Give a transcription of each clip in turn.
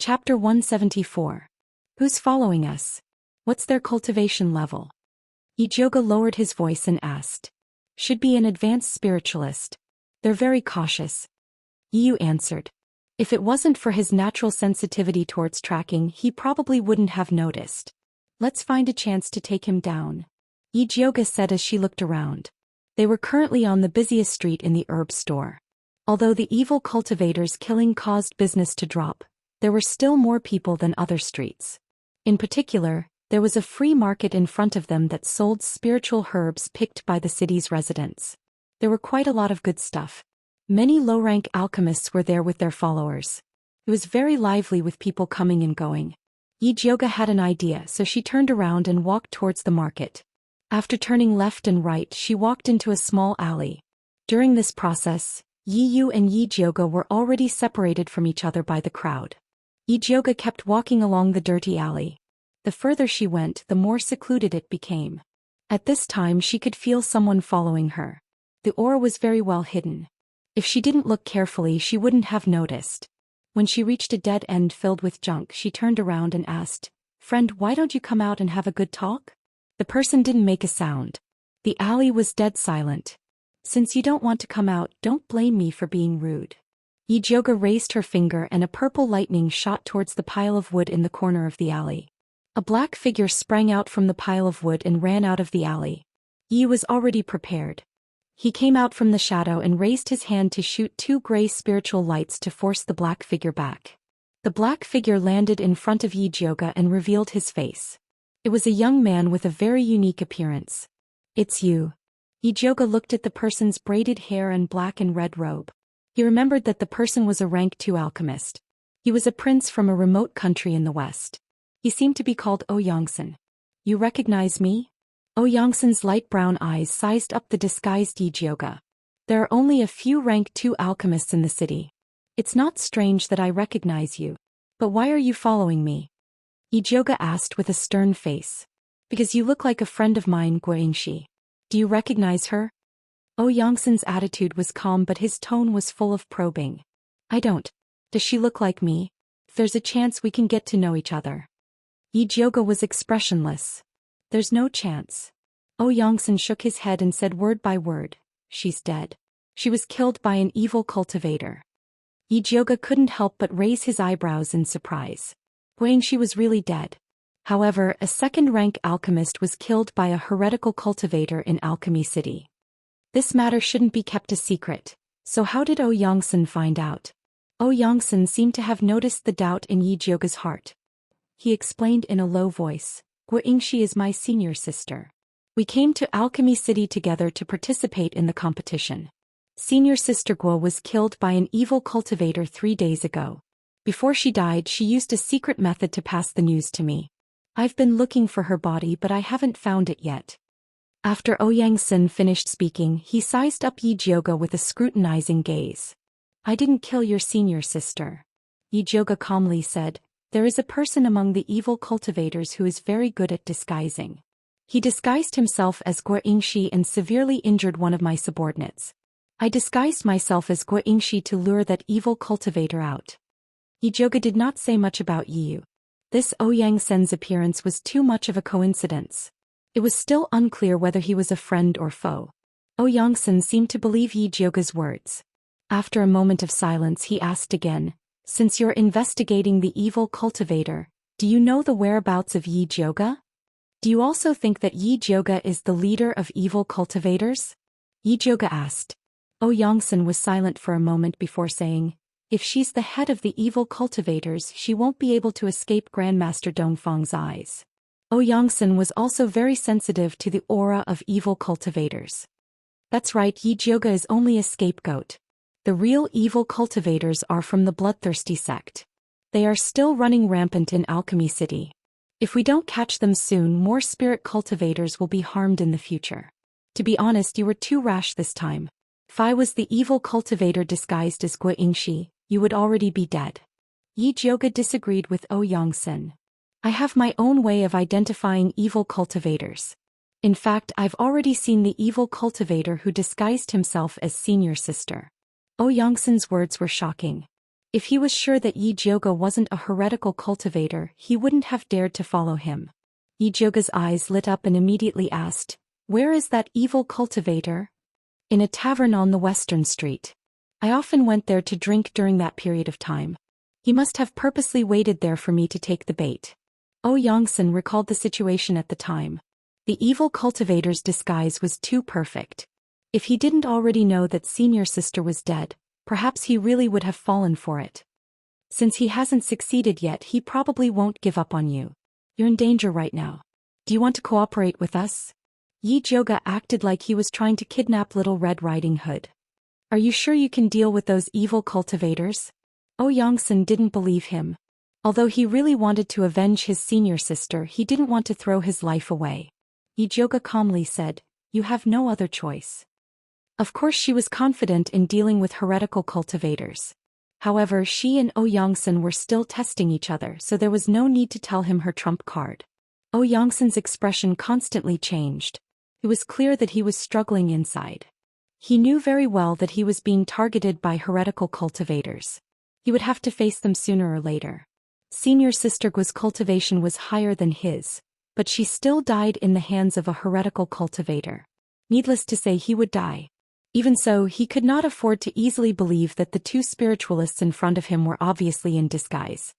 Chapter 174. Who's following us? What's their cultivation level? Ijoga lowered his voice and asked. Should be an advanced spiritualist. They're very cautious. Yu answered. If it wasn't for his natural sensitivity towards tracking, he probably wouldn't have noticed. Let's find a chance to take him down, Ijoga said as she looked around. They were currently on the busiest street in the herb store. Although the evil cultivator's killing caused business to drop, there were still more people than other streets. In particular, there was a free market in front of them that sold spiritual herbs picked by the city's residents. There were quite a lot of good stuff. Many low-rank alchemists were there with their followers. It was very lively with people coming and going. Ijoga had an idea, so she turned around and walked towards the market. After turning left and right, she walked into a small alley. During this process, Yu and Ijoga were already separated from each other by the crowd. Ijoga kept walking along the dirty alley. The further she went, the more secluded it became. At this time she could feel someone following her. The aura was very well hidden. If she didn't look carefully, she wouldn't have noticed. When she reached a dead end filled with junk, she turned around and asked, "Friend, why don't you come out and have a good talk?" The person didn't make a sound. The alley was dead silent. "Since you don't want to come out, don't blame me for being rude." Ijoga raised her finger and a purple lightning shot towards the pile of wood in the corner of the alley. A black figure sprang out from the pile of wood and ran out of the alley. Yi was already prepared. He came out from the shadow and raised his hand to shoot two gray spiritual lights to force the black figure back. The black figure landed in front of Ijoga and revealed his face. It was a young man with a very unique appearance. "It's you." Ijoga looked at the person's braided hair and black and red robe. He remembered that the person was a rank 2 alchemist. He was a prince from a remote country in the west. He seemed to be called Xianxia. "You recognize me?" Xianxia's light brown eyes sized up the disguised Ijoga. "There are only a few rank 2 alchemists in the city. It's not strange that I recognize you. But why are you following me?" Ijoga asked with a stern face. "Because you look like a friend of mine, Xianxia. Do you recognize her?" Xianxia's attitude was calm but his tone was full of probing. "I don't. Does she look like me? There's a chance we can get to know each other." Ijoga was expressionless. "There's no chance." Xianxia shook his head and said word by word, "She's dead. She was killed by an evil cultivator." Ijoga couldn't help but raise his eyebrows in surprise. Xianxia was really dead. However, a second-rank alchemist was killed by a heretical cultivator in Alchemy City. This matter shouldn't be kept a secret, so how did Xianxia find out? Xianxia seemed to have noticed the doubt in Ijoga's heart. He explained in a low voice, "Xianxia is my senior sister. We came to Alchemy City together to participate in the competition. Senior sister Guo was killed by an evil cultivator 3 days ago. Before she died, she used a secret method to pass the news to me. I've been looking for her body but I haven't found it yet." After Xianxia finished speaking, he sized up Ijoga with a scrutinizing gaze. "I didn't kill your senior sister," Ijoga calmly said. "There is a person among the evil cultivators who is very good at disguising. He disguised himself as Xianxia and severely injured one of my subordinates. I disguised myself as Xianxia to lure that evil cultivator out." Ijoga did not say much about Yu. This Xianxia's appearance was too much of a coincidence. It was still unclear whether he was a friend or foe. Xianxia seemed to believe Ijoga's words. After a moment of silence he asked again, "Since you're investigating the evil cultivator, do you know the whereabouts of Ijoga? Do you also think that Ijoga is the leader of evil cultivators?" Ijoga asked. Xianxia was silent for a moment before saying, "If she's the head of the evil cultivators, she won't be able to escape Grandmaster Dongfeng's eyes." Xianxia was also very sensitive to the aura of evil cultivators. "That's right, Ijoga is only a scapegoat. The real evil cultivators are from the bloodthirsty sect. They are still running rampant in Alchemy City. If we don't catch them soon, more spirit cultivators will be harmed in the future. To be honest, you were too rash this time. If I was the evil cultivator disguised as Xianxia, you would already be dead." Ijoga disagreed with Xianxia. "I have my own way of identifying evil cultivators. In fact, I've already seen the evil cultivator who disguised himself as senior sister." Xianxia's words were shocking. If he was sure that Yi Jioge wasn't a heretical cultivator, he wouldn't have dared to follow him. Yi Jioge's eyes lit up and immediately asked, "Where is that evil cultivator?" "In a tavern on the Western Street. I often went there to drink during that period of time. He must have purposely waited there for me to take the bait." Yongsan recalled the situation at the time. The evil cultivator's disguise was too perfect. If he didn't already know that senior sister was dead, perhaps he really would have fallen for it. Since he hasn't succeeded yet, he probably won't give up on you. You're in danger right now. Do you want to cooperate with us? Yi Jioge acted like he was trying to kidnap Little Red Riding Hood. Are you sure you can deal with those evil cultivators? Yongsan didn't believe him. Although he really wanted to avenge his senior sister, he didn't want to throw his life away. Yi Jioge calmly said, "You have no other choice." Of course, she was confident in dealing with heretical cultivators. However, she and Yongsan were still testing each other, so there was no need to tell him her trump card. Yongsan's expression constantly changed. It was clear that he was struggling inside. He knew very well that he was being targeted by heretical cultivators. He would have to face them sooner or later. Senior sister Guo's cultivation was higher than his, but she still died in the hands of a heretical cultivator. Needless to say, he would die. Even so, he could not afford to easily believe that the two spiritualists in front of him were obviously in disguise.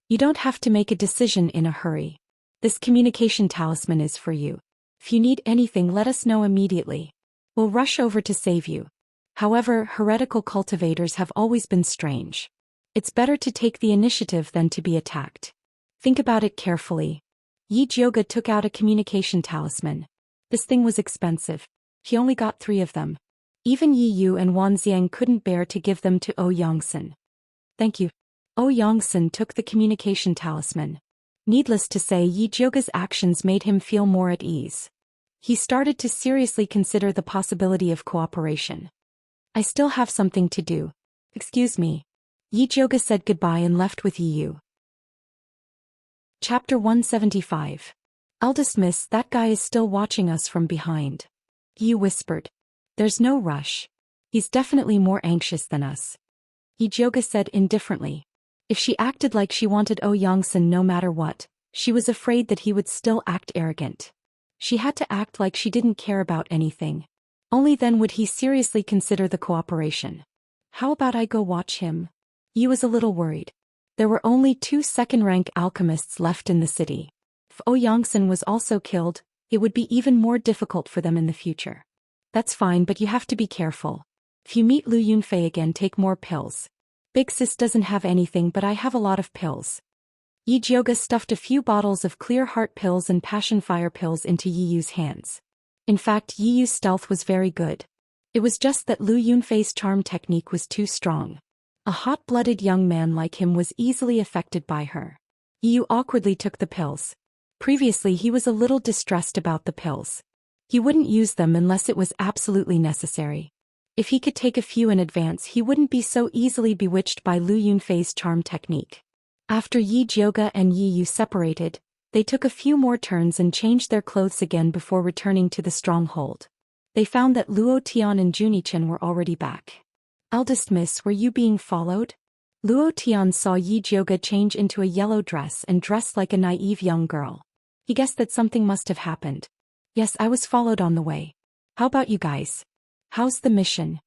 You don't have to make a decision in a hurry. This communication talisman is for you. If you need anything, let us know immediately. We'll rush over to save you. However, heretical cultivators have always been strange. It's better to take the initiative than to be attacked. Think about it carefully. Yi Jioge took out a communication talisman. This thing was expensive. He only got 3 of them. Even Yi Yu and Wan Xiang couldn't bear to give them to Yongsan. "Thank you." Yongsan took the communication talisman. Needless to say, Yi Jioge's actions made him feel more at ease. He started to seriously consider the possibility of cooperation. "I still have something to do. Excuse me." Yi Jioge said goodbye and left with Yi Yu. Chapter 175. "Eldest miss, that guy is still watching us from behind." Yi Yu whispered. "There's no rush. He's definitely more anxious than us." Yi Jioge said indifferently. If she acted like she wanted Yongsan no matter what, she was afraid that he would still act arrogant. She had to act like she didn't care about anything. Only then would he seriously consider the cooperation. "How about I go watch him?" Yi was a little worried. There were only 2 second-rank alchemists left in the city. If Yongsan was also killed, it would be even more difficult for them in the future. "That's fine, but you have to be careful. If you meet Lu Yunfei again, take more pills. Big sis doesn't have anything, but I have a lot of pills." Yi Jioge stuffed a few bottles of clear heart pills and passion fire pills into Yi Yu's hands. In fact, Yi Yu's stealth was very good. It was just that Lu Yunfei's charm technique was too strong. A hot-blooded young man like him was easily affected by her. Yi Yu awkwardly took the pills. Previously, he was a little distressed about the pills. He wouldn't use them unless it was absolutely necessary. If he could take a few in advance, he wouldn't be so easily bewitched by Lu Yunfei's charm technique. After Yi Jioge and Yi Yu separated, they took a few more turns and changed their clothes again before returning to the stronghold. They found that Luo Tian and Junichen were already back. "Eldest miss, were you being followed?" Luo Tian saw Yi Jioge change into a yellow dress and dress like a naive young girl. He guessed that something must have happened. "Yes, I was followed on the way. How about you guys? How's the mission?"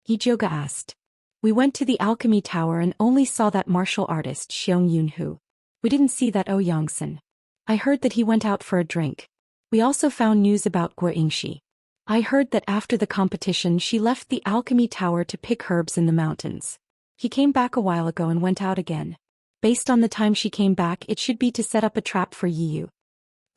Yi Jioge asked. "We went to the alchemy tower and only saw that martial artist Xiong Yunhu. We didn't see that Yongsan. I heard that he went out for a drink. We also found news about Guo Yingxi. I heard that after the competition she left the alchemy tower to pick herbs in the mountains. He came back a while ago and went out again. Based on the time she came back, it should be to set up a trap for Yi Yu."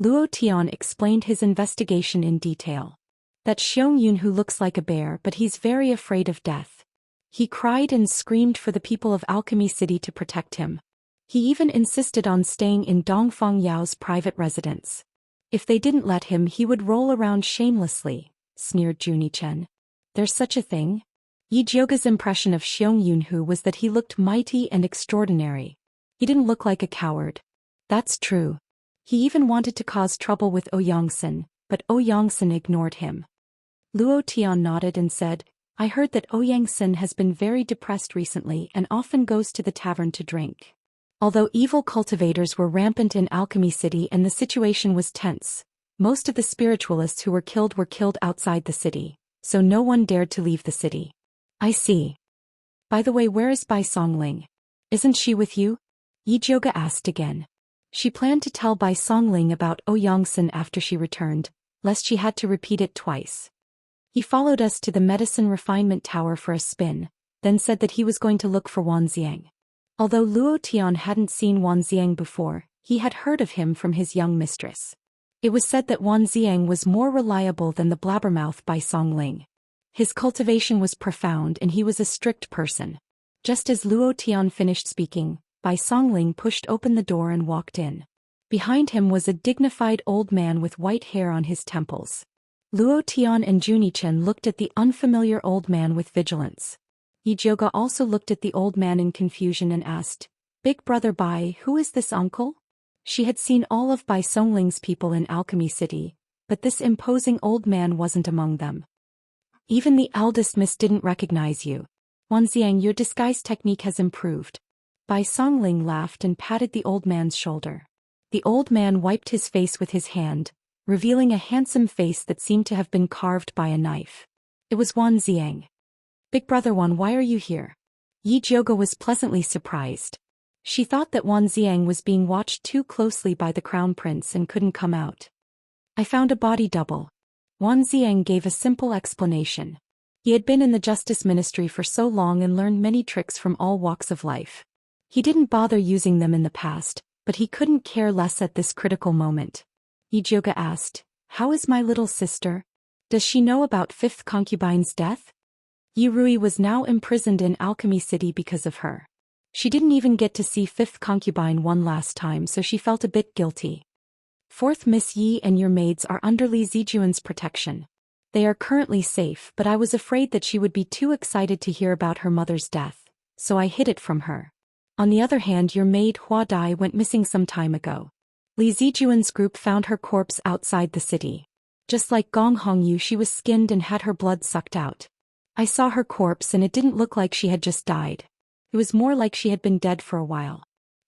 Luo Tian explained his investigation in detail. "That Xiong Yunhu looks like a bear, but he's very afraid of death. He cried and screamed for the people of Alchemy City to protect him. He even insisted on staying in Dongfang Yao's private residence. If they didn't let him, he would roll around shamelessly," sneered Junichen. "There's such a thing?" Yi Jioge's impression of Xiong Yunhu was that he looked mighty and extraordinary. He didn't look like a coward. "That's true. He even wanted to cause trouble with Yongsan, but Yongsan ignored him." Luo Tian nodded and said, I heard that Ouyangxin has been very depressed recently and often goes to the tavern to drink. Although evil cultivators were rampant in Alchemy City and the situation was tense, most of the spiritualists who were killed outside the city, so no one dared to leave the city. I see. By the way, where is Bai Songling? Isn't she with you? Yi Zhouge asked again. She planned to tell Bai Songling about Ouyangxin after she returned, lest she had to repeat it twice. He followed us to the medicine refinement tower for a spin, then said that he was going to look for Wanxiang. Although Luo Tian hadn't seen Wanxiang before, he had heard of him from his young mistress. It was said that Wanxiang was more reliable than the blabbermouth Bai Songling. His cultivation was profound and he was a strict person. Just as Luo Tian finished speaking, Bai Songling pushed open the door and walked in. Behind him was a dignified old man with white hair on his temples. Luo Tian and Junichen looked at the unfamiliar old man with vigilance. Yi Zhouge also looked at the old man in confusion and asked, "Big brother Bai, who is this uncle?" She had seen all of Bai Songling's people in Alchemy City, but this imposing old man wasn't among them. Even the eldest miss didn't recognize you. Wanxiang, your disguise technique has improved. Bai Songling laughed and patted the old man's shoulder. The old man wiped his face with his hand, revealing a handsome face that seemed to have been carved by a knife. It was Wanxiang. "Big brother Wan, why are you here?" Yi Zhouge was pleasantly surprised. She thought that Wanxiang was being watched too closely by the crown prince and couldn't come out. "I found a body double." Wanxiang gave a simple explanation. He had been in the justice ministry for so long and learned many tricks from all walks of life. He didn't bother using them in the past, but he couldn't care less at this critical moment. Yi Zhouge asked, "How is my little sister? Does she know about fifth concubine's death?" Yi Rui was now imprisoned in Alchemy City because of her. She didn't even get to see fifth concubine one last time, so she felt a bit guilty. "Fourth Miss Yi and your maids are under Li Zijuan's protection. They are currently safe, but I was afraid that she would be too excited to hear about her mother's death, so I hid it from her. On the other hand, your maid Hua Dai went missing some time ago. Li Zijuan's group found her corpse outside the city. Just like Gong Hongyu, she was skinned and had her blood sucked out. I saw her corpse and it didn't look like she had just died. It was more like she had been dead for a while."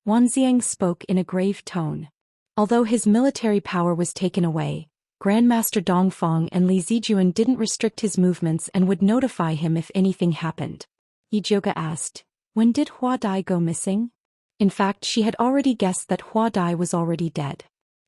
Wanxiang spoke in a grave tone. Although his military power was taken away, Grandmaster Dongfang and Li Zijuan didn't restrict his movements and would notify him if anything happened. Yi Zhouge asked, "When did Hua Dai go missing?" In fact, she had already guessed that Hua Dai was already dead.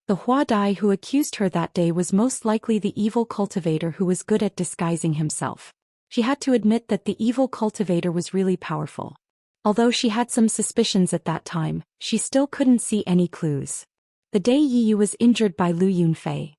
The Hua Dai who accused her that day was most likely the evil cultivator who was good at disguising himself. She had to admit that the evil cultivator was really powerful. Although she had some suspicions at that time, she still couldn't see any clues. The day Yi Yu was injured by Lu Yunfei.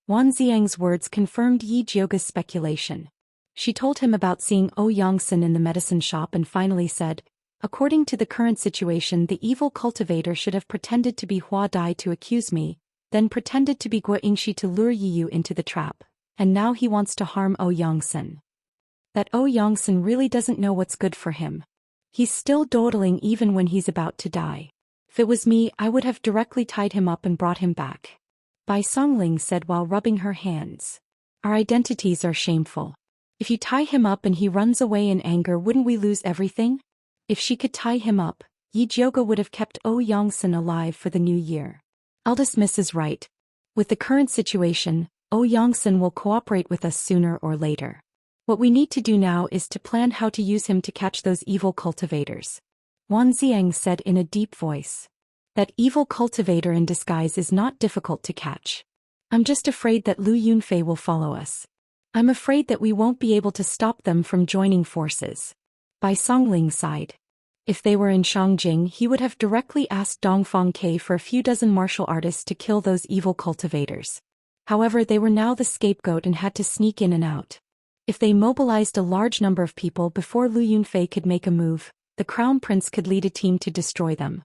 Wanxiang's words confirmed Yi Zhouge's speculation. She told him about seeing Ouyangxin in the medicine shop and finally said, "According to the current situation, the evil cultivator should have pretended to be Hua Dai to accuse me, then pretended to be Guo Yingxi to lure Yi Yu into the trap, and now he wants to harm Ouyangxin. That Ouyangxin really doesn't know what's good for him. He's still dawdling even when he's about to die. If it was me, I would have directly tied him up and brought him back." Bai Songling said while rubbing her hands. "Our identities are shameful. If you tie him up and he runs away in anger, wouldn't we lose everything?" If she could tie him up, Yi Zhouge would have kept Ouyangxin alive for the new year. Eldest Miss is right. With the current situation, Ouyangxin will cooperate with us sooner or later. What we need to do now is to plan how to use him to catch those evil cultivators. Wanxiang said in a deep voice. "That evil cultivator in disguise is not difficult to catch. I'm just afraid that Lu Yunfei will follow us. I'm afraid that we won't be able to stop them from joining forces." Bai Songling sighed. If they were in Shangjing, he would have directly asked Dongfang Ke for a few dozen martial artists to kill those evil cultivators. However, they were now the scapegoat and had to sneak in and out. If they mobilized a large number of people before Lu Yunfei could make a move, the Crown Prince could lead a team to destroy them.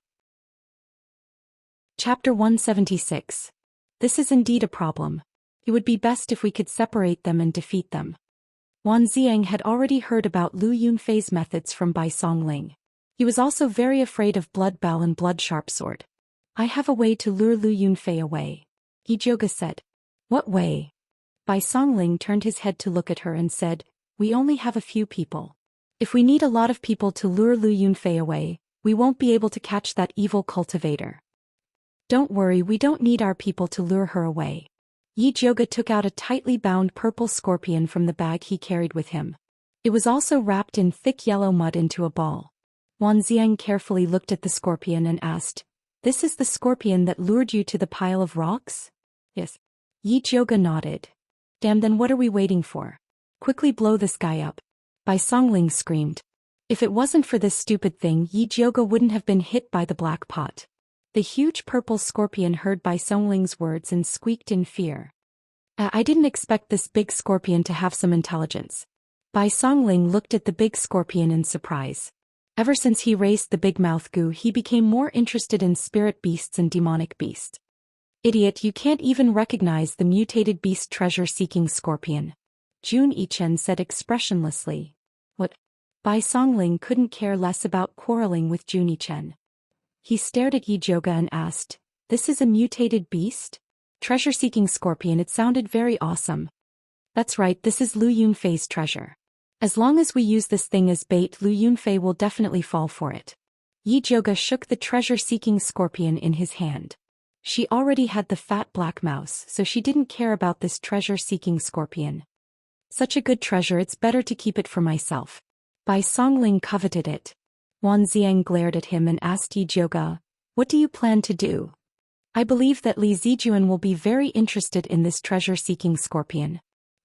Chapter 176. This is indeed a problem. It would be best if we could separate them and defeat them. Wanxiang had already heard about Lu Yunfei's methods from Bai Songling. He was also very afraid of Blood Bow and Blood Sharpsword. "I have a way to lure Lu Yunfei away," Yi Zhouge said. "What way?" Bai Songling turned his head to look at her and said, We only have a few people. If we need a lot of people to lure Lu Yunfei away, we won't be able to catch that evil cultivator. Don't worry, we don't need our people to lure her away. Yi Zhouge took out a tightly bound purple scorpion from the bag he carried with him. It was also wrapped in thick yellow mud into a ball. Wan Xiang carefully looked at the scorpion and asked, "This is the scorpion that lured you to the pile of rocks?" "Yes." Yi Zhouge nodded. "Damn, then what are we waiting for? Quickly blow this guy up." Bai Songling screamed. If it wasn't for this stupid thing, Yi Zhouge wouldn't have been hit by the black pot. The huge purple scorpion heard Bai Songling's words and squeaked in fear. I didn't expect this big scorpion to have some intelligence." Bai Songling looked at the big scorpion in surprise. Ever since he raised the big mouth goo, he became more interested in spirit beasts and demonic beasts. "Idiot, you can't even recognize the mutated beast treasure-seeking scorpion," Jun Yichen said expressionlessly. "What?" Bai Songling couldn't care less about quarreling with Jun Yichen. He stared at Yi Zhouge and asked, "This is a mutated beast? Treasure-seeking scorpion, it sounded very awesome." "That's right, this is Lu Yunfei's treasure. As long as we use this thing as bait, Lu Yunfei will definitely fall for it." Yi Zhouge shook the treasure-seeking scorpion in his hand. She already had the fat black mouse, so she didn't care about this treasure-seeking scorpion. "Such a good treasure, it's better to keep it for myself." Bai Songling coveted it. Wan Xiang glared at him and asked Yi Zhouge, "What do you plan to do?" "I believe that Li Zijuan will be very interested in this treasure-seeking scorpion."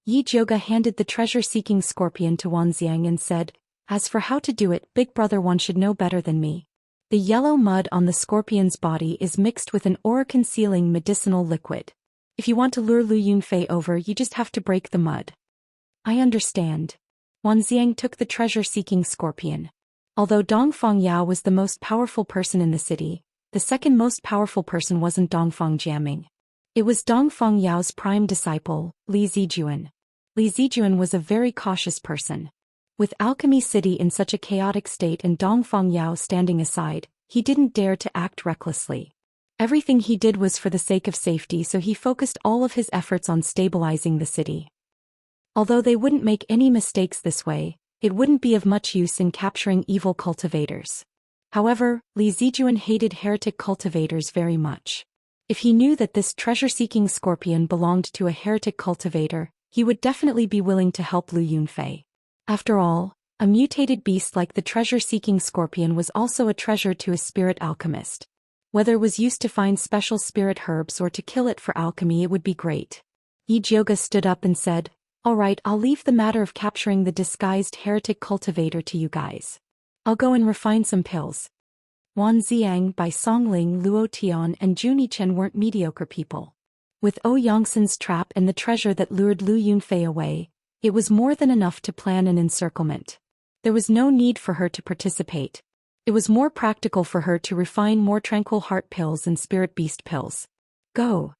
Yi Zhouge handed the treasure-seeking scorpion to Wan Xiang and said, "As for how to do it, Big Brother One should know better than me. The yellow mud on the scorpion's body is mixed with an aura-concealing medicinal liquid. If you want to lure Lu Yunfei over, you just have to break the mud." "I understand." Wan Xiang took the treasure-seeking scorpion. Although Dongfang Yao was the most powerful person in the city, the second most powerful person wasn't Dongfang Jiaming. It was Dongfang Yao's prime disciple, Li Zijuan. Li Zijuan was a very cautious person. With Alchemy City in such a chaotic state and Dongfang Yao standing aside, he didn't dare to act recklessly. Everything he did was for the sake of safety, so he focused all of his efforts on stabilizing the city. Although they wouldn't make any mistakes this way, it wouldn't be of much use in capturing evil cultivators. However, Li Zijuan hated heretic cultivators very much. If he knew that this treasure-seeking scorpion belonged to a heretic cultivator, he would definitely be willing to help Lu Yunfei. After all, a mutated beast like the treasure-seeking scorpion was also a treasure to a spirit alchemist. Whether it was used to find special spirit herbs or to kill it for alchemy, it would be great. Yi Zhouge stood up and said, "All right, I'll leave the matter of capturing the disguised heretic cultivator to you guys. I'll go and refine some pills." Wan Xiang, Bai Songling, Luo Tian and Jun Yichen weren't mediocre people. With Yongsan's trap and the treasure that lured Lu Yunfei away, it was more than enough to plan an encirclement. There was no need for her to participate. It was more practical for her to refine more tranquil heart pills and spirit beast pills. "Go."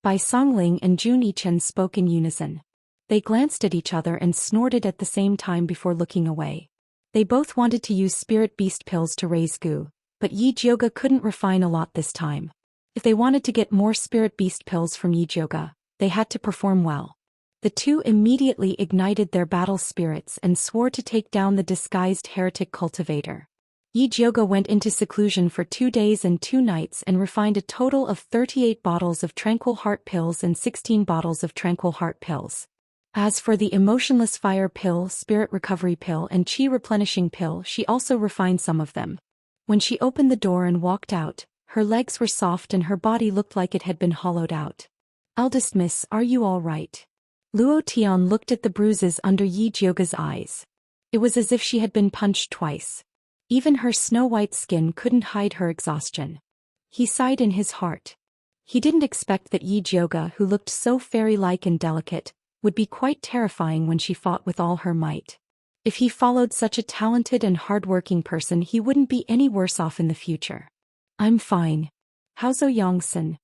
Bai Songling and Jun Yichen spoke in unison. They glanced at each other and snorted at the same time before looking away. They both wanted to use spirit beast pills to raise goo, but Yi Zhouge couldn't refine a lot this time. If they wanted to get more spirit beast pills from Yi Zhouge, they had to perform well. The two immediately ignited their battle spirits and swore to take down the disguised heretic cultivator. Yi Zhouge went into seclusion for 2 days and 2 nights and refined a total of 38 bottles of tranquil heart pills and 16 bottles of tranquil heart pills. As for the emotionless fire pill, spirit recovery pill and chi replenishing pill, she also refined some of them. When she opened the door and walked out, her legs were soft and her body looked like it had been hollowed out. "Eldest miss, are you all right?" Luo Tian looked at the bruises under Yi Zhouge's eyes. It was as if she had been punched twice. Even her snow-white skin couldn't hide her exhaustion. He sighed in his heart. He didn't expect that Yi Zhouge, who looked so fairy-like and delicate, would be quite terrifying when she fought with all her might. If he followed such a talented and hard-working person, he wouldn't be any worse off in the future. "I'm fine. How's Yongsan?"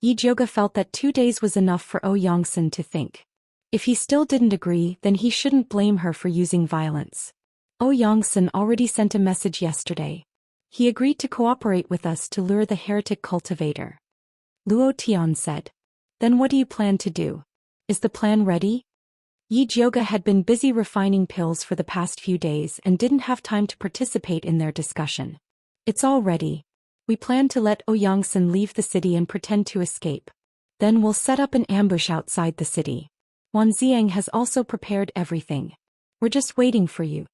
Yi Zhouge felt that 2 days was enough for Yongsan to think. If he still didn't agree, then he shouldn't blame her for using violence. Yongsan already sent a message yesterday. He agreed to cooperate with us to lure the heretic cultivator. Luo Tian said. "Then what do you plan to do? Is the plan ready?" Yi Jioga had been busy refining pills for the past few days and didn't have time to participate in their discussion. It's all ready. We plan to let Ouyangsan leave the city and pretend to escape. Then we'll set up an ambush outside the city. Wan Ziang has also prepared everything. We're just waiting for you,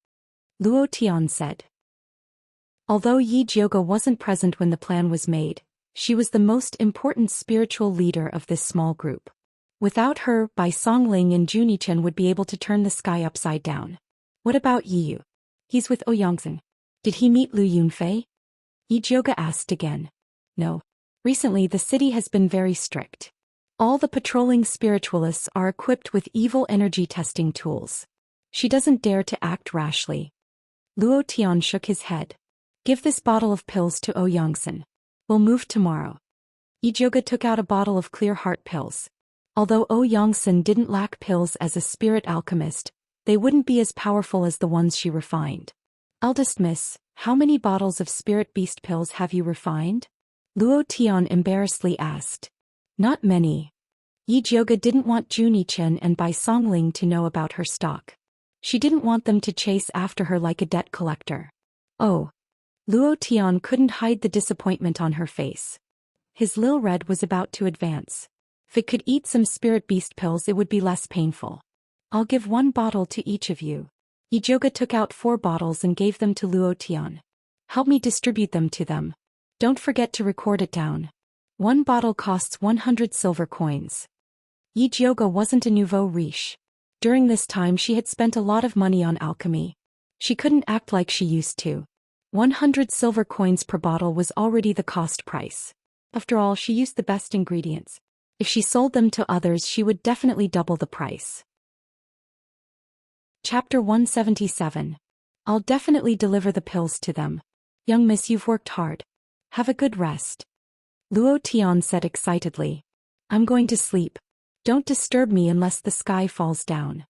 Luo Tian said. Although Yi Jioga wasn't present when the plan was made, she was the most important spiritual leader of this small group. Without her, Bai Songling and Junichen would be able to turn the sky upside down. What about Yi Yu? He's with Ouyangsan. Did he meet Lu Yunfei? Yi Jioga asked again. No. Recently the city has been very strict. All the patrolling spiritualists are equipped with evil energy testing tools. She doesn't dare to act rashly. Luo Tian shook his head. Give this bottle of pills to Ouyangsan. We'll move tomorrow. Yi Jioga took out a bottle of clear heart pills. Although Ouyangsan didn't lack pills as a spirit alchemist, they wouldn't be as powerful as the ones she refined. Eldest miss, how many bottles of spirit beast pills have you refined? Luo Tian embarrassedly asked. Not many. Yi Jioga didn't want Junichen and Bai Songling to know about her stock. She didn't want them to chase after her like a debt collector. Oh. Luo Tian couldn't hide the disappointment on her face. His Lil Red was about to advance. If it could eat some spirit beast pills it would be less painful. I'll give 1 bottle to each of you. Yi Jioga took out 4 bottles and gave them to Luo Tian. Help me distribute them to them. Don't forget to record it down. 1 bottle costs 100 silver coins. Yi Jioga wasn't a nouveau riche. During this time she had spent a lot of money on alchemy. She couldn't act like she used to. 100 silver coins per bottle was already the cost price. After all, she used the best ingredients. If she sold them to others she would definitely double the price. Chapter 177. I'll definitely deliver the pills to them. Young miss, you've worked hard. Have a good rest. Luo Tian said excitedly. I'm going to sleep. Don't disturb me unless the sky falls down.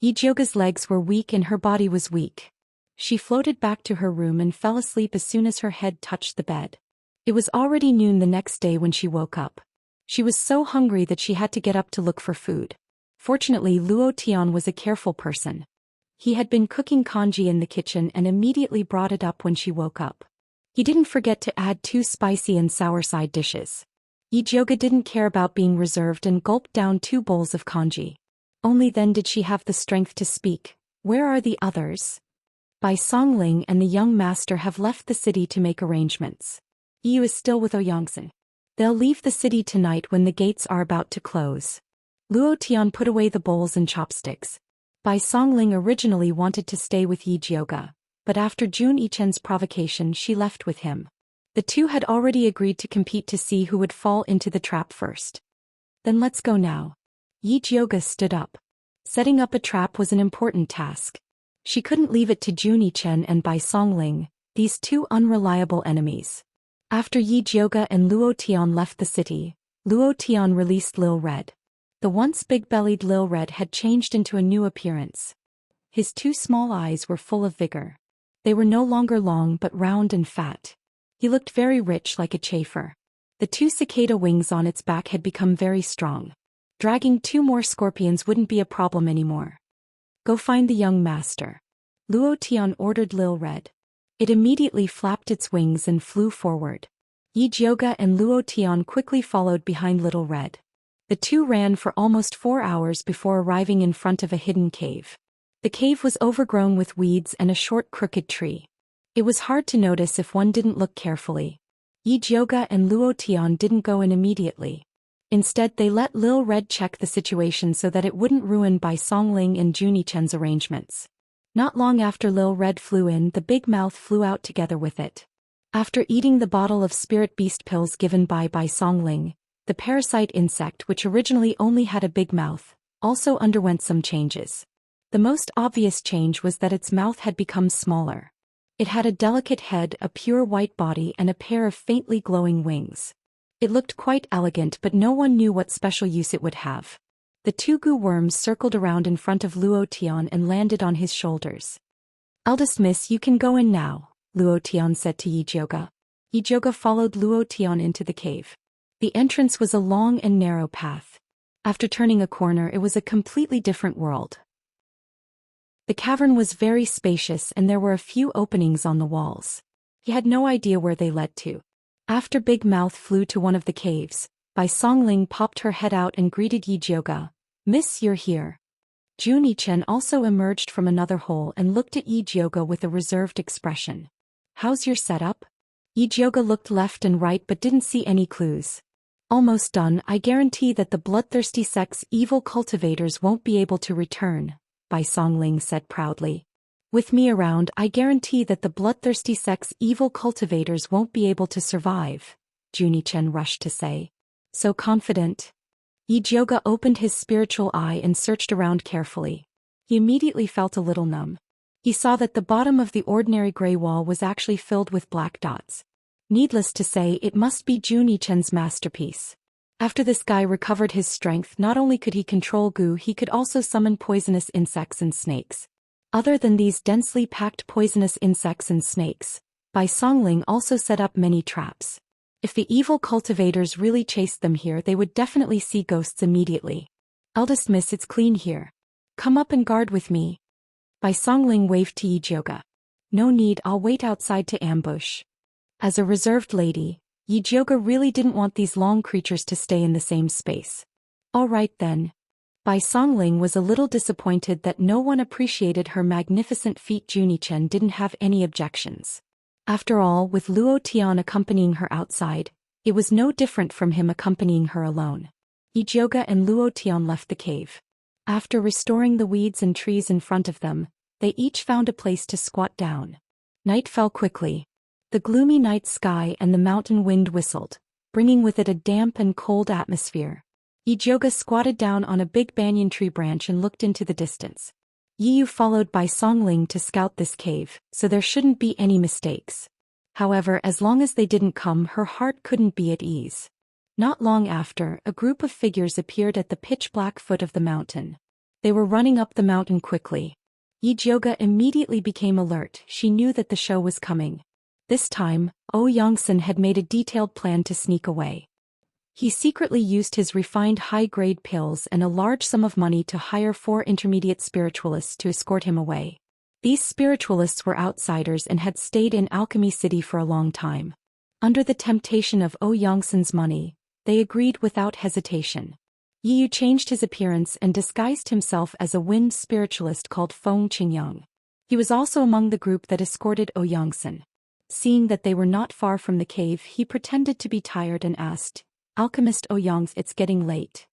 Yi Jioga's legs were weak and her body was weak. She floated back to her room and fell asleep as soon as her head touched the bed. It was already noon the next day when she woke up. She was so hungry that she had to get up to look for food. Fortunately, Luo Tian was a careful person. He had been cooking congee in the kitchen and immediately brought it up when she woke up. He didn't forget to add 2 spicy and sour side dishes. Yi Jioga didn't care about being reserved and gulped down 2 bowls of congee. Only then did she have the strength to speak. Where are the others? Bai Songling and the young master have left the city to make arrangements. Yu is still with Ouyangsan. They'll leave the city tonight when the gates are about to close. Luo Tian put away the bowls and chopsticks. Bai Songling originally wanted to stay with Yi Jioga, but after Jun Yichen's provocation she left with him. The two had already agreed to compete to see who would fall into the trap first. Then let's go now. Yi Jioga stood up. Setting up a trap was an important task. She couldn't leave it to Jun Yichen and Bai Songling, these 2 unreliable enemies. After Yi Jioga and Luo Tian left the city, Luo Tian released Lil Red. The once big-bellied Lil Red had changed into a new appearance. His 2 small eyes were full of vigor. They were no longer long but round and fat. He looked very rich like a chafer. The 2 cicada wings on its back had become very strong. Dragging 2 more scorpions wouldn't be a problem anymore. Go find the young master. Luo Tian ordered Lil Red. It immediately flapped its wings and flew forward. Yi Jioga and Luo Tian quickly followed behind Little Red. The 2 ran for almost 4 hours before arriving in front of a hidden cave. The cave was overgrown with weeds and a short crooked tree. It was hard to notice if one didn't look carefully. Yi Jioga and Luo Tian didn't go in immediately. Instead they let Lil Red check the situation so that it wouldn't ruin Bai Songling and Jun Yichen's arrangements. Not long after Lil Red flew in, the big mouth flew out together with it. After eating the bottle of spirit beast pills given by Bai Songling, the parasite insect, which originally only had a big mouth, also underwent some changes. The most obvious change was that its mouth had become smaller. It had a delicate head, a pure white body and a pair of faintly glowing wings. It looked quite elegant, but no one knew what special use it would have. The 2 goo worms circled around in front of Luo Tian and landed on his shoulders. Eldest miss, you can go in now, Luo Tian said to Yi Jioga. Yi Jioga followed Luo Tian into the cave. The entrance was a long and narrow path. After turning a corner, it was a completely different world. The cavern was very spacious and there were a few openings on the walls. He had no idea where they led to. After Big Mouth flew to one of the caves, Bai Songling popped her head out and greeted Yi Jioga. "Miss, you're here." Chen also emerged from another hole and looked at Yi Jioga with a reserved expression. "How's your setup?" Yi Jioga looked left and right but didn't see any clues. "Almost done. I guarantee that the bloodthirsty sect's evil cultivators won't be able to return," Bai Songling said proudly. "With me around, I guarantee that the bloodthirsty sect's evil cultivators won't be able to survive," Chen rushed to say. "So confident?" Yi Jioga opened his spiritual eye and searched around carefully. He immediately felt a little numb. He saw that the bottom of the ordinary gray wall was actually filled with black dots. Needless to say, it must be Chen's masterpiece. After this guy recovered his strength, not only could he control goo, he could also summon poisonous insects and snakes. Other than these densely packed poisonous insects and snakes, Bai Songling also set up many traps. If the evil cultivators really chased them here, they would definitely see ghosts immediately. "Eldest miss, it's clean here. Come up and guard with me." Bai Songling waved to Yi Jioga. "No need, I'll wait outside to ambush." As a reserved lady, Yi Jioga really didn't want these long creatures to stay in the same space. "All right then." Bai Songling was a little disappointed that no one appreciated her magnificent feat. Chen didn't have any objections. After all, with Luo Tian accompanying her outside, it was no different from him accompanying her alone. Yi Jioga and Luo Tian left the cave. After restoring the weeds and trees in front of them, they each found a place to squat down. Night fell quickly. The gloomy night sky and the mountain wind whistled, bringing with it a damp and cold atmosphere. Yi Jioga squatted down on a big banyan tree branch and looked into the distance. Yi Yu followed Bai Songling to scout this cave, so there shouldn't be any mistakes. However, as long as they didn't come, her heart couldn't be at ease. Not long after, a group of figures appeared at the pitch-black foot of the mountain. They were running up the mountain quickly. Yi Jioga immediately became alert. She knew that the show was coming. This time, Xianxia had made a detailed plan to sneak away. He secretly used his refined high-grade pills and a large sum of money to hire 4 intermediate spiritualists to escort him away. These spiritualists were outsiders and had stayed in Alchemy City for a long time. Under the temptation of Xianxia's money, they agreed without hesitation. Yi Yu changed his appearance and disguised himself as a wind spiritualist called Feng Qingyang. He was also among the group that escorted Xianxia. Seeing that they were not far from the cave, he pretended to be tired and asked, "Alchemist Xianxia, it's getting late.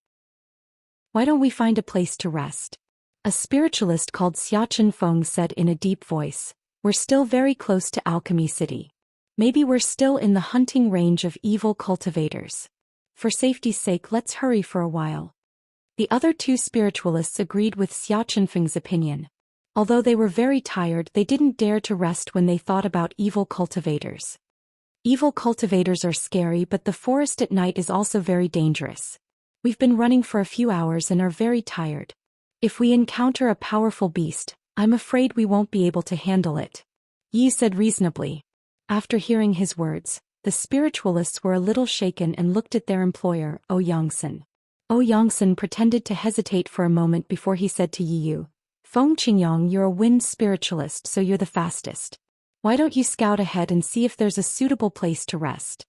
Why don't we find a place to rest?" A spiritualist called Xiachen Feng said in a deep voice, "We're still very close to Alchemy City. Maybe we're still in the hunting range of evil cultivators. For safety's sake, let's hurry for a while." The other 2 spiritualists agreed with Xiachen Feng's opinion. Although they were very tired, they didn't dare to rest when they thought about evil cultivators. Evil cultivators are scary, but the forest at night is also very dangerous. We've been running for a few hours and are very tired. If we encounter a powerful beast, I'm afraid we won't be able to handle it," Yi said reasonably. After hearing his words, the spiritualists were a little shaken and looked at their employer, Xianxia. Xianxia pretended to hesitate for a moment before he said to Yi Yu, "Feng Qingyang, you're a wind spiritualist, so you're the fastest. Why don't you scout ahead and see if there's a suitable place to rest?"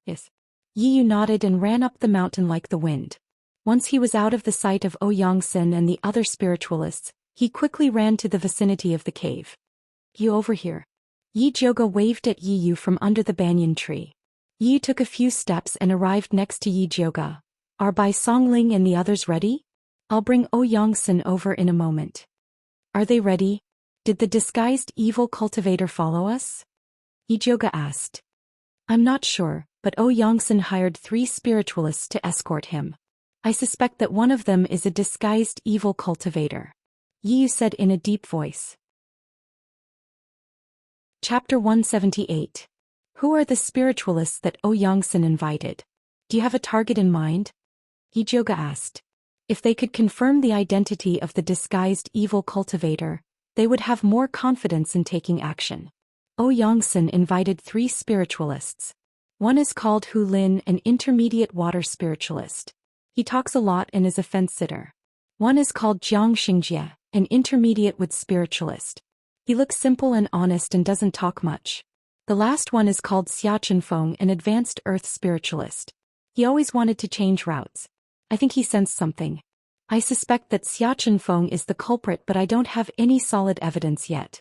"Yes." Yi Yu nodded and ran up the mountain like the wind. Once he was out of the sight of Xianxia and the other spiritualists, he quickly ran to the vicinity of the cave. "You over here." Yi Jioga waved at Yi Yu from under the banyan tree. Yi Yu took a few steps and arrived next to Yi Jioga. "Are Bai Songling and the others ready? I'll bring Xianxia over in a moment." "Are they ready? Did the disguised evil cultivator follow us?" Yi Jioga asked. "I'm not sure, but Xianxia hired 3 spiritualists to escort him. I suspect that one of them is a disguised evil cultivator," Yi Yu said in a deep voice. Chapter 178. Who are the spiritualists that Xianxia invited? Do you have a target in mind? Yi Jioga asked. If they could confirm the identity of the disguised evil cultivator, they would have more confidence in taking action. Xianxia invited 3 spiritualists. One is called Hu Lin, an intermediate water spiritualist. He talks a lot and is a fence-sitter. One is called Xianxia, an intermediate with spiritualist. He looks simple and honest and doesn't talk much. The last one is called Xianxia, an advanced earth spiritualist. He always wanted to change routes. I think he sensed something. I suspect that Xianxia is the culprit, but I don't have any solid evidence yet.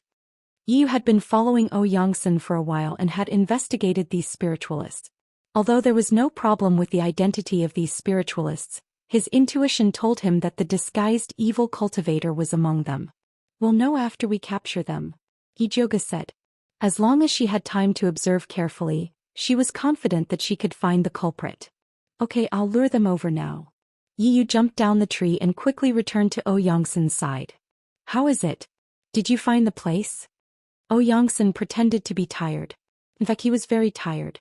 Yu had been following Xian for a while and had investigated these spiritualists. Although there was no problem with the identity of these spiritualists, his intuition told him that the disguised evil cultivator was among them. "We'll know after we capture them," Zhou said. As long as she had time to observe carefully, she was confident that she could find the culprit. "Okay, I'll lure them over now." Yu jumped down the tree and quickly returned to Xian's side. "How is it? Did you find the place?" Xian pretended to be tired. In fact, he was very tired.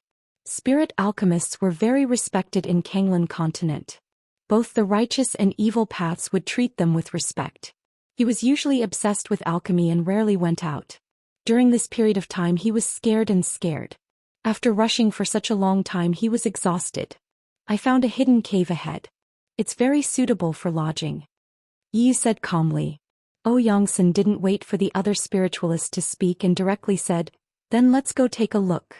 Spirit alchemists were very respected in Kanglan continent. Both the righteous and evil paths would treat them with respect. He was usually obsessed with alchemy and rarely went out. During this period of time he was scared. After rushing for such a long time he was exhausted. "I found a hidden cave ahead. It's very suitable for lodging," Yu said calmly. Xian didn't wait for the other spiritualist to speak and directly said, "Then let's go take a look."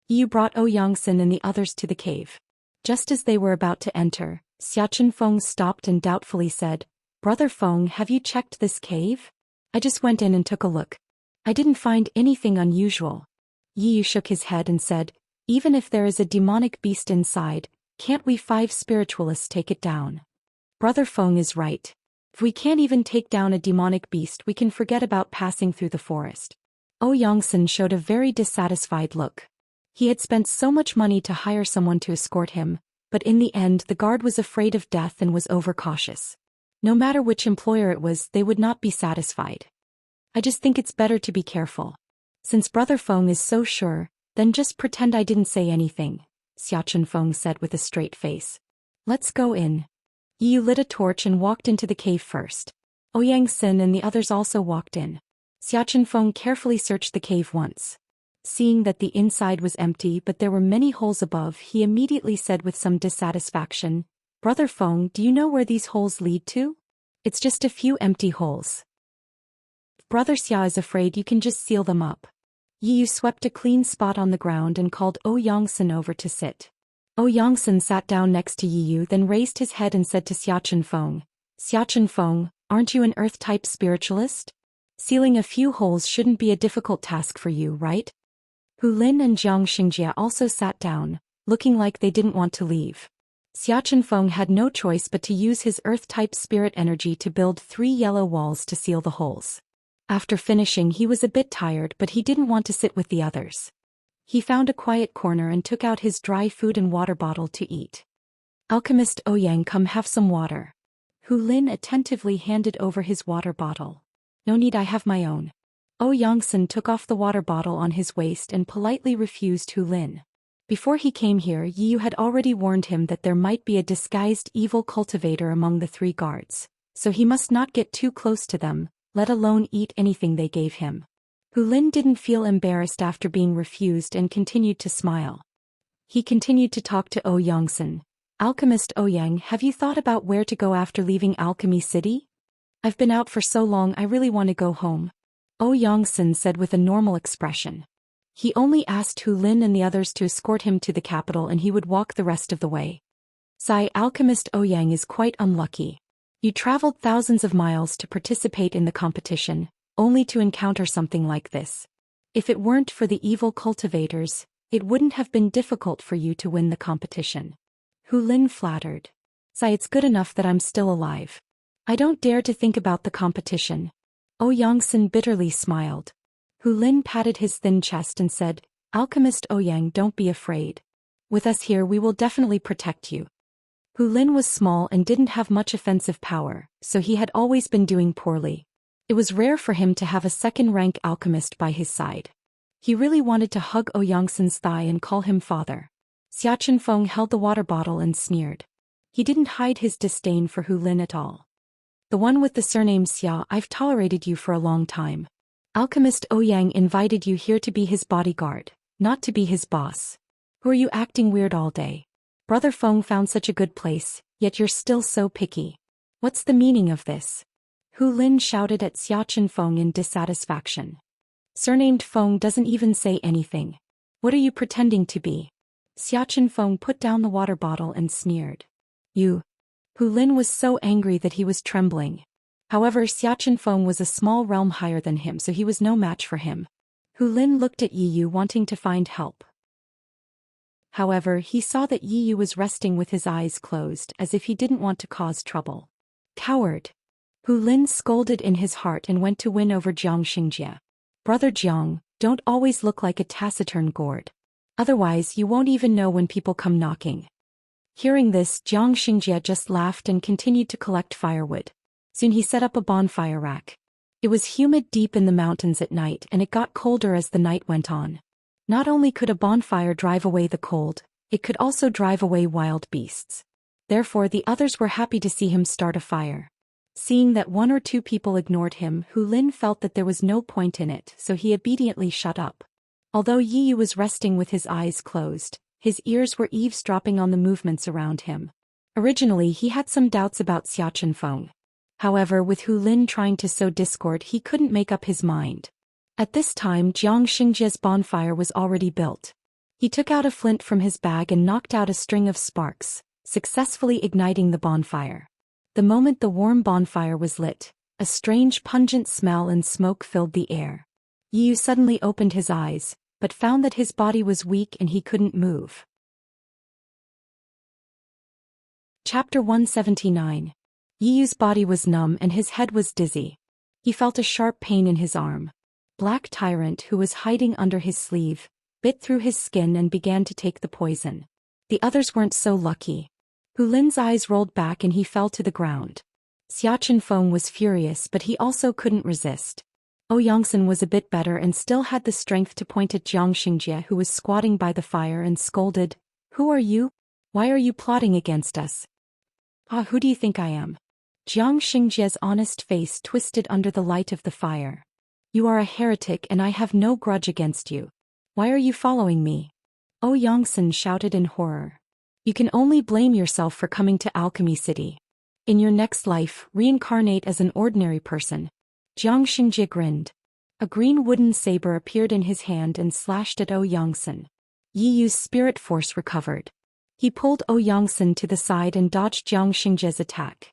Yu brought Xian and the others to the cave. Just as they were about to enter, Xianxia stopped and doubtfully said, "Brother Feng, have you checked this cave?" "I just went in and took a look. I didn't find anything unusual." Yu shook his head and said, "Even if there is a demonic beast inside, can't we 5 spiritualists take it down?" Brother Feng is right. If we can't even take down a demonic beast, we can forget about passing through the forest. Xian showed a very dissatisfied look. He had spent so much money to hire someone to escort him, but in the end the guard was afraid of death and was overcautious. No matter which employer it was, they would not be satisfied. "I just think it's better to be careful. Since Brother Feng is so sure, then just pretend I didn't say anything," Xianxia said with a straight face. "Let's go in." Yu lit a torch and walked into the cave first. Xian and the others also walked in. Xianxia carefully searched the cave once. Seeing that the inside was empty but there were many holes above, he immediately said with some dissatisfaction, "Brother Feng, do you know where these holes lead to?" "It's just a few empty holes. If Brother Xia is afraid, you can just seal them up." Yu swept a clean spot on the ground and called Xian over to sit. Xian sat down next to Yu, then raised his head and said to Xianxia, "Xianxia, aren't you an earth-type spiritualist? Sealing a few holes shouldn't be a difficult task for you, right?" Hu Lin and Xianxia also sat down, looking like they didn't want to leave. Xianxia had no choice but to use his earth-type spirit energy to build 3 yellow walls to seal the holes. After finishing, he was a bit tired, but he didn't want to sit with the others. He found a quiet corner and took out his dry food and water bottle to eat. "Alchemist Ouyang, come have some water." Hu Lin attentively handed over his water bottle. "No need, I have my own." Xian took off the water bottle on his waist and politely refused Hu Lin. Before he came here, Yu had already warned him that there might be a disguised evil cultivator among the 3 guards, so he must not get too close to them, let alone eat anything they gave him. Hu Lin didn't feel embarrassed after being refused and continued to smile. He continued to talk to Xian. "Alchemist Ouyang, have you thought about where to go after leaving Alchemy City? I've been out for so long, I really want to go home," Xian said with a normal expression. He only asked Hu Lin and the others to escort him to the capital and he would walk the rest of the way. Alchemist Ouyang is quite unlucky. You traveled thousands of miles to participate in the competition, only to encounter something like this. If it weren't for the evil cultivators, it wouldn't have been difficult for you to win the competition. Hu Lin flattered. "It's good enough that I'm still alive. I don't dare to think about the competition." Xian bitterly smiled. Hu Lin patted his thin chest and said, "Alchemist Ouyang, don't be afraid. With us here we will definitely protect you." Hu Lin was small and didn't have much offensive power, so he had always been doing poorly. It was rare for him to have a second-rank alchemist by his side. He really wanted to hug Xian's thigh and call him father. Xianxia held the water bottle and sneered. He didn't hide his disdain for Hu Lin at all. "The one with the surname Xia, I've tolerated you for a long time. Alchemist Ouyang invited you here to be his bodyguard, not to be his boss. Who are you acting weird all day? Brother Feng found such a good place, yet you're still so picky. What's the meaning of this? Hu Lin shouted at Xiachen Feng in dissatisfaction. Surnamed Feng doesn't even say anything. What are you pretending to be? Xiachen Feng put down the water bottle and sneered. You. Hu Lin was so angry that he was trembling. However, Xiachen Feng was a small realm higher than him, so he was no match for him. Hu Lin looked at Yi Yu wanting to find help. However, he saw that Yi Yu was resting with his eyes closed as if he didn't want to cause trouble. Coward! Hu Lin scolded in his heart and went to win over Xianxia. Brother Jiang, don't always look like a taciturn gourd. Otherwise you won't even know when people come knocking. Hearing this, Xianxia just laughed and continued to collect firewood. Soon he set up a bonfire rack. It was humid deep in the mountains at night and it got colder as the night went on. Not only could a bonfire drive away the cold, it could also drive away wild beasts. Therefore the others were happy to see him start a fire. Seeing that one or two people ignored him, Hu Lin felt that there was no point in it, so he obediently shut up. Although Yi Yu was resting with his eyes closed, his ears were eavesdropping on the movements around him. Originally he had some doubts about Xiachen Feng. However, with Hu Lin trying to sow discord, he couldn't make up his mind. At this time, Xianxia's bonfire was already built. He took out a flint from his bag and knocked out a string of sparks, successfully igniting the bonfire. The moment the warm bonfire was lit, a strange pungent smell and smoke filled the air. Yi Yu suddenly opened his eyes, but found that his body was weak and he couldn't move. Chapter 179. Yi Yu's body was numb and his head was dizzy. He felt a sharp pain in his arm. Black Tyrant, who was hiding under his sleeve, bit through his skin and began to take the poison. The others weren't so lucky. Hu Lin's eyes rolled back and he fell to the ground. Xiachen Feng was furious, but he also couldn't resist. Yongsan was a bit better and still had the strength to point at Xianxia, who was squatting by the fire, and scolded, "Who are you? Why are you plotting against us?" "Ah, who do you think I am?" Xianxia's honest face twisted under the light of the fire. "You are a heretic and I have no grudge against you. Why are you following me?" Yongsan shouted in horror. "You can only blame yourself for coming to Alchemy City. In your next life, reincarnate as an ordinary person." Xianxia grinned. A green wooden saber appeared in his hand and slashed at Yongsan. Yi Yu's spirit force recovered. He pulled Yongsan to the side and dodged Xianxia's attack.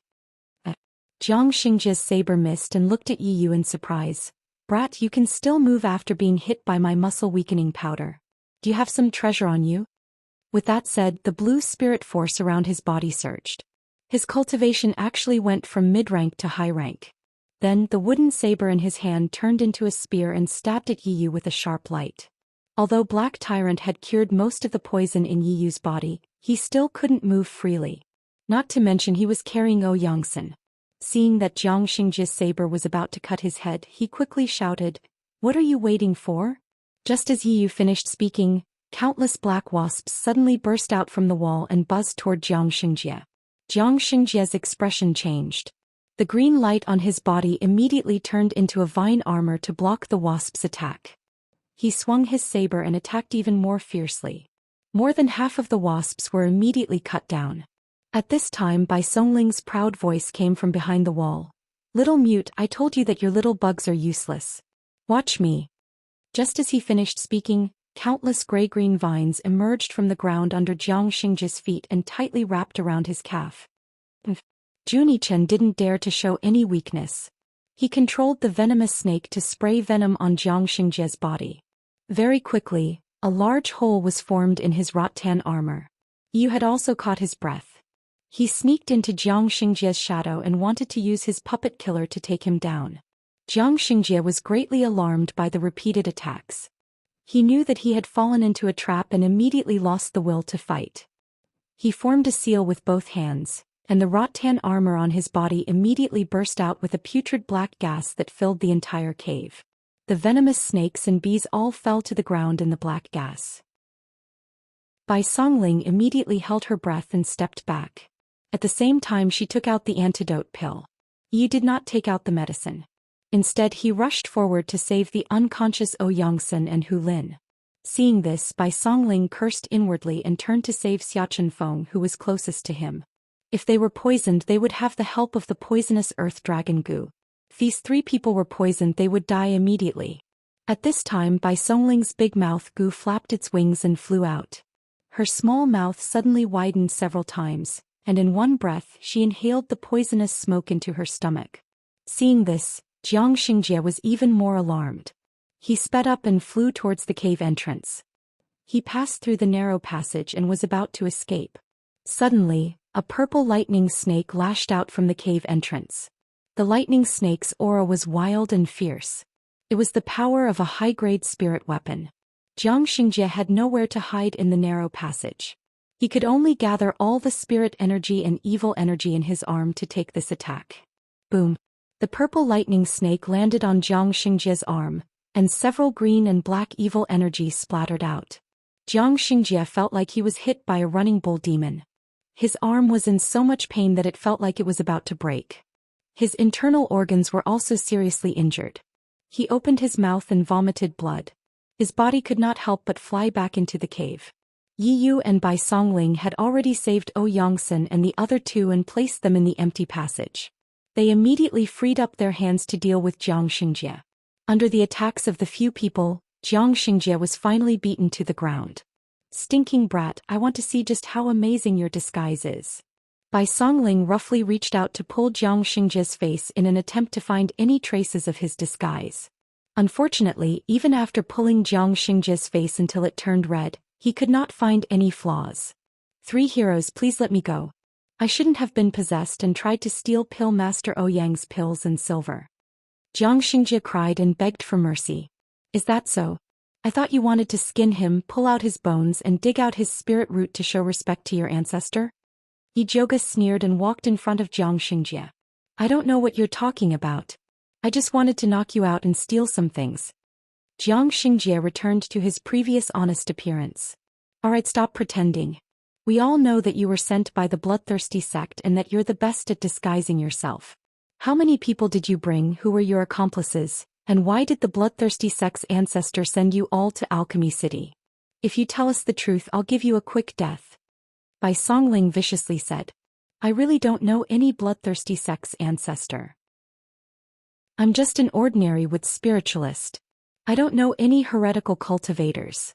Xianxia's saber missed and looked at Yi Yu in surprise. "Brat, you can still move after being hit by my muscle-weakening powder. Do you have some treasure on you?" With that said, the blue spirit force around his body surged. His cultivation actually went from mid-rank to high rank. Then, the wooden saber in his hand turned into a spear and stabbed at Yi Yu with a sharp light. Although Black Tyrant had cured most of the poison in Yi Yu's body, he still couldn't move freely. Not to mention he was carrying Yongsan. Seeing that Xianxia's saber was about to cut his head, he quickly shouted, "What are you waiting for?" Just as Yi Yu finished speaking, countless black wasps suddenly burst out from the wall and buzzed toward Xianxia. Xianxia's expression changed. The green light on his body immediately turned into a vine armor to block the wasp's attack. He swung his saber and attacked even more fiercely. More than half of the wasps were immediately cut down. At this time, Bai Songling's proud voice came from behind the wall. "Little mute, I told you that your little bugs are useless. Watch me." Just as he finished speaking, countless gray-green vines emerged from the ground under Xianxia's feet and tightly wrapped around his calf. Junichen didn't dare to show any weakness. He controlled the venomous snake to spray venom on Xianxia's body. Very quickly, a large hole was formed in his rattan armor. Yu had also caught his breath. He sneaked into Xianxia's shadow and wanted to use his puppet killer to take him down. Xianxia was greatly alarmed by the repeated attacks. He knew that he had fallen into a trap and immediately lost the will to fight. He formed a seal with both hands, and the rattan armor on his body immediately burst out with a putrid black gas that filled the entire cave. The venomous snakes and bees all fell to the ground in the black gas. Bai Songling immediately held her breath and stepped back. At the same time she took out the antidote pill. Yi did not take out the medicine. Instead he rushed forward to save the unconscious Yongsan and Hu Lin. Seeing this, Bai Songling cursed inwardly and turned to save Xia Chenfeng, who was closest to him. If they were poisoned, they would have the help of the poisonous earth dragon Gu. If these 3 people were poisoned, they would die immediately. At this time, Bai Songling's big mouth Gu flapped its wings and flew out. Her small mouth suddenly widened several times, and in one breath she inhaled the poisonous smoke into her stomach. Seeing this, Xianxia was even more alarmed. He sped up and flew towards the cave entrance. He passed through the narrow passage and was about to escape. Suddenly, a purple lightning snake lashed out from the cave entrance. The lightning snake's aura was wild and fierce. It was the power of a high-grade spirit weapon. Xianxia had nowhere to hide in the narrow passage. He could only gather all the spirit energy and evil energy in his arm to take this attack. Boom! The purple lightning snake landed on Xianxia's arm, and several green and black evil energies splattered out. Xianxia felt like he was hit by a running bull demon. His arm was in so much pain that it felt like it was about to break. His internal organs were also seriously injured. He opened his mouth and vomited blood. His body could not help but fly back into the cave. Yi Yu and Bai Songling had already saved Yangsen and the other 2 and placed them in the empty passage. They immediately freed up their hands to deal with Xianxia. Under the attacks of the few people, Xianxia was finally beaten to the ground. Stinking brat, I want to see just how amazing your disguise is. Bai Songling roughly reached out to pull Xianxia's face in an attempt to find any traces of his disguise. Unfortunately, even after pulling Xianxia's face until it turned red, he could not find any flaws. 3 heroes, please let me go. I shouldn't have been possessed and tried to steal Pill Master Ouyang's pills and silver. Xianxia cried and begged for mercy. Is that so? I thought you wanted to skin him, pull out his bones and dig out his spirit root to show respect to your ancestor? Yijoga sneered and walked in front of Xianxia. I don't know what you're talking about. I just wanted to knock you out and steal some things. Xianxia returned to his previous honest appearance. Alright, stop pretending. We all know that you were sent by the bloodthirsty sect and that you're the best at disguising yourself. How many people did you bring? Who were your accomplices? And why did the bloodthirsty sect's ancestor send you all to Alchemy City? If you tell us the truth, I'll give you a quick death. Bai Songling viciously said. I really don't know any bloodthirsty sect's ancestor. I'm just an ordinary wood spiritualist. I don't know any heretical cultivators.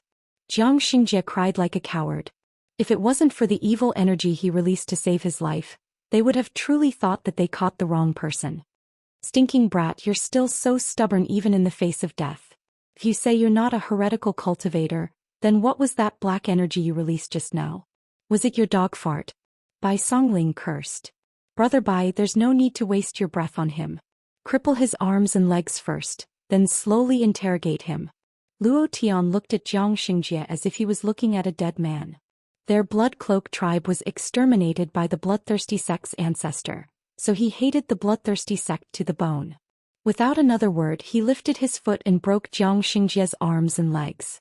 Xianxia cried like a coward. If it wasn't for the evil energy he released to save his life, they would have truly thought that they caught the wrong person. Stinking brat, you're still so stubborn even in the face of death. If you say you're not a heretical cultivator, then what was that black energy you released just now? Was it your dog fart? Bai Songling cursed. Brother Bai, there's no need to waste your breath on him. Cripple his arms and legs first, then slowly interrogate him. Luo Tian looked at Xianxia as if he was looking at a dead man. Their blood cloak tribe was exterminated by the bloodthirsty sect's ancestor, so he hated the bloodthirsty sect to the bone. Without another word, he lifted his foot and broke Xianxia's arms and legs.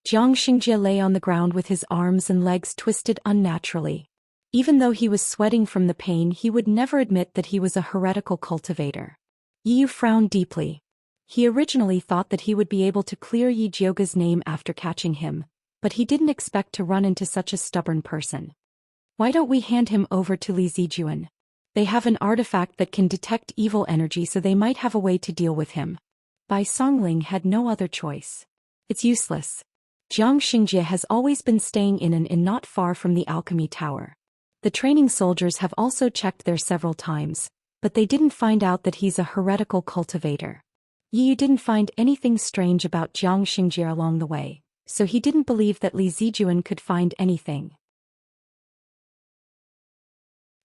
Xianxia lay on the ground with his arms and legs twisted unnaturally. Even though he was sweating from the pain, he would never admit that he was a heretical cultivator. Yi frowned deeply. He originally thought that he would be able to clear Yi Jioga's name after catching him, but he didn't expect to run into such a stubborn person. Why don't we hand him over to Li Zijuan? They have an artifact that can detect evil energy, so they might have a way to deal with him. Bai Songling had no other choice. It's useless. Xianxia has always been staying in an inn not far from the alchemy tower. The training soldiers have also checked there several times, but they didn't find out that he's a heretical cultivator. Yi didn't find anything strange about Xianxia along the way, so he didn't believe that Li Zijuan could find anything.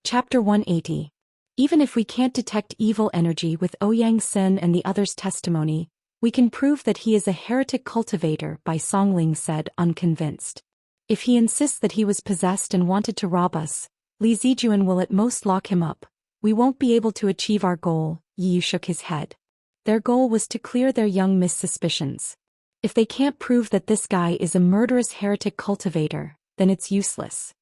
Chapter 180. Even if we can't detect evil energy with Ouyangsen and the others' testimony, we can prove that he is a heretic cultivator, Bai Songling said, unconvinced. If he insists that he was possessed and wanted to rob us, Li Zijuan will at most lock him up. We won't be able to achieve our goal. Yi shook his head. Their goal was to clear their young miss suspicions. If they can't prove that this guy is a murderous heretic cultivator, then it's useless.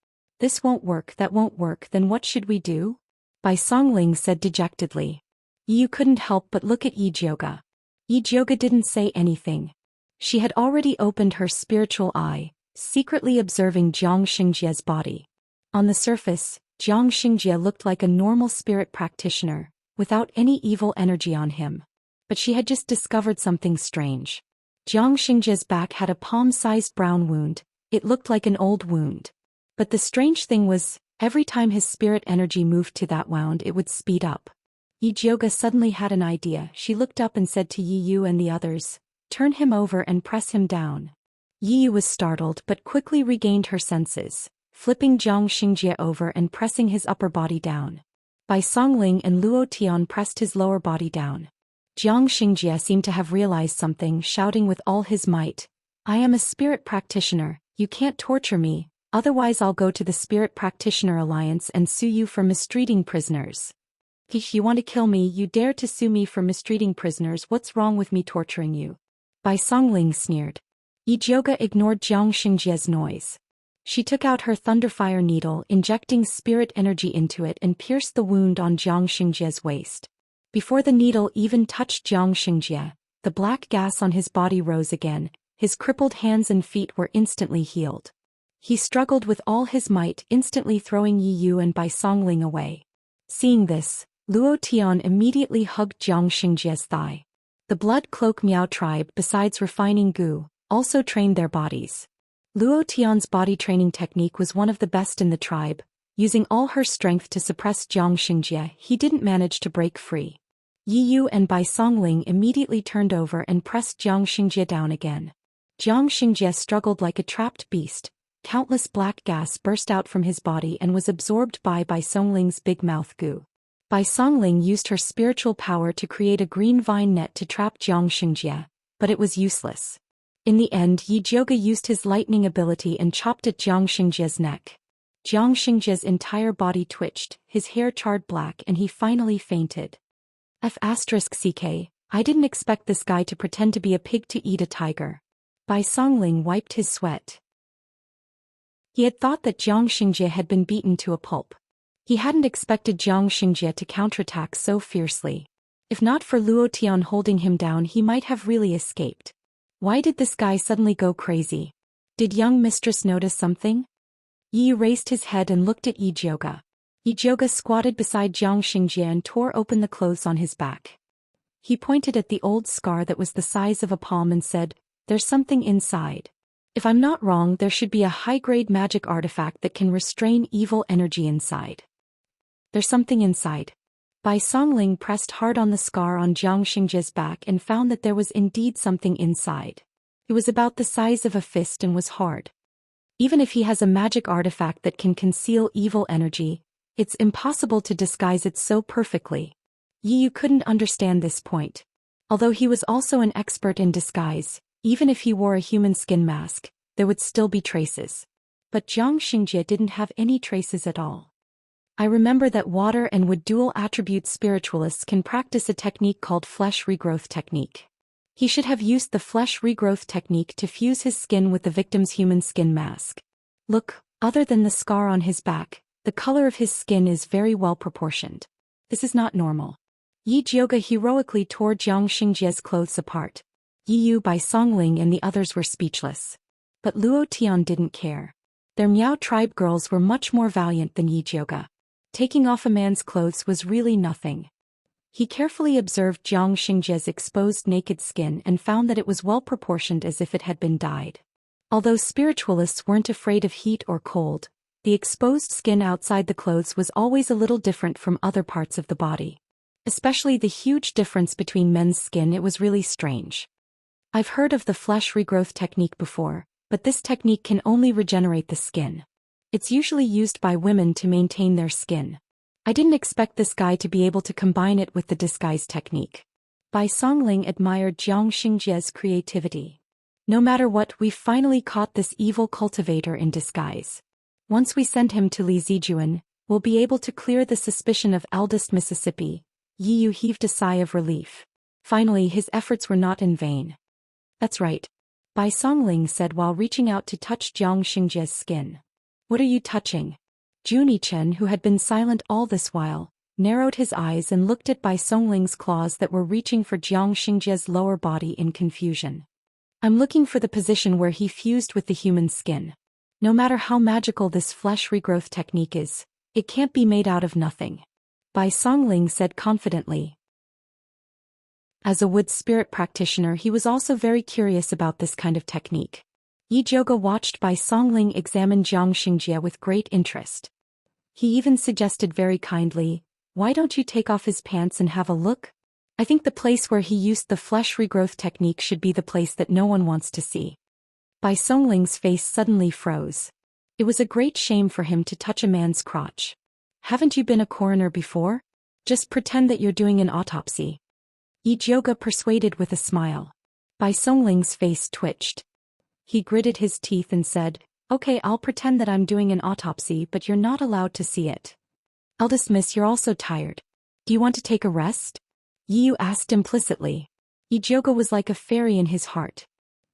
This won't work, that won't work, then what should we do? Bai Songling said dejectedly. Yi couldn't help but look at Yi Jioga. Yi Jioga didn't say anything. She had already opened her spiritual eye, secretly observing Zhang Xingjia's body. On the surface, Zhang Xingjie looked like a normal spirit practitioner, without any evil energy on him. But she had just discovered something strange. Zhang Xingjie's back had a palm-sized brown wound. It looked like an old wound. But the strange thing was, every time his spirit energy moved to that wound it would speed up. Yi Jioga suddenly had an idea. She looked up and said to Yi Yu and the others, "Turn him over and press him down." Yi Yu was startled but quickly regained her senses, flipping Zhang Xingjie over and pressing his upper body down. Bai Songling and Luo Tian pressed his lower body down. Zhang Xingjie seemed to have realized something, shouting with all his might, "I am a spirit practitioner, you can't torture me, otherwise I'll go to the Spirit Practitioner Alliance and sue you for mistreating prisoners." "If you want to kill me, you dare to sue me for mistreating prisoners, what's wrong with me torturing you?" Bai Songling sneered. Yi Jioga ignored Zhang Xingjie's noise. She took out her thunderfire needle, injecting spirit energy into it and pierced the wound on Zhang Xingjie's waist. Before the needle even touched Zhang Xingjie, the black gas on his body rose again. His crippled hands and feet were instantly healed. He struggled with all his might, instantly throwing Yi Yu and Bai Songling away. Seeing this, Luo Tian immediately hugged Zhang Xingjie's thigh. The Blood Cloak Miao tribe, besides refining Gu, also trained their bodies. Luo Tian's body training technique was one of the best in the tribe. Using all her strength to suppress Zhang Xingjie, he didn't manage to break free. Yi Yu and Bai Songling immediately turned over and pressed Zhang Xingjie down again. Zhang Xingjie struggled like a trapped beast. Countless black gas burst out from his body and was absorbed by Bai Songling's big mouth Gu. Bai Songling used her spiritual power to create a green vine net to trap Zhang Xingjie, but it was useless. In the end, Yi Jioga used his lightning ability and chopped at Zhang Xingjie's neck. Zhang Xingjie's entire body twitched, his hair charred black, and he finally fainted. F***ck, I didn't expect this guy to pretend to be a pig to eat a tiger. Bai Songling wiped his sweat. He had thought that Zhang Xingjie had been beaten to a pulp. He hadn't expected Zhang Xingjie to counterattack so fiercely. If not for Luo Tian holding him down, he might have really escaped. Why did this guy suddenly go crazy? Did young mistress notice something? Yi raised his head and looked at Yi Jioga. Yi Jioga squatted beside Zhang Xingjie and tore open the clothes on his back. He pointed at the old scar that was the size of a palm and said, "There's something inside. If I'm not wrong, there should be a high-grade magic artifact that can restrain evil energy inside." "There's something inside." Bai Songling pressed hard on the scar on Zhang Xingjie's back and found that there was indeed something inside. It was about the size of a fist and was hard. Even if he has a magic artifact that can conceal evil energy, it's impossible to disguise it so perfectly. Yi Yu couldn't understand this point. Although he was also an expert in disguise, even if he wore a human skin mask, there would still be traces. But Zhang Xingjie didn't have any traces at all. I remember that water and wood dual attribute spiritualists can practice a technique called flesh regrowth technique. He should have used the flesh regrowth technique to fuse his skin with the victim's human skin mask. Look, other than the scar on his back, the color of his skin is very well proportioned. This is not normal. Yi Jioga heroically tore Zhang Xingjie's clothes apart. Yi Yu, Bai Songling and the others were speechless. But Luo Tian didn't care. Their Miao tribe girls were much more valiant than Yi Jioga. Taking off a man's clothes was really nothing. He carefully observed Zhang Xingjie's exposed naked skin and found that it was well proportioned as if it had been dyed. Although spiritualists weren't afraid of heat or cold, the exposed skin outside the clothes was always a little different from other parts of the body. Especially the huge difference between men's skin, it was really strange. I've heard of the flesh regrowth technique before, but this technique can only regenerate the skin. It's usually used by women to maintain their skin. I didn't expect this guy to be able to combine it with the disguise technique. Bai Songling admired Zhang Xingjie's creativity. No matter what, we finally caught this evil cultivator in disguise. Once we send him to Li Zijuan, we'll be able to clear the suspicion of eldest Mississippi. Yi Yu heaved a sigh of relief. Finally, his efforts were not in vain. That's right. Bai Songling said while reaching out to touch Zhang Xingjie's skin. What are you touching? Junichen, who had been silent all this while, narrowed his eyes and looked at Bai Songling's claws that were reaching for Zhang Xingjie's lower body in confusion. I'm looking for the position where he fused with the human skin. No matter how magical this flesh regrowth technique is, it can't be made out of nothing. Bai Songling said confidently. As a wood spirit practitioner, he was also very curious about this kind of technique. Yi Zhouge watched Bai Songling examine Xianxia with great interest. He even suggested very kindly, "Why don't you take off his pants and have a look? I think the place where he used the flesh regrowth technique should be the place that no one wants to see." Bai Songling's face suddenly froze. It was a great shame for him to touch a man's crotch. "Haven't you been a coroner before? Just pretend that you're doing an autopsy." Yi Zhouge persuaded with a smile. Bai Songling's face twitched. He gritted his teeth and said, "Okay, I'll pretend that I'm doing an autopsy, but you're not allowed to see it." "Eldest miss, you're also tired. Do you want to take a rest?" Yi Yu asked implicitly. Yi Zhouge was like a fairy in his heart.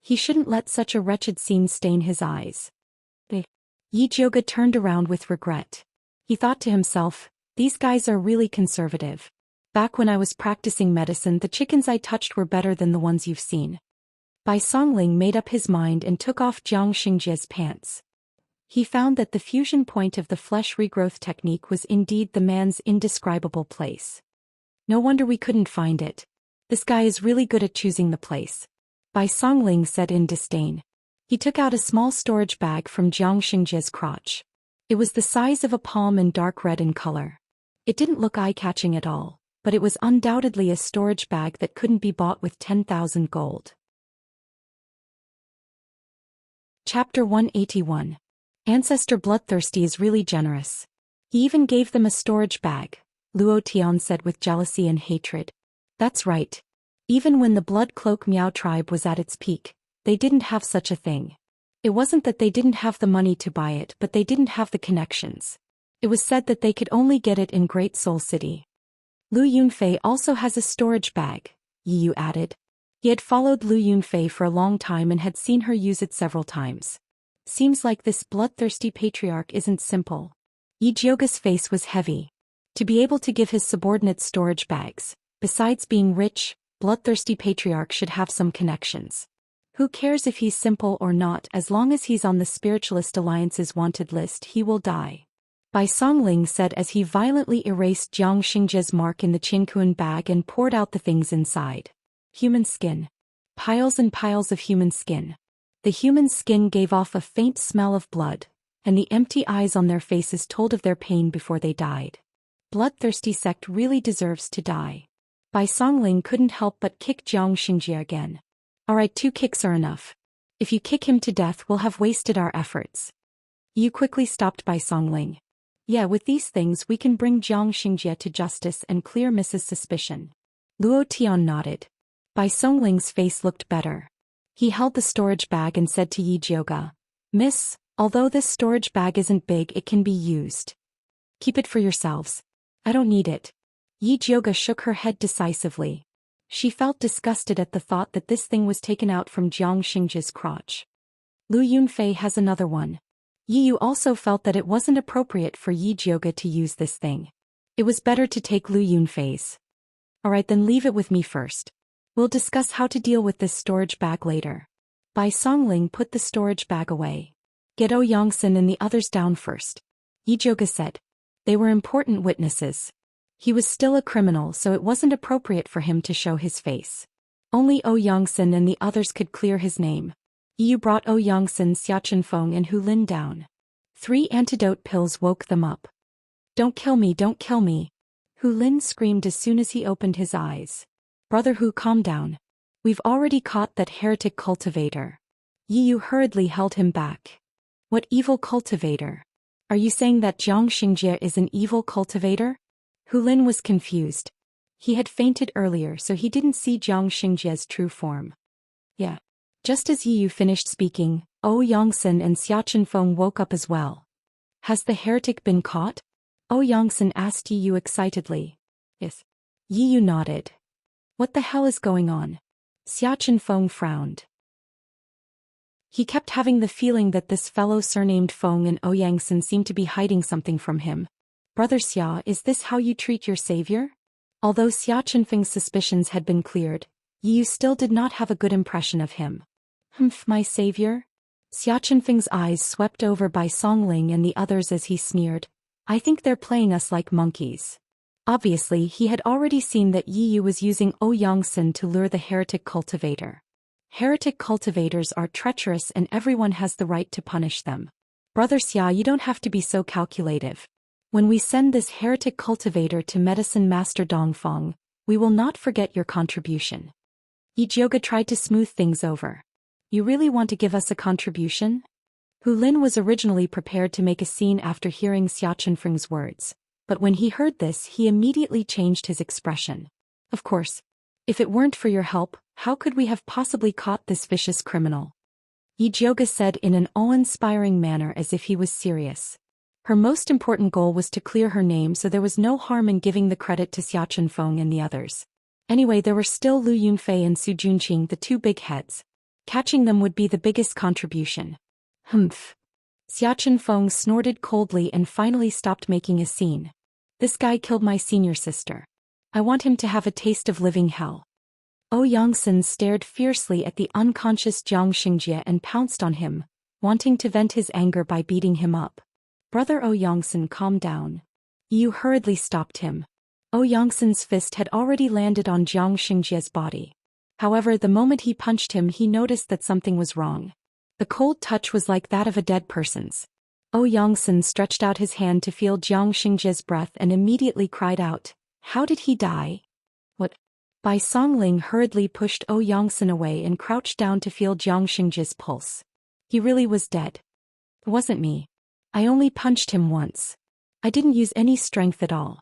He shouldn't let such a wretched scene stain his eyes. Yi Zhouge turned around with regret. He thought to himself, "These guys are really conservative. Back when I was practicing medicine, the chickens I touched were better than the ones you've seen." Bai Songling made up his mind and took off Jiang Xingjia's pants. He found that the fusion point of the flesh regrowth technique was indeed the man's indescribable place. "No wonder we couldn't find it. This guy is really good at choosing the place," Bai Songling said in disdain. He took out a small storage bag from Jiang Xingjia's crotch. It was the size of a palm and dark red in color. It didn't look eye-catching at all, but it was undoubtedly a storage bag that couldn't be bought with 10,000 gold. Chapter 181. Ancestor Bloodthirsty is really generous. He even gave them a storage bag, Luo Tian said with jealousy and hatred. That's right. Even when the Blood Cloak Miao tribe was at its peak, they didn't have such a thing. It wasn't that they didn't have the money to buy it, but they didn't have the connections. It was said that they could only get it in Great Soul City. Lu Yunfei also has a storage bag, Yi Yu added. He had followed Lu Yunfei for a long time and had seen her use it several times. Seems like this bloodthirsty patriarch isn't simple. Yi Zhouge's face was heavy. To be able to give his subordinates storage bags, besides being rich, bloodthirsty patriarch should have some connections. Who cares if he's simple or not, as long as he's on the Spiritualist Alliance's wanted list, he will die. Bai Songling said as he violently erased Jiang Xingjia's mark in the Qinkuan bag and poured out the things inside. Human skin. Piles and piles of human skin. The human skin gave off a faint smell of blood, and the empty eyes on their faces told of their pain before they died. Bloodthirsty sect really deserves to die. Bai Songling couldn't help but kick Jiang Xingjia again. Alright, 2 kicks are enough. If you kick him to death, we'll have wasted our efforts. You quickly stopped Bai Songling. Yeah, with these things we can bring Jiang Xingjia to justice and clear Mrs. Suspicion. Luo Tian nodded. Bai Songling's face looked better. He held the storage bag and said to Yi Zhouge, "Miss, although this storage bag isn't big, it can be used. Keep it for yourselves. I don't need it." Yi Zhouge shook her head decisively. She felt disgusted at the thought that this thing was taken out from Jiang Xingjia's crotch. Lu Yunfei has another one. Yi Yu also felt that it wasn't appropriate for Yi Zhouge to use this thing. It was better to take Lu Yunfei's. Alright, then leave it with me first. We'll discuss how to deal with this storage bag later. Bai Songling put the storage bag away. Get Yongsen and the others down first, Yi Zhouge said. They were important witnesses. He was still a criminal, so it wasn't appropriate for him to show his face. Only Yongsen and the others could clear his name. Yi Yu brought Yongsen, Xiaoqinfeng and Hu Lin down. 3 antidote pills woke them up. Don't kill me, don't kill me. Hu Lin screamed as soon as he opened his eyes. Brother Hu, calm down. We've already caught that heretic cultivator. Yi Yu hurriedly held him back. What evil cultivator? Are you saying that Jiang Xingjia is an evil cultivator? Hu Lin was confused. He had fainted earlier, so he didn't see Jiang Xingjia's true form. Yeah. Just as Yi Yu finished speaking, Yongsen and Xiaoqinfeng woke up as well. Has the heretic been caught? Yongsen asked Yi Yu excitedly. Yes. Yi Yu nodded. What the hell is going on? Xiaoqinfeng frowned. He kept having the feeling that this fellow surnamed Feng and Yongsen seemed to be hiding something from him. Brother Xia, is this how you treat your savior? Although Xiaoqinfeng's suspicions had been cleared, Yi Yu still did not have a good impression of him. Humph, my savior? Xia Chenfeng's eyes swept over Bai Songling and the others as he sneered. I think they're playing us like monkeys. Obviously, he had already seen that Yi Yu was using Yongsan to lure the heretic cultivator. Heretic cultivators are treacherous and everyone has the right to punish them. Brother Xia, you don't have to be so calculative. When we send this heretic cultivator to Medicine Master Dongfeng, we will not forget your contribution. Yi Jioge tried to smooth things over. You really want to give us a contribution? Hu Lin was originally prepared to make a scene after hearing Xia Chenfeng's words, but when he heard this he immediately changed his expression. Of course. If it weren't for your help, how could we have possibly caught this vicious criminal? Yi Jioge said in an awe-inspiring manner as if he was serious. Her most important goal was to clear her name, so there was no harm in giving the credit to Xia Chenfeng and the others. Anyway, there were still Lu Yunfei and Su Junqing, the two big heads. Catching them would be the biggest contribution. Humph. Xia Chenfeng snorted coldly and finally stopped making a scene. This guy killed my senior sister. I want him to have a taste of living hell. Yongsan stared fiercely at the unconscious Xianxia and pounced on him, wanting to vent his anger by beating him up. Brother Yongsan, calm down. Yu hurriedly stopped him. Yongsan's fist had already landed on Xianxia's body. However, the moment he punched him he noticed that something was wrong. The cold touch was like that of a dead person's. Yongsan stretched out his hand to feel Xianxia's breath and immediately cried out, "How did he die?" What? Bai Songling hurriedly pushed Yongsan away and crouched down to feel Xianxia's pulse. He really was dead. It wasn't me. I only punched him once. I didn't use any strength at all.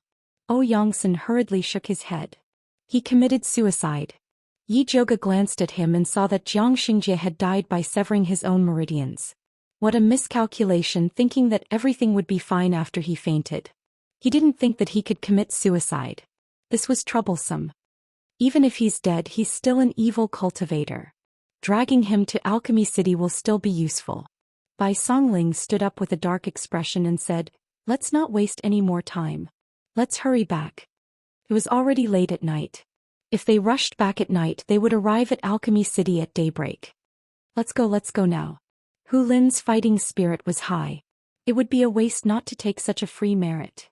Yongsan hurriedly shook his head. He committed suicide. Yi Jioge glanced at him and saw that Xianxia had died by severing his own meridians. What a miscalculation, thinking that everything would be fine after he fainted. He didn't think that he could commit suicide. This was troublesome. Even if he's dead, he's still an evil cultivator. Dragging him to Alchemy City will still be useful. Bai Songling stood up with a dark expression and said, "Let's not waste any more time. Let's hurry back." It was already late at night. If they rushed back at night, they would arrive at Alchemy City at daybreak. Let's go now. Hu Lin's fighting spirit was high. It would be a waste not to take such a free merit.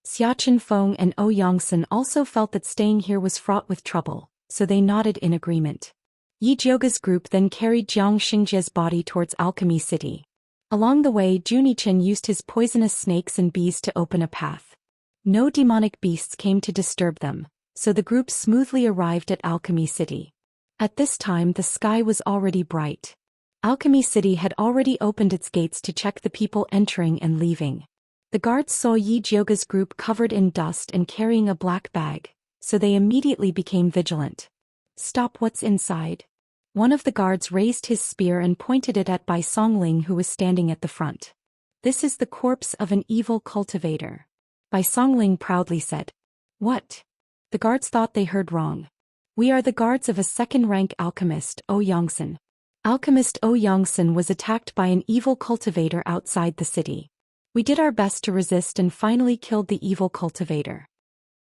Xia Chenfeng and Yongsan also felt that staying here was fraught with trouble, so they nodded in agreement. Yi Jioge's group then carried Xianxia's body towards Alchemy City. Along the way, Junichen used his poisonous snakes and bees to open a path. No demonic beasts came to disturb them, so the group smoothly arrived at Alchemy City. At this time the sky was already bright. Alchemy City had already opened its gates to check the people entering and leaving. The guards saw Yi Jioge's group covered in dust and carrying a black bag, so they immediately became vigilant. "Stop, what's inside?" One of the guards raised his spear and pointed it at Bai Songling, who was standing at the front. "This is the corpse of an evil cultivator," Bai Songling proudly said. "What?" The guards thought they heard wrong. "We are the guards of a second-rank alchemist, Yongsan. Alchemist Yongsan was attacked by an evil cultivator outside the city. We did our best to resist and finally killed the evil cultivator."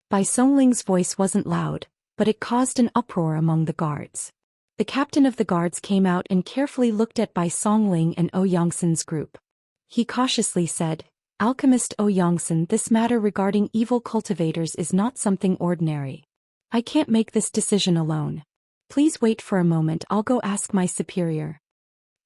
Bai Songling's voice wasn't loud, but it caused an uproar among the guards. The captain of the guards came out and carefully looked at Bai Songling and Yongsan's group. He cautiously said, "Alchemist Yongsan, this matter regarding evil cultivators is not something ordinary. I can't make this decision alone. Please wait for a moment, I'll go ask my superior."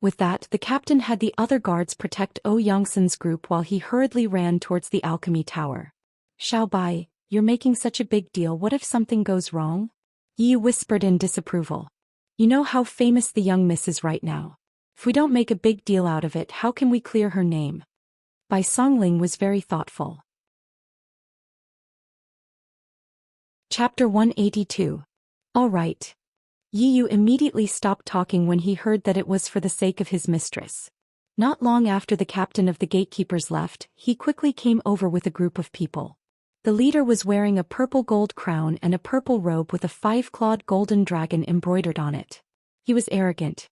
With that, the captain had the other guards protect Yongsan's group while he hurriedly ran towards the alchemy tower. "Xiao Bai, you're making such a big deal, what if something goes wrong?" Yi whispered in disapproval. "You know how famous the young miss is right now. If we don't make a big deal out of it, how can we clear her name?" Bai Songling was very thoughtful. Chapter 182. All right. Yi Yu immediately stopped talking when he heard that it was for the sake of his mistress. Not long after the captain of the gatekeepers left, he quickly came over with a group of people. The leader was wearing a purple gold crown and a purple robe with a 5-clawed golden dragon embroidered on it. He was arrogant.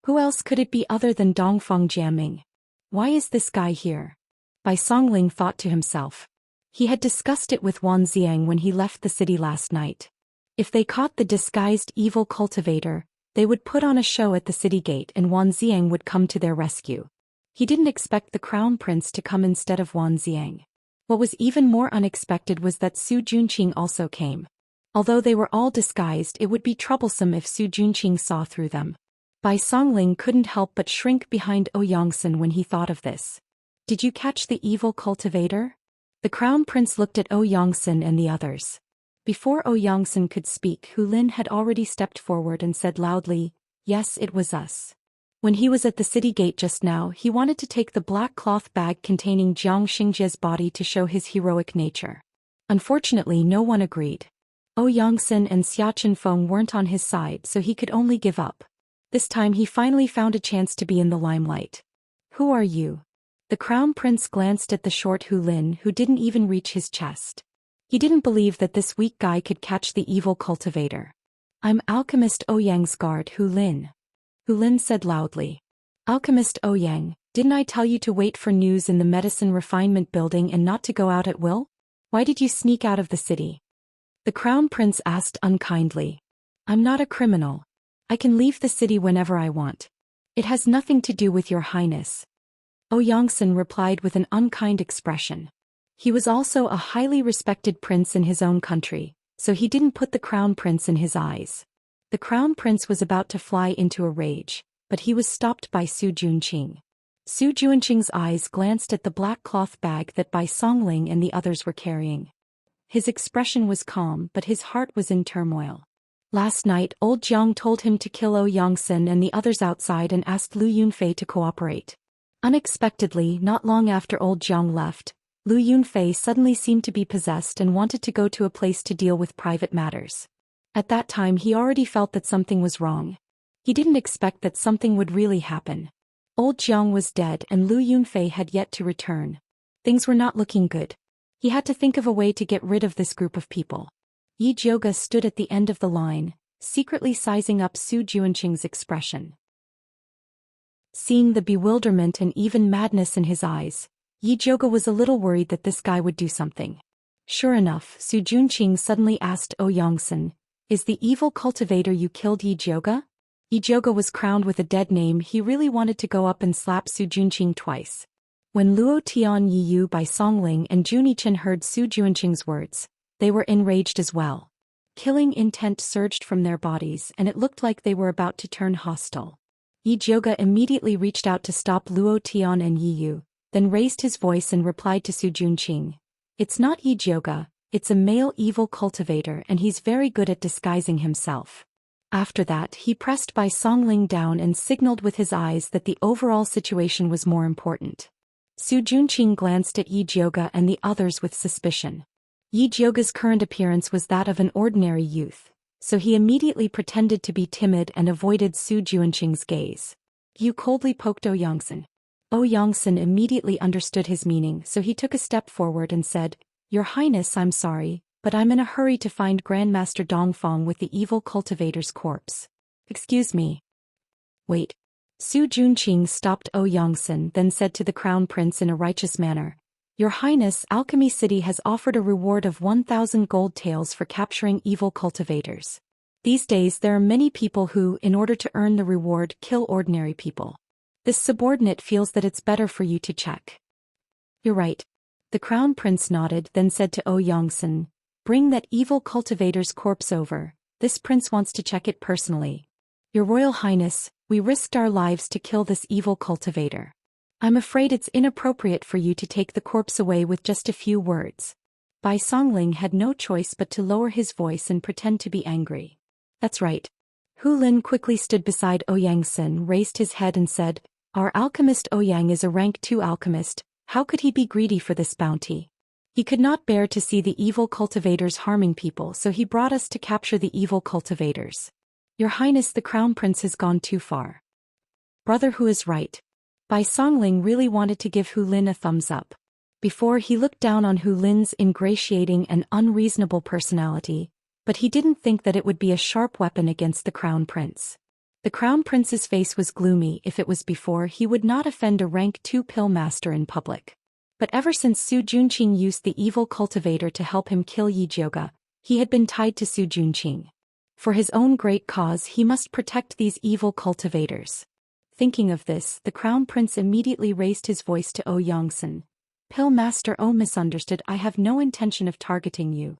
Who else could it be other than Dongfeng Jiaming? Why is this guy here? Bai Songling thought to himself. He had discussed it with Wan Xiang when he left the city last night. If they caught the disguised evil cultivator, They would put on a show at the city gate and Wan Ziang would come to their rescue. He didn't expect the crown prince to come instead of Wan Ziang. What was even more unexpected was that Su Junqing also came. Although they were all disguised, it would be troublesome if Su Junqing saw through them. Bai Songling couldn't help but shrink behind Ouyangsen when he thought of this. Did you catch the evil cultivator? The crown prince looked at Ouyangsen and the others. Before Ouyangsen could speak, Hu Lin had already stepped forward and said loudly, "Yes, it was us." When he was at the city gate just now, he wanted to take the black cloth bag containing Jiang Xingjia's body to show his heroic nature. Unfortunately, no one agreed. Ouyangsen and Xia Chenfeng weren't on his side, so he could only give up. This time he finally found a chance to be in the limelight. "Who are you?" The crown prince glanced at the short Hu Lin, who didn't even reach his chest. He didn't believe that this weak guy could catch the evil cultivator. "I'm Alchemist Ouyang's guard, Hu Lin." Hu Lin said loudly. "Alchemist Ouyang, didn't I tell you to wait for news in the medicine refinement building and not to go out at will? Why did you sneak out of the city?" The crown prince asked unkindly. "I'm not a criminal. I can leave the city whenever I want. It has nothing to do with your highness." Ouyangsen replied with an unkind expression. He was also a highly respected prince in his own country, so he didn't put the crown prince in his eyes. The crown prince was about to fly into a rage, but he was stopped by Su Junqing. Su Junqing's eyes glanced at the black cloth bag that Bai Songling and the others were carrying. His expression was calm, but his heart was in turmoil. Last night, old Jiang told him to kill Ouyangsen and the others outside and asked Lu Yunfei to cooperate. Unexpectedly, not long after old Jiang left, Lu Yunfei suddenly seemed to be possessed and wanted to go to a place to deal with private matters. At that time he already felt that something was wrong. He didn't expect that something would really happen. Old Jiang was dead and Lu Yunfei had yet to return. Things were not looking good. He had to think of a way to get rid of this group of people. Yi Jioga stood at the end of the line, secretly sizing up Su Junqing's expression. Seeing the bewilderment and even madness in his eyes, Yi Jioga was a little worried that this guy would do something. Sure enough, Su Junqing suddenly asked Ouyangsen, "Is the evil cultivator you killed Yi Jioga?" Yi Jioga was crowned with a dead name. He really wanted to go up and slap Su Junqing twice. When Luo Tian Yiyu Bai Songling and Juni Chen heard Su Junqing's words, they were enraged as well. Killing intent surged from their bodies and it looked like they were about to turn hostile. Yi Jioga immediately reached out to stop Luo Tian and Yiyu, then raised his voice and replied to Su Junqing. "It's not Yi Jioga, it's a male evil cultivator and he's very good at disguising himself." After that he pressed Bai Songling down and signaled with his eyes that the overall situation was more important. Su Junqing glanced at Yi Jioga and the others with suspicion. Yi Jioga's current appearance was that of an ordinary youth, so he immediately pretended to be timid and avoided Su Junqing's gaze. "You coldly poked Ouyangsen." Ouyangsen immediately understood his meaning, so he took a step forward and said, "Your Highness, I'm sorry, but I'm in a hurry to find Grandmaster Dongfang with the evil cultivator's corpse. Excuse me." "Wait." Su Junqing stopped Ouyangsen, then said to the crown prince in a righteous manner, "Your Highness, Alchemy City has offered a reward of 1,000 gold taels for capturing evil cultivators. These days there are many people who, in order to earn the reward, kill ordinary people. This subordinate feels that it's better for you to check." "You're right." The crown prince nodded, then said to Ouyangsen, "Bring that evil cultivator's corpse over. This prince wants to check it personally." "Your Royal Highness, we risked our lives to kill this evil cultivator. I'm afraid it's inappropriate for you to take the corpse away with just a few words." Bai Songling had no choice but to lower his voice and pretend to be angry. "That's right." Hu Lin quickly stood beside Ouyangsen, raised his head and said, "Our alchemist Ouyang is a rank 2 alchemist, how could he be greedy for this bounty? He could not bear to see the evil cultivators harming people, so he brought us to capture the evil cultivators. Your Highness, the crown prince has gone too far." Brother Hu is right. Bai Songling really wanted to give Hu Lin a thumbs up. Before he looked down on Hu Lin's ingratiating and unreasonable personality, but he didn't think that it would be a sharp weapon against the crown prince. The crown prince's face was gloomy. If it was before, he would not offend a rank 2 pill master in public. But ever since Su Junqing used the evil cultivator to help him kill Yi Jioga, he had been tied to Su Junqing. For his own great cause he must protect these evil cultivators. Thinking of this, the Crown Prince immediately raised his voice to Xianxia. Pill Master, misunderstood, I have no intention of targeting you.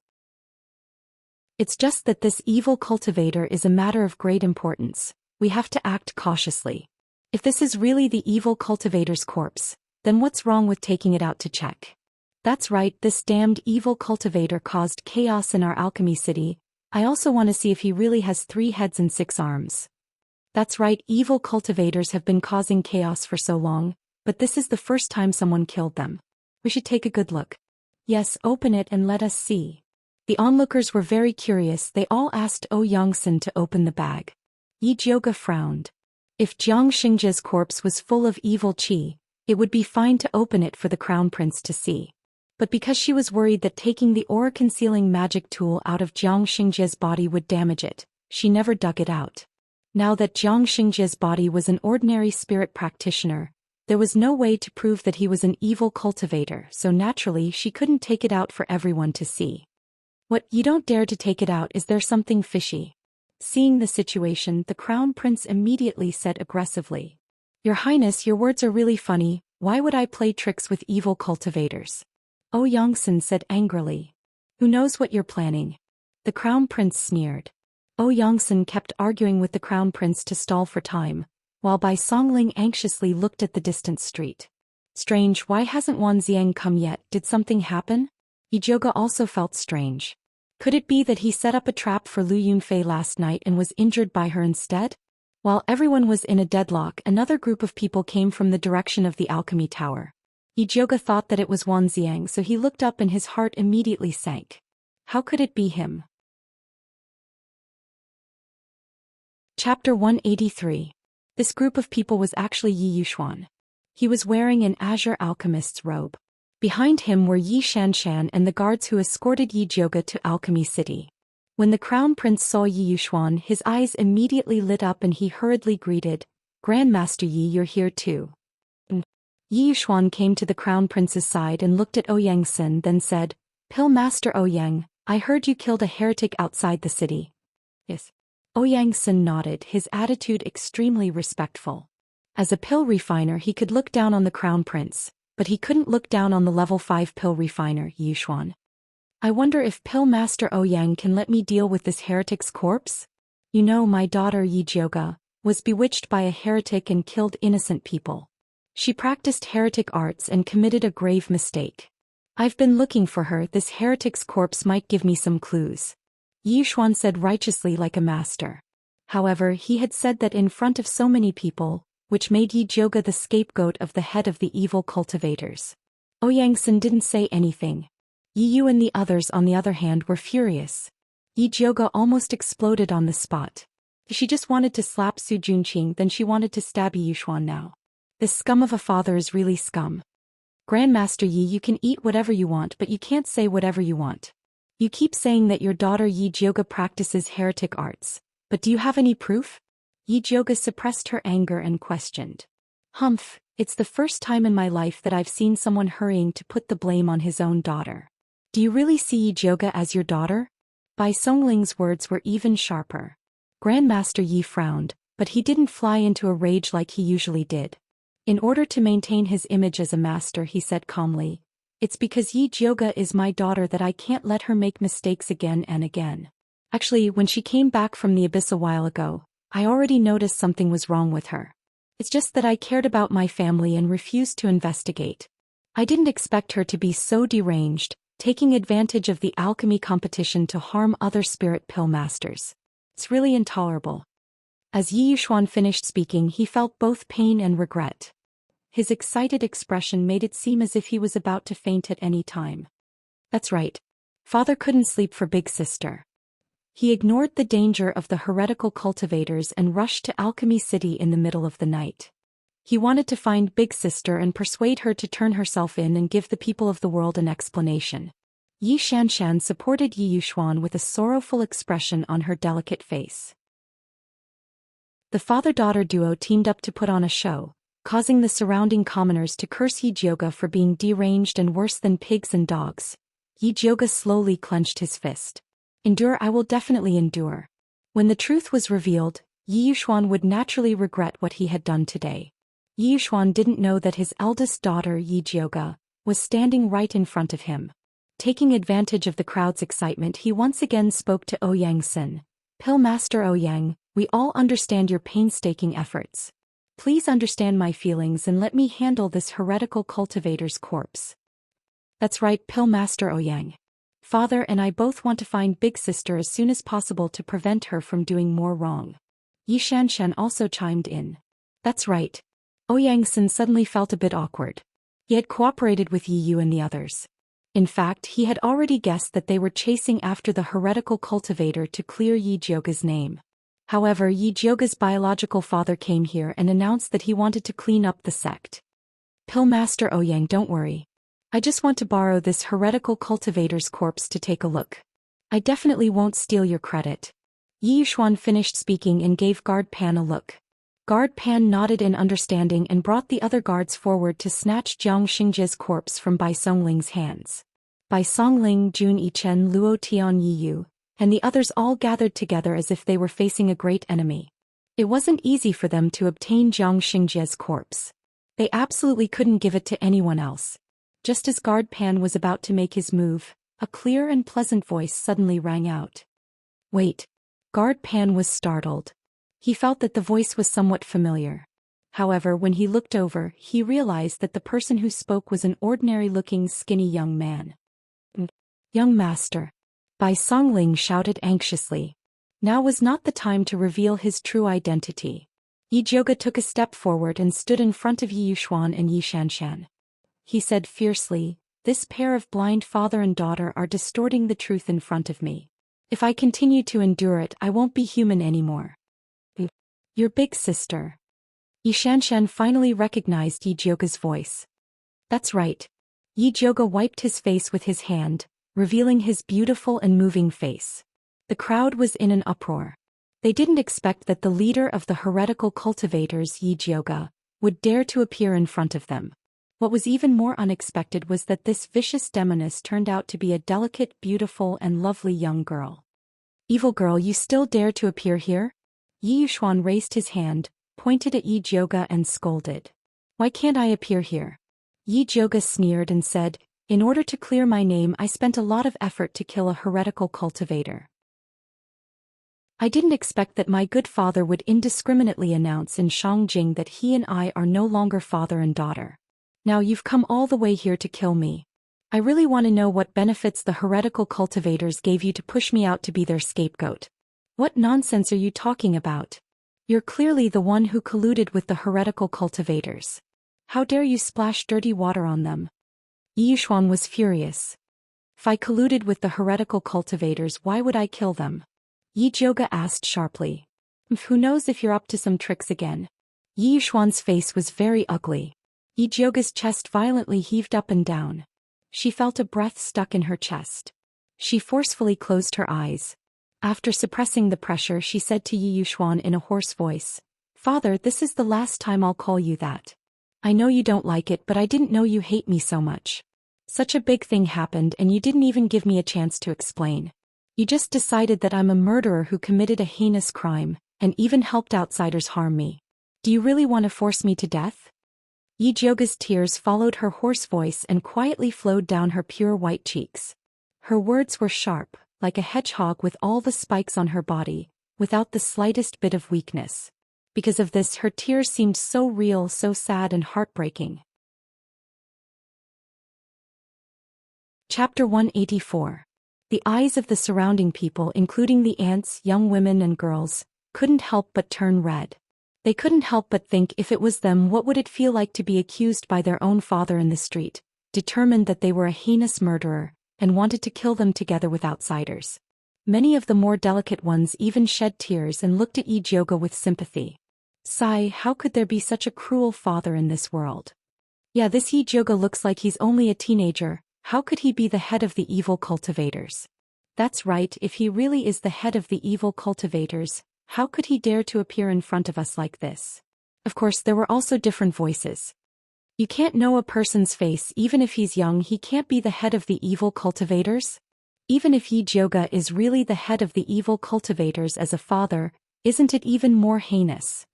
It's just that this evil cultivator is a matter of great importance. We have to act cautiously. If this is really the evil cultivator's corpse, then what's wrong with taking it out to check? That's right, this damned evil cultivator caused chaos in our alchemy city. I also want to see if he really has 3 heads and 6 arms. That's right, evil cultivators have been causing chaos for so long, but this is the first time someone killed them. We should take a good look. Yes, open it and let us see. The onlookers were very curious. They all asked Xianxia to open the bag. Yi Jiuge frowned. If Jiang Xingjia's corpse was full of evil qi, it would be fine to open it for the Crown Prince to see. But because she was worried that taking the aura-concealing magic tool out of Jiang Xingjia's body would damage it, she never dug it out. Now that Jiang Xingjia's body was an ordinary spirit practitioner, there was no way to prove that he was an evil cultivator, so naturally she couldn't take it out for everyone to see. What, you don't dare to take it out? Is there something fishy? Seeing the situation, the Crown Prince immediately said aggressively. Your Highness, your words are really funny. Why would I play tricks with evil cultivators? Xianxia said angrily. Who knows what you're planning? The Crown Prince sneered. Xianxia kept arguing with the Crown Prince to stall for time, while Bai Songling anxiously looked at the distant street. Strange, why hasn't Wan Xiang come yet? Did something happen? Yi Jiuge also felt strange. Could it be that he set up a trap for Lu Yunfei last night and was injured by her instead? While everyone was in a deadlock, another group of people came from the direction of the alchemy tower. Yi Jiuge thought that it was Wan Xiang, so he looked up and his heart immediately sank. How could it be him? Chapter 183. This group of people was actually Yi Yuxuan. He was wearing an azure alchemist's robe. Behind him were Yi Xianxia and the guards who escorted Yi Jiuge to Alchemy City. When the Crown Prince saw Yi Yuxuan, his eyes immediately lit up and he hurriedly greeted, Grandmaster Yi, you're here too. Yi Yuxuan came to the Crown Prince's side and looked at Xianxia, then said, Pill Master Ouyang, I heard you killed a heretic outside the city. Yes. Xianxia nodded, his attitude extremely respectful. As a pill refiner he could look down on the Crown Prince, but he couldn't look down on the level 5 pill refiner, Yi Yuxuan. I wonder if Pill Master Ouyang can let me deal with this heretic's corpse? You know, my daughter Yi Jiuge was bewitched by a heretic and killed innocent people. She practiced heretic arts and committed a grave mistake. I've been looking for her. This heretic's corpse might give me some clues. Yi Yuxuan said righteously like a master. However, he had said that in front of so many people, which made Yi Jiuge the scapegoat of the head of the evil cultivators. Xianxia didn't say anything. Yi Yu and the others on the other hand were furious. Yi Jiuge almost exploded on the spot. She just wanted to slap Su Junqing, then she wanted to stab Yi Yuxuan now. This scum of a father is really scum. Grandmaster Yi, you can eat whatever you want, but you can't say whatever you want. You keep saying that your daughter Yi Jiuge practices heretic arts, but do you have any proof? Yi Jiuge suppressed her anger and questioned. Humph, it's the first time in my life that I've seen someone hurrying to put the blame on his own daughter. Do you really see Yi Jiuge as your daughter? Bai Songling's words were even sharper. Grandmaster Yi frowned, but he didn't fly into a rage like he usually did. In order to maintain his image as a master, he said calmly, It's because Yi Jiuge is my daughter that I can't let her make mistakes again and again. Actually, when she came back from the abyss a while ago, I already noticed something was wrong with her. It's just that I cared about my family and refused to investigate. I didn't expect her to be so deranged, taking advantage of the alchemy competition to harm other spirit pill masters. It's really intolerable. As Yi Yuxuan finished speaking, he felt both pain and regret. His excited expression made it seem as if he was about to faint at any time. That's right. Father couldn't sleep for big sister. He ignored the danger of the heretical cultivators and rushed to Alchemy City in the middle of the night. He wanted to find big sister and persuade her to turn herself in and give the people of the world an explanation. Yi Xianxia supported Yi Yuxuan with a sorrowful expression on her delicate face. The father-daughter duo teamed up to put on a show, causing the surrounding commoners to curse Yi Jiuge for being deranged and worse than pigs and dogs. Yi Jiuge slowly clenched his fist. Endure, I will definitely endure. When the truth was revealed, Yi Yuxuan would naturally regret what he had done today. Yi Yuxuan didn't know that his eldest daughter, Yi Jioge, was standing right in front of him. Taking advantage of the crowd's excitement, he once again spoke to Ouyang Xin. Pill Master Ouyang, we all understand your painstaking efforts. Please understand my feelings and let me handle this heretical cultivator's corpse. That's right, Pill Master Ouyang. Father and I both want to find Big Sister as soon as possible to prevent her from doing more wrong. Yi Xianxia also chimed in. That's right. Ouyang Xin suddenly felt a bit awkward. He had cooperated with Yi Yu and the others. In fact, he had already guessed that they were chasing after the heretical cultivator to clear Yi Jioge's name. However, Yi Jioge's biological father came here and announced that he wanted to clean up the sect. Pill Master Ouyang, don't worry. I just want to borrow this heretical cultivator's corpse to take a look. I definitely won't steal your credit. Yi Yuxuan finished speaking and gave Guard Pan a look. Guard Pan nodded in understanding and brought the other guards forward to snatch Jiang Xingjia's corpse from Bai Songling's hands. Bai Songling, Jun Yichen, Luo Tian Yi Yu, and the others all gathered together as if they were facing a great enemy. It wasn't easy for them to obtain Jiang Xingjia's corpse. They absolutely couldn't give it to anyone else. Just as Guard Pan was about to make his move, a clear and pleasant voice suddenly rang out. Wait. Guard Pan was startled. He felt that the voice was somewhat familiar. However, when he looked over, he realized that the person who spoke was an ordinary-looking skinny young man. Young master. Bai Songling shouted anxiously. Now was not the time to reveal his true identity. Yi Jioge took a step forward and stood in front of Yi Yuxuan and Yi Xianxia. He said fiercely, "This pair of blind father and daughter are distorting the truth in front of me. If I continue to endure it, I won't be human anymore." Your big sister. Yi Xianxia finally recognized Yi Jioge's voice. That's right. Yi Jioge wiped his face with his hand, revealing his beautiful and moving face. The crowd was in an uproar. They didn't expect that the leader of the heretical cultivators, Yi Jioge, would dare to appear in front of them. What was even more unexpected was that this vicious demoness turned out to be a delicate, beautiful, and lovely young girl. Evil girl, you still dare to appear here? Yi Yuxuan raised his hand, pointed at Yi Jioge and scolded. Why can't I appear here? Yi Jioge sneered and said, in order to clear my name, I spent a lot of effort to kill a heretical cultivator. I didn't expect that my good father would indiscriminately announce in Shangjing that he and I are no longer father and daughter. Now you've come all the way here to kill me. I really want to know what benefits the heretical cultivators gave you to push me out to be their scapegoat. What nonsense are you talking about? You're clearly the one who colluded with the heretical cultivators. How dare you splash dirty water on them? Yi Yuxuan was furious. If I colluded with the heretical cultivators, why would I kill them? Yi Jioge asked sharply. Who knows if you're up to some tricks again? Yi Yuxuan's face was very ugly. Yi Jioge's chest violently heaved up and down. She felt a breath stuck in her chest. She forcefully closed her eyes. After suppressing the pressure, she said to Yi Yuxuan in a hoarse voice, Father, this is the last time I'll call you that. I know you don't like it, but I didn't know you hate me so much. Such a big thing happened and you didn't even give me a chance to explain. You just decided that I'm a murderer who committed a heinous crime, and even helped outsiders harm me. Do you really want to force me to death? Yi Jioge's tears followed her hoarse voice and quietly flowed down her pure white cheeks. Her words were sharp, like a hedgehog with all the spikes on her body, without the slightest bit of weakness. Because of this, her tears seemed so real, so sad and heartbreaking. Chapter 184. The eyes of the surrounding people, including the ants, young women and girls, couldn't help but turn red. They couldn't help but think, if it was them, what would it feel like to be accused by their own father in the street, determined that they were a heinous murderer, and wanted to kill them together with outsiders. Many of the more delicate ones even shed tears and looked at Yi Jioge with sympathy. Sigh, how could there be such a cruel father in this world? Yeah, this Yi Jioge looks like he's only a teenager. How could he be the head of the evil cultivators? That's right, if he really is the head of the evil cultivators, how could he dare to appear in front of us like this? Of course, there were also different voices. You can't know a person's face even if he's young. He can't be the head of the evil cultivators? Even if Yi Jioge is really the head of the evil cultivators as a father, isn't it even more heinous?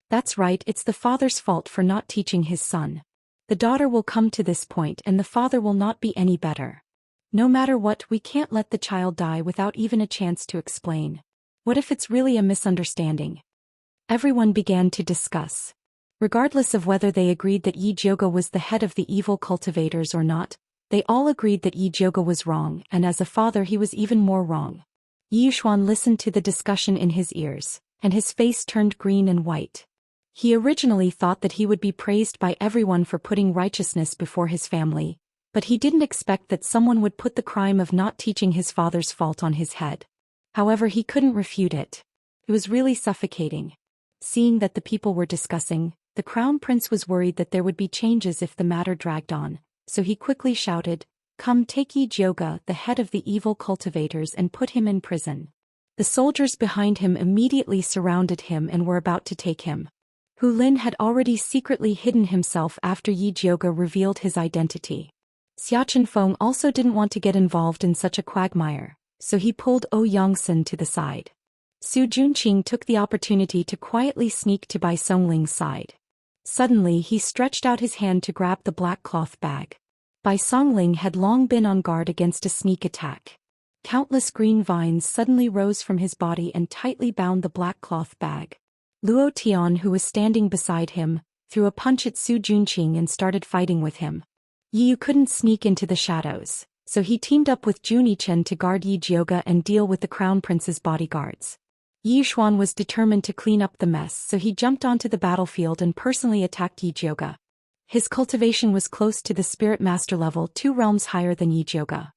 That's right, it's the father's fault for not teaching his son. The daughter will come to this point and the father will not be any better. No matter what, we can't let the child die without even a chance to explain. What if it's really a misunderstanding? Everyone began to discuss. Regardless of whether they agreed that Yi Jioge was the head of the evil cultivators or not, they all agreed that Yi Jioge was wrong, and as a father he was even more wrong. Yi Yuxuan listened to the discussion in his ears, and his face turned green and white. He originally thought that he would be praised by everyone for putting righteousness before his family, but he didn't expect that someone would put the crime of not teaching his father's fault on his head. However, he couldn't refute it. It was really suffocating. Seeing that the people were discussing, the crown prince was worried that there would be changes if the matter dragged on, so he quickly shouted, "Come, take Yi Jioge, the head of the evil cultivators, and put him in prison." The soldiers behind him immediately surrounded him and were about to take him. Hu Lin had already secretly hidden himself after Yi Jioge revealed his identity. Xia Chenfeng also didn't want to get involved in such a quagmire, so he pulled Yongxin to the side. Su Junqing took the opportunity to quietly sneak to Bai Songling's side. Suddenly he stretched out his hand to grab the black cloth bag. Bai Songling had long been on guard against a sneak attack. Countless green vines suddenly rose from his body and tightly bound the black cloth bag. Luo Tian, who was standing beside him, threw a punch at Su Junqing and started fighting with him. Yi Yu couldn't sneak into the shadows, so he teamed up with Jun Yichen to guard Yi Jioge and deal with the crown prince's bodyguards. Yi Yuxuan was determined to clean up the mess, so he jumped onto the battlefield and personally attacked Yi Jioge. His cultivation was close to the spirit master level, 2 realms higher than Yi Jioge.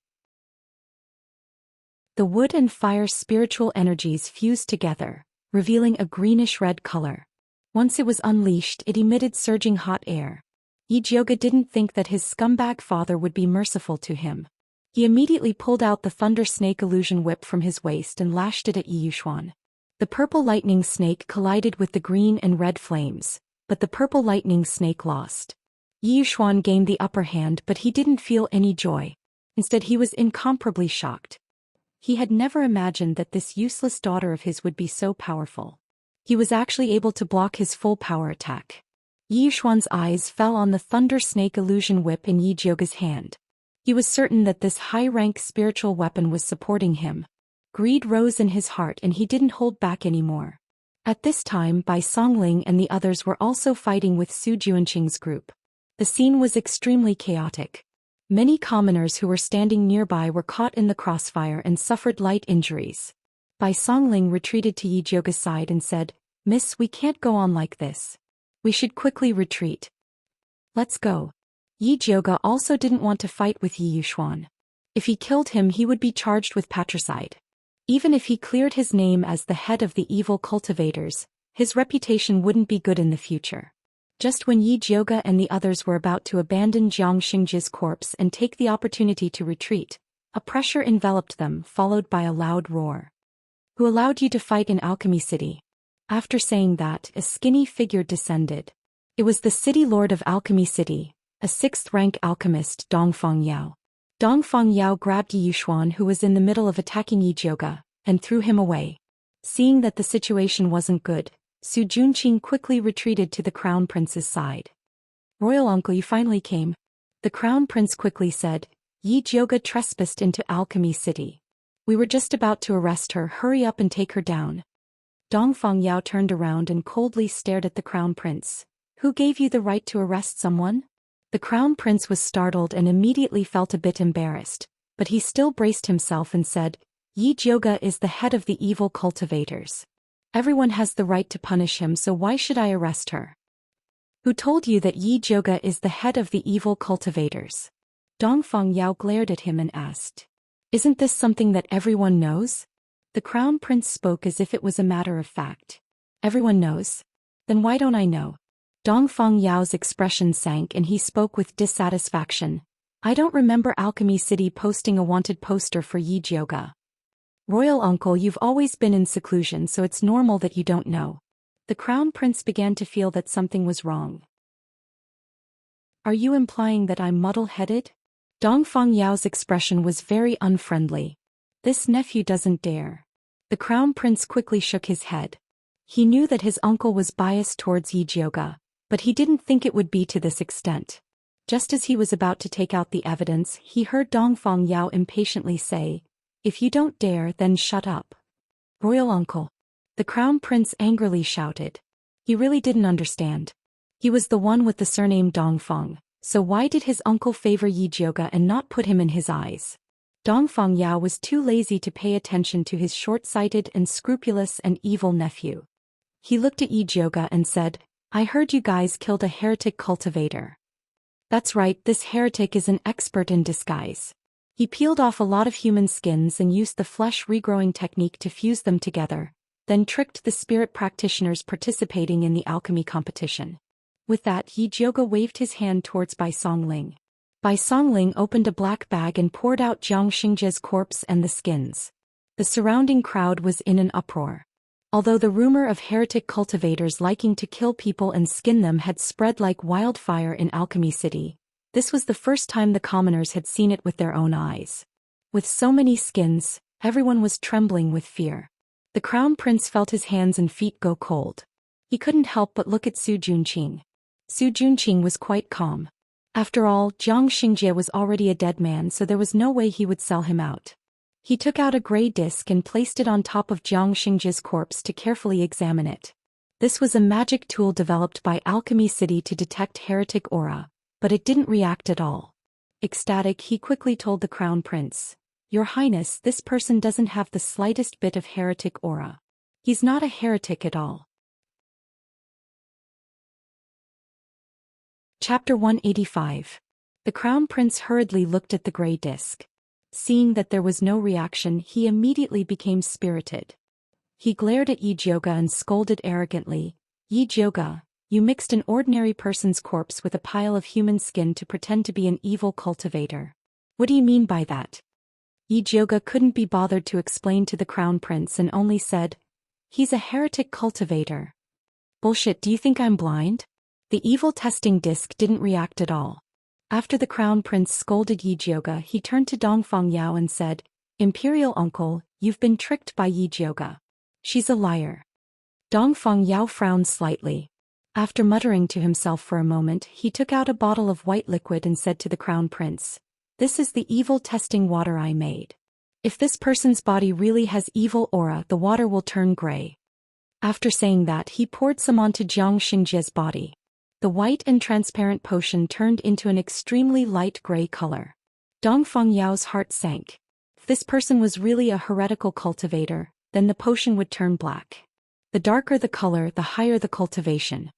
The wood and fire spiritual energies fused together, revealing a greenish-red color. Once it was unleashed, it emitted surging hot air. Yi Jioge didn't think that his scumbag father would be merciful to him. He immediately pulled out the Thunder Snake illusion whip from his waist and lashed it at Yi Yuxuan. The purple lightning snake collided with the green and red flames, but the purple lightning snake lost. Yi Yuxuan gained the upper hand, but he didn't feel any joy. Instead, he was incomparably shocked. He had never imagined that this useless daughter of his would be so powerful. He was actually able to block his full power attack. Yi Yuxuan's eyes fell on the Thunder Snake illusion whip in Yi Jioge's hand. He was certain that this high-rank spiritual weapon was supporting him. Greed rose in his heart and he didn't hold back anymore. At this time, Bai Songling and the others were also fighting with Su Junqing's group. The scene was extremely chaotic. Many commoners who were standing nearby were caught in the crossfire and suffered light injuries. Bai Songling retreated to Yi Jioge's side and said, "Miss, we can't go on like this. We should quickly retreat. Let's go." Yi Jioge also didn't want to fight with Yi Yuxuan. If he killed him, he would be charged with patricide. Even if he cleared his name as the head of the evil cultivators, his reputation wouldn't be good in the future. Just when Yi Jioge and the others were about to abandon Jiang Xingji's corpse and take the opportunity to retreat, a pressure enveloped them, followed by a loud roar. "Who allowed you to fight in Alchemy City?" After saying that, a skinny figure descended. It was the city lord of Alchemy City, a 6th-rank alchemist, Dongfang Yao. Dongfang Yao grabbed Yi Yuxuan, who was in the middle of attacking Yi Jioge, and threw him away. Seeing that the situation wasn't good, Su Junqing quickly retreated to the crown prince's side. "Royal uncle, you finally came." The crown prince quickly said, "Yi Jioge trespassed into Alchemy City. We were just about to arrest her, hurry up and take her down." Dongfang Yao turned around and coldly stared at the crown prince. "Who gave you the right to arrest someone?" The crown prince was startled and immediately felt a bit embarrassed, but he still braced himself and said, "Yi Jioge is the head of the evil cultivators. Everyone has the right to punish him, so why should I arrest her?" "Who told you that Yi Jioge is the head of the evil cultivators?" Dongfang Yao glared at him and asked. "Isn't this something that everyone knows?" The crown prince spoke as if it was a matter of fact. "Everyone knows? Then why don't I know?" Dongfang Yao's expression sank and he spoke with dissatisfaction. "I don't remember Alchemy City posting a wanted poster for Yi Jioge." "Royal uncle, you've always been in seclusion, so it's normal that you don't know." The crown prince began to feel that something was wrong. "Are you implying that I'm muddle-headed?" Dongfang Yao's expression was very unfriendly. This nephew doesn't dare. The crown prince quickly shook his head. He knew that his uncle was biased towards Yi Jioge, but he didn't think it would be to this extent. Just as he was about to take out the evidence, he heard Dongfang Yao impatiently say, "If you don't dare, then shut up." "Royal uncle." The crown prince angrily shouted. He really didn't understand. He was the one with the surname Dongfang, so why did his uncle favor Yi Jioge and not put him in his eyes? Dongfang Yao was too lazy to pay attention to his short-sighted and scrupulous and evil nephew. He looked at Yi Jioge and said, "I heard you guys killed a heretic cultivator." "That's right, this heretic is an expert in disguise. He peeled off a lot of human skins and used the flesh regrowing technique to fuse them together, then tricked the spirit practitioners participating in the alchemy competition." With that, Yi Jioge waved his hand towards Bai Songling. Bai Songling opened a black bag and poured out Zhang Xingjia's corpse and the skins. The surrounding crowd was in an uproar. Although the rumor of heretic cultivators liking to kill people and skin them had spread like wildfire in Alchemy City, this was the first time the commoners had seen it with their own eyes. With so many skins, everyone was trembling with fear. The crown prince felt his hands and feet go cold. He couldn't help but look at Su Junqing. Su Junqing was quite calm. After all, Zhang Xingjie was already a dead man, so there was no way he would sell him out. He took out a gray disc and placed it on top of Zhang Xingjie's corpse to carefully examine it. This was a magic tool developed by Alchemy City to detect heretic aura, but it didn't react at all. Ecstatic, he quickly told the crown prince, "Your Highness, this person doesn't have the slightest bit of heretic aura. He's not a heretic at all." Chapter 185. The crown prince hurriedly looked at the gray disc. Seeing that there was no reaction, he immediately became spirited. He glared at Yi Jioge and scolded arrogantly, "Yi Jioge, you mixed an ordinary person's corpse with a pile of human skin to pretend to be an evil cultivator. What do you mean by that?" Yi Jioge couldn't be bothered to explain to the crown prince and only said, "He's a heretic cultivator." "Bullshit, do you think I'm blind?" The evil testing disc didn't react at all. After the crown prince scolded Yi Jioge, he turned to Dongfang Yao and said, "Imperial uncle, you've been tricked by Yi Jioge. She's a liar." Dongfang Yao frowned slightly. After muttering to himself for a moment, he took out a bottle of white liquid and said to the crown prince, "This is the evil testing water I made. If this person's body really has evil aura, the water will turn gray." After saying that, he poured some onto Zhang Xingjie's body. The white and transparent potion turned into an extremely light gray color. Dongfang Yao's heart sank. If this person was really a heretical cultivator, then the potion would turn black. The darker the color, the higher the cultivation.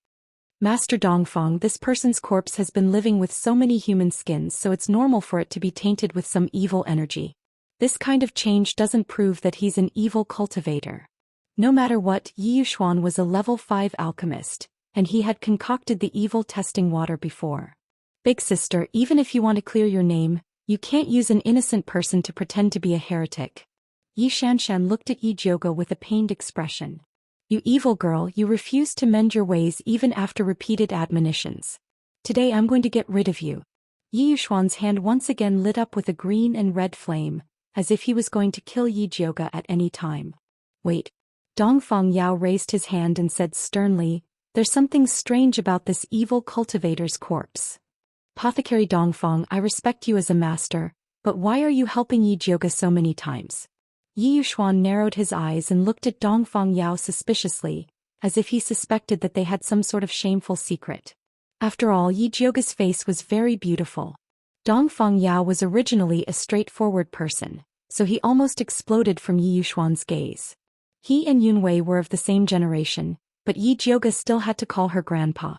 "Master Dongfang, this person's corpse has been living with so many human skins, so it's normal for it to be tainted with some evil energy. This kind of change doesn't prove that he's an evil cultivator." No matter what, Yi Yuxuan was a level 5 alchemist, and he had concocted the evil testing water before. "Big sister, even if you want to clear your name, you can't use an innocent person to pretend to be a heretic." Yi Xianxia looked at Yi Jioge with a pained expression. "You evil girl, you refuse to mend your ways even after repeated admonitions. Today I'm going to get rid of you." Yi Yuxuan's hand once again lit up with a green and red flame, as if he was going to kill Yi Jioge at any time. "Wait." Dongfang Yao raised his hand and said sternly, "There's something strange about this evil cultivator's corpse. Apothecary Dongfang, I respect you as a master, but why are you helping Yi Jioge so many times?" Yi Yuxuan narrowed his eyes and looked at Dongfang Yao suspiciously, as if he suspected that they had some sort of shameful secret. After all, Yi Jioge's face was very beautiful. Dongfang Yao was originally a straightforward person, so he almost exploded from Yi Yuxuan's gaze. He and Yunwei were of the same generation, but Yi Jioge still had to call her grandpa.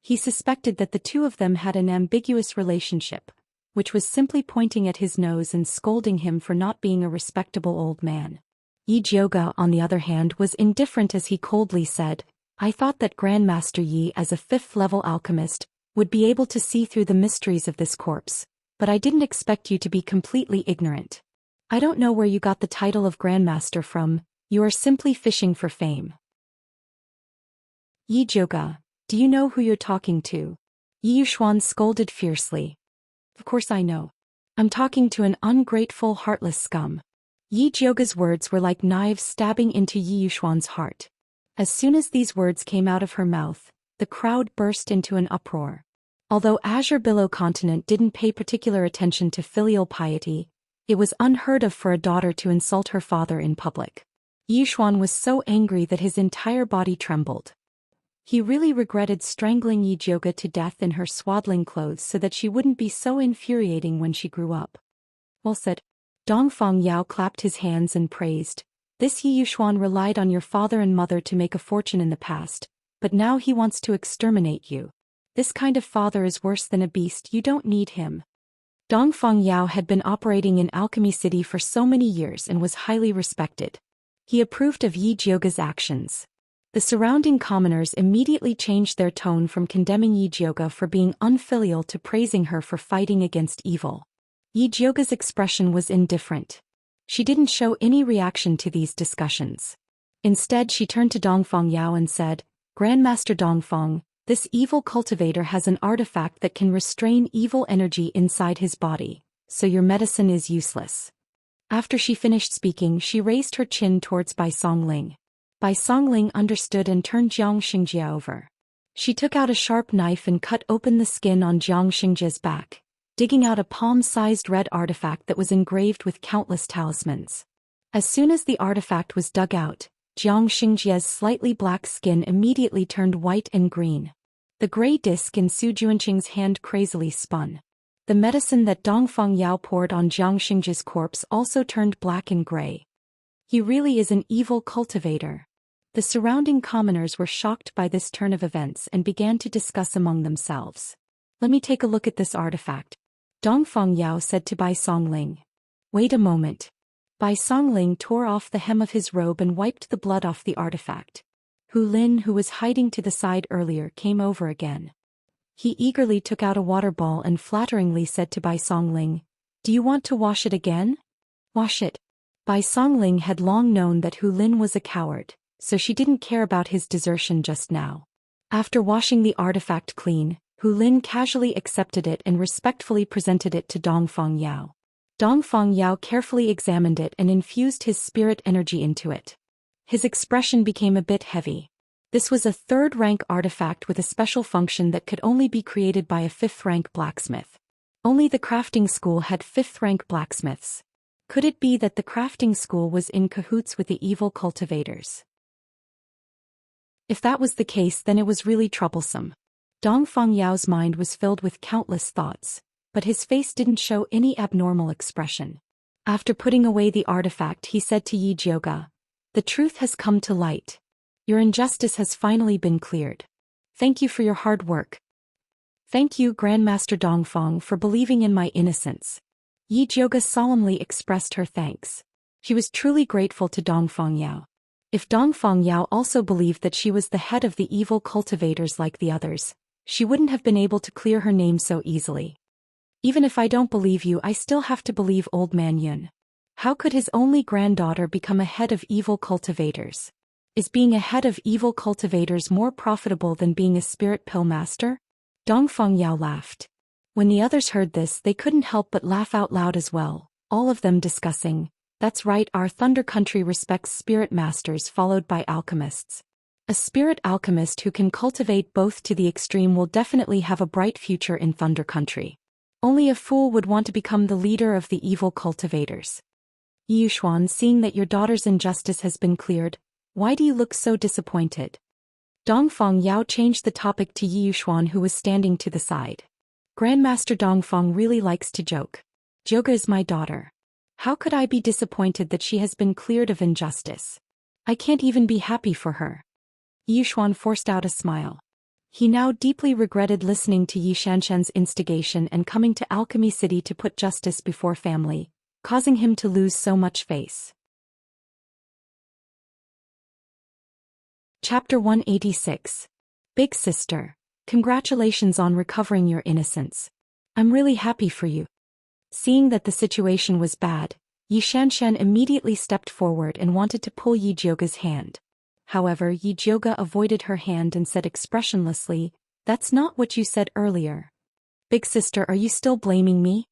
He suspected that the two of them had an ambiguous relationship, which was simply pointing at his nose and scolding him for not being a respectable old man. Yi Jioge, on the other hand, was indifferent as he coldly said, "I thought that Grandmaster Yi, as a 5th-level alchemist, would be able to see through the mysteries of this corpse, but I didn't expect you to be completely ignorant. I don't know where you got the title of Grandmaster from, you are simply fishing for fame." "Yi Jioge, do you know who you're talking to?" Yi Yuxuan scolded fiercely. "Of course I know. I'm talking to an ungrateful, heartless scum." Yi Jiuge's words were like knives stabbing into Yi Yuxuan's heart. As soon as these words came out of her mouth, the crowd burst into an uproar. Although Azure Billow Continent didn't pay particular attention to filial piety, it was unheard of for a daughter to insult her father in public. Yi Yuxuan was so angry that his entire body trembled. He really regretted strangling Yi Jiuge to death in her swaddling clothes so that she wouldn't be so infuriating when she grew up. Well said. Dongfang Yao clapped his hands and praised. This Yi Yuxuan relied on your father and mother to make a fortune in the past, but now he wants to exterminate you. This kind of father is worse than a beast, you don't need him. Dongfang Yao had been operating in Alchemy City for so many years and was highly respected. He approved of Yi Jiuge's actions. The surrounding commoners immediately changed their tone from condemning Yi Jiuge for being unfilial to praising her for fighting against evil. Yi Jiuge's expression was indifferent. She didn't show any reaction to these discussions. Instead, she turned to Dongfang Yao and said, Grandmaster Dongfang, this evil cultivator has an artifact that can restrain evil energy inside his body, so your medicine is useless. After she finished speaking, she raised her chin towards Bai Songling. Bai Songling understood and turned Xianxia over. She took out a sharp knife and cut open the skin on Xianxia's back, digging out a palm-sized red artifact that was engraved with countless talismans. As soon as the artifact was dug out, Xianxia's slightly black skin immediately turned white and green. The gray disc in Su Juanqing's hand crazily spun. The medicine that Dongfang Yao poured on Xianxia's corpse also turned black and gray. He really is an evil cultivator. The surrounding commoners were shocked by this turn of events and began to discuss among themselves. Let me take a look at this artifact, Dongfang Yao said to Bai Songling. Wait a moment. Bai Songling tore off the hem of his robe and wiped the blood off the artifact. Hu Lin, who was hiding to the side earlier, came over again. He eagerly took out a water ball and flatteringly said to Bai Songling, Do you want to wash it again? Wash it. Bai Songling had long known that Hu Lin was a coward, so she didn't care about his desertion just now. After washing the artifact clean, Hu Lin casually accepted it and respectfully presented it to Dongfang Yao. Dongfang Yao carefully examined it and infused his spirit energy into it. His expression became a bit heavy. This was a third-rank artifact with a special function that could only be created by a fifth-rank blacksmith. Only the crafting school had fifth-rank blacksmiths. Could it be that the crafting school was in cahoots with the evil cultivators? If that was the case, then it was really troublesome. Dongfang Yao's mind was filled with countless thoughts, but his face didn't show any abnormal expression. After putting away the artifact, he said to Yi Jiuge, The truth has come to light. Your injustice has finally been cleared. Thank you for your hard work. Thank you, Grandmaster Dongfang, for believing in my innocence. Yi Jiuge solemnly expressed her thanks. She was truly grateful to Dongfang Yao. If Dongfang Yao also believed that she was the head of the evil cultivators like the others, she wouldn't have been able to clear her name so easily. Even if I don't believe you, I still have to believe Old Man Yun. How could his only granddaughter become a head of evil cultivators? Is being a head of evil cultivators more profitable than being a spirit pill master? Dongfang Yao laughed. When the others heard this, they couldn't help but laugh out loud as well, all of them discussing, That's right, our Thunder Country respects spirit masters followed by alchemists. A spirit alchemist who can cultivate both to the extreme will definitely have a bright future in Thunder Country. Only a fool would want to become the leader of the evil cultivators. Yi Yuxuan, seeing that your daughter's injustice has been cleared, why do you look so disappointed? Dongfang Yao changed the topic to Yi Yuxuan, who was standing to the side. Grandmaster Dongfang really likes to joke. Jiuge is my daughter. How could I be disappointed that she has been cleared of injustice? I can't even be happy for her. Yi Yuxuan forced out a smile. He now deeply regretted listening to Yi Xianxian's instigation and coming to Alchemy City to put justice before family, causing him to lose so much face. Chapter 186. Big Sister, congratulations on recovering your innocence. I'm really happy for you. Seeing that the situation was bad, Yi Xianxian immediately stepped forward and wanted to pull Yi Jiuge's hand. However, Yi Jiuge avoided her hand and said expressionlessly, That's not what you said earlier. Big sister, are you still blaming me?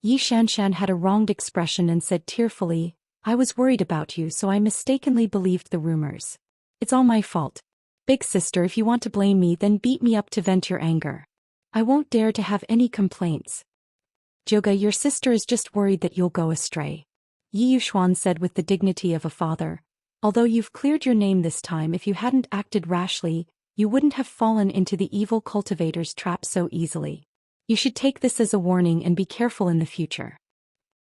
Yi Xianxian had a wronged expression and said tearfully, I was worried about you, so I mistakenly believed the rumors. It's all my fault. Big sister, if you want to blame me, then beat me up to vent your anger. I won't dare to have any complaints. Zhou, your sister is just worried that you'll go astray. Yi Yuxuan said with the dignity of a father. Although you've cleared your name this time, if you hadn't acted rashly, you wouldn't have fallen into the evil cultivator's trap so easily. You should take this as a warning and be careful in the future.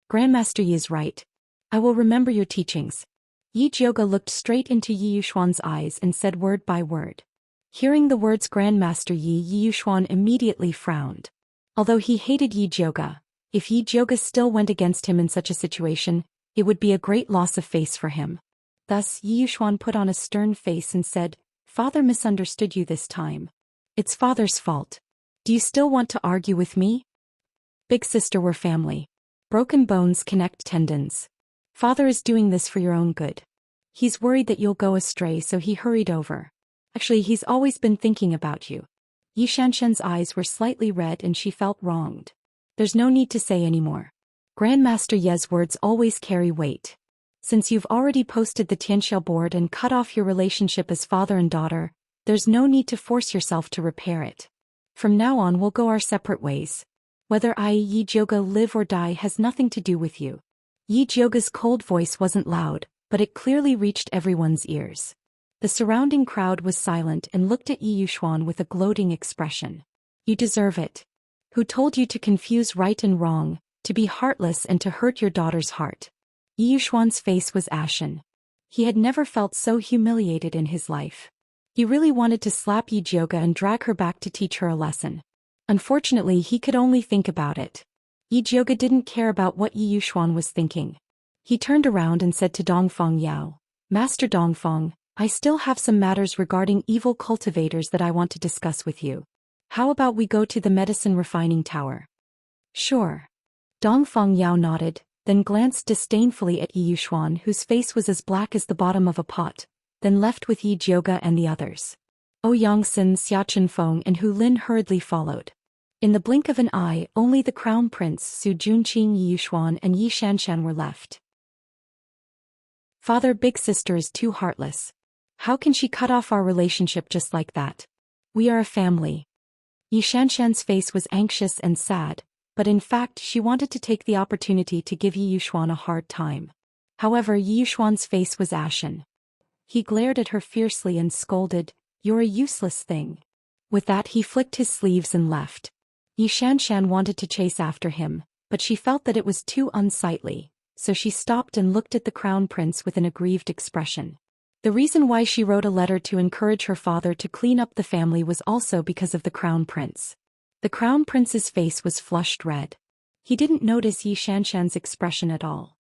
Grandmaster Yi is right. I will remember your teachings. Yi Zhou looked straight into Yi Yuxuan's eyes and said word by word. Hearing the words Grandmaster Yi, Yi Yuxuan immediately frowned. Although he hated Yi Zhou, if Yi Zhou still went against him in such a situation, it would be a great loss of face for him. Thus, Yi Yuxuan put on a stern face and said, Father misunderstood you this time. It's Father's fault. Do you still want to argue with me? Big sister, we're family. Broken bones connect tendons. Father is doing this for your own good. He's worried that you'll go astray, so he hurried over. Actually, he's always been thinking about you. Yi Xianxian's eyes were slightly red and she felt wronged. There's no need to say anymore. Grandmaster Ye's words always carry weight. Since you've already posted the Xianxia board and cut off your relationship as father and daughter, there's no need to force yourself to repair it. From now on we'll go our separate ways. Whether I, Yi Zhou, live or die has nothing to do with you. Yi Zhou's cold voice wasn't loud, but it clearly reached everyone's ears. The surrounding crowd was silent and looked at Yi Yuxuan with a gloating expression. You deserve it. Who told you to confuse right and wrong, to be heartless and to hurt your daughter's heart? Yi Yuxuan's face was ashen. He had never felt so humiliated in his life. He really wanted to slap Yi Zhou and drag her back to teach her a lesson. Unfortunately, he could only think about it. Yi Zhou didn't care about what Yi Yuxuan was thinking. He turned around and said to Dongfeng Yao, Master Dongfeng, I still have some matters regarding evil cultivators that I want to discuss with you. How about we go to the medicine refining tower? Sure. Dongfeng Yao nodded, then glanced disdainfully at Yi Yuxuan, whose face was as black as the bottom of a pot, then left with Yi Zhou and the others. Yangxin, Xia Chenfeng and Hu Lin hurriedly followed. In the blink of an eye, only the crown prince Su Junqing, Yi Yuxuan and Yi Xianxian were left. Father, big sister is too heartless. How can she cut off our relationship just like that? We are a family. Yi Xianxian's face was anxious and sad, but in fact she wanted to take the opportunity to give Yi Yuxuan a hard time. However, Yi Yuxuan's face was ashen. He glared at her fiercely and scolded, You're a useless thing. With that he flicked his sleeves and left. Yi Xianxian wanted to chase after him, but she felt that it was too unsightly, so she stopped and looked at the crown prince with an aggrieved expression. The reason why she wrote a letter to encourage her father to clean up the family was also because of the crown prince. The crown prince's face was flushed red. He didn't notice Yi Xianxian's expression at all.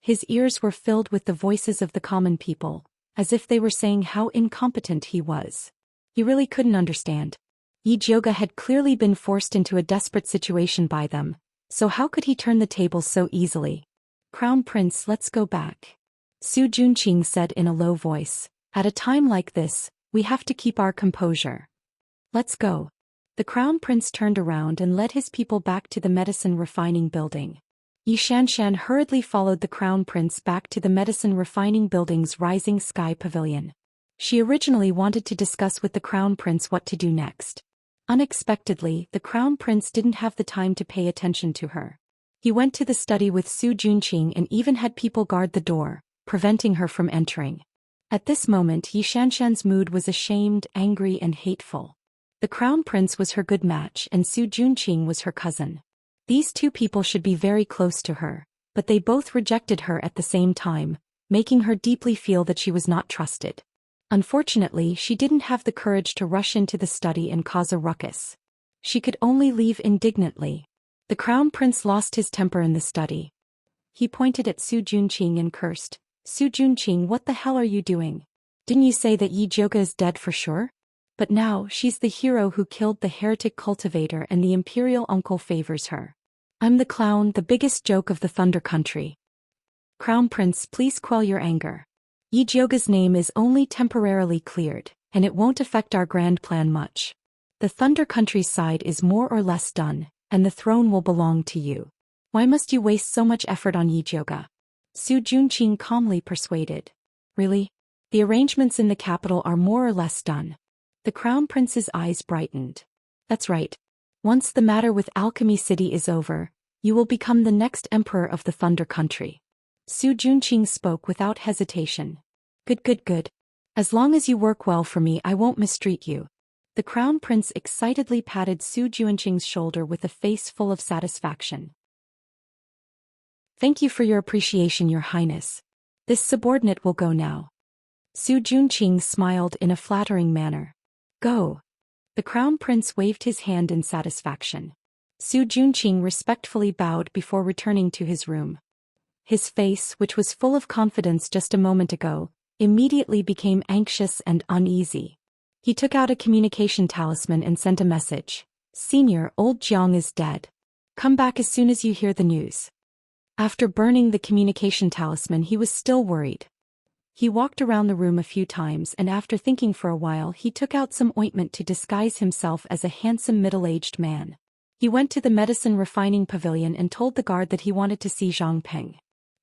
His ears were filled with the voices of the common people, as if they were saying how incompetent he was. He really couldn't understand. Yi Zhou had clearly been forced into a desperate situation by them, so how could he turn the tables so easily? Crown Prince, let's go back. Su Junqing said in a low voice. At a time like this, we have to keep our composure. Let's go. The Crown Prince turned around and led his people back to the medicine refining building. Yi Xianxian hurriedly followed the Crown Prince back to the medicine refining building's rising sky pavilion. She originally wanted to discuss with the Crown Prince what to do next. Unexpectedly, the Crown Prince didn't have the time to pay attention to her. He went to the study with Su Junqing and even had people guard the door, preventing her from entering. At this moment, Yi Xianxian's mood was ashamed, angry and hateful. The Crown Prince was her good match and Su Junqing was her cousin. These two people should be very close to her, but they both rejected her at the same time, making her deeply feel that she was not trusted. Unfortunately, she didn't have the courage to rush into the study and cause a ruckus. She could only leave indignantly. The Crown Prince lost his temper in the study. He pointed at Su Junqing and cursed, Su Junqing, what the hell are you doing? Didn't you say that Yi Zhou is dead for sure? But now, she's the hero who killed the heretic cultivator and the imperial uncle favors her. I'm the clown, the biggest joke of the Thunder Country. Crown Prince, please quell your anger. Yi Zhou's name is only temporarily cleared, and it won't affect our grand plan much. The Thunder Country's side is more or less done, and the throne will belong to you. Why must you waste so much effort on Yi Zhou? Su Junqing calmly persuaded. Really? The arrangements in the capital are more or less done. The crown prince's eyes brightened. That's right. Once the matter with Alchemy City is over, you will become the next emperor of the Thunder Country. Su Junqing spoke without hesitation. Good. As long as you work well for me, I won't mistreat you. The crown prince excitedly patted Su Junqing's shoulder with a face full of satisfaction. Thank you for your appreciation, Your Highness. This subordinate will go now. Su Junqing smiled in a flattering manner. Go. The crown prince waved his hand in satisfaction. Su Junqing respectfully bowed before returning to his room. His face, which was full of confidence just a moment ago, immediately became anxious and uneasy. He took out a communication talisman and sent a message. Senior, old Jiang is dead. Come back as soon as you hear the news. After burning the communication talisman, he was still worried. He walked around the room a few times and after thinking for a while he took out some ointment to disguise himself as a handsome middle-aged man. He went to the medicine refining pavilion and told the guard that he wanted to see Zhang Peng.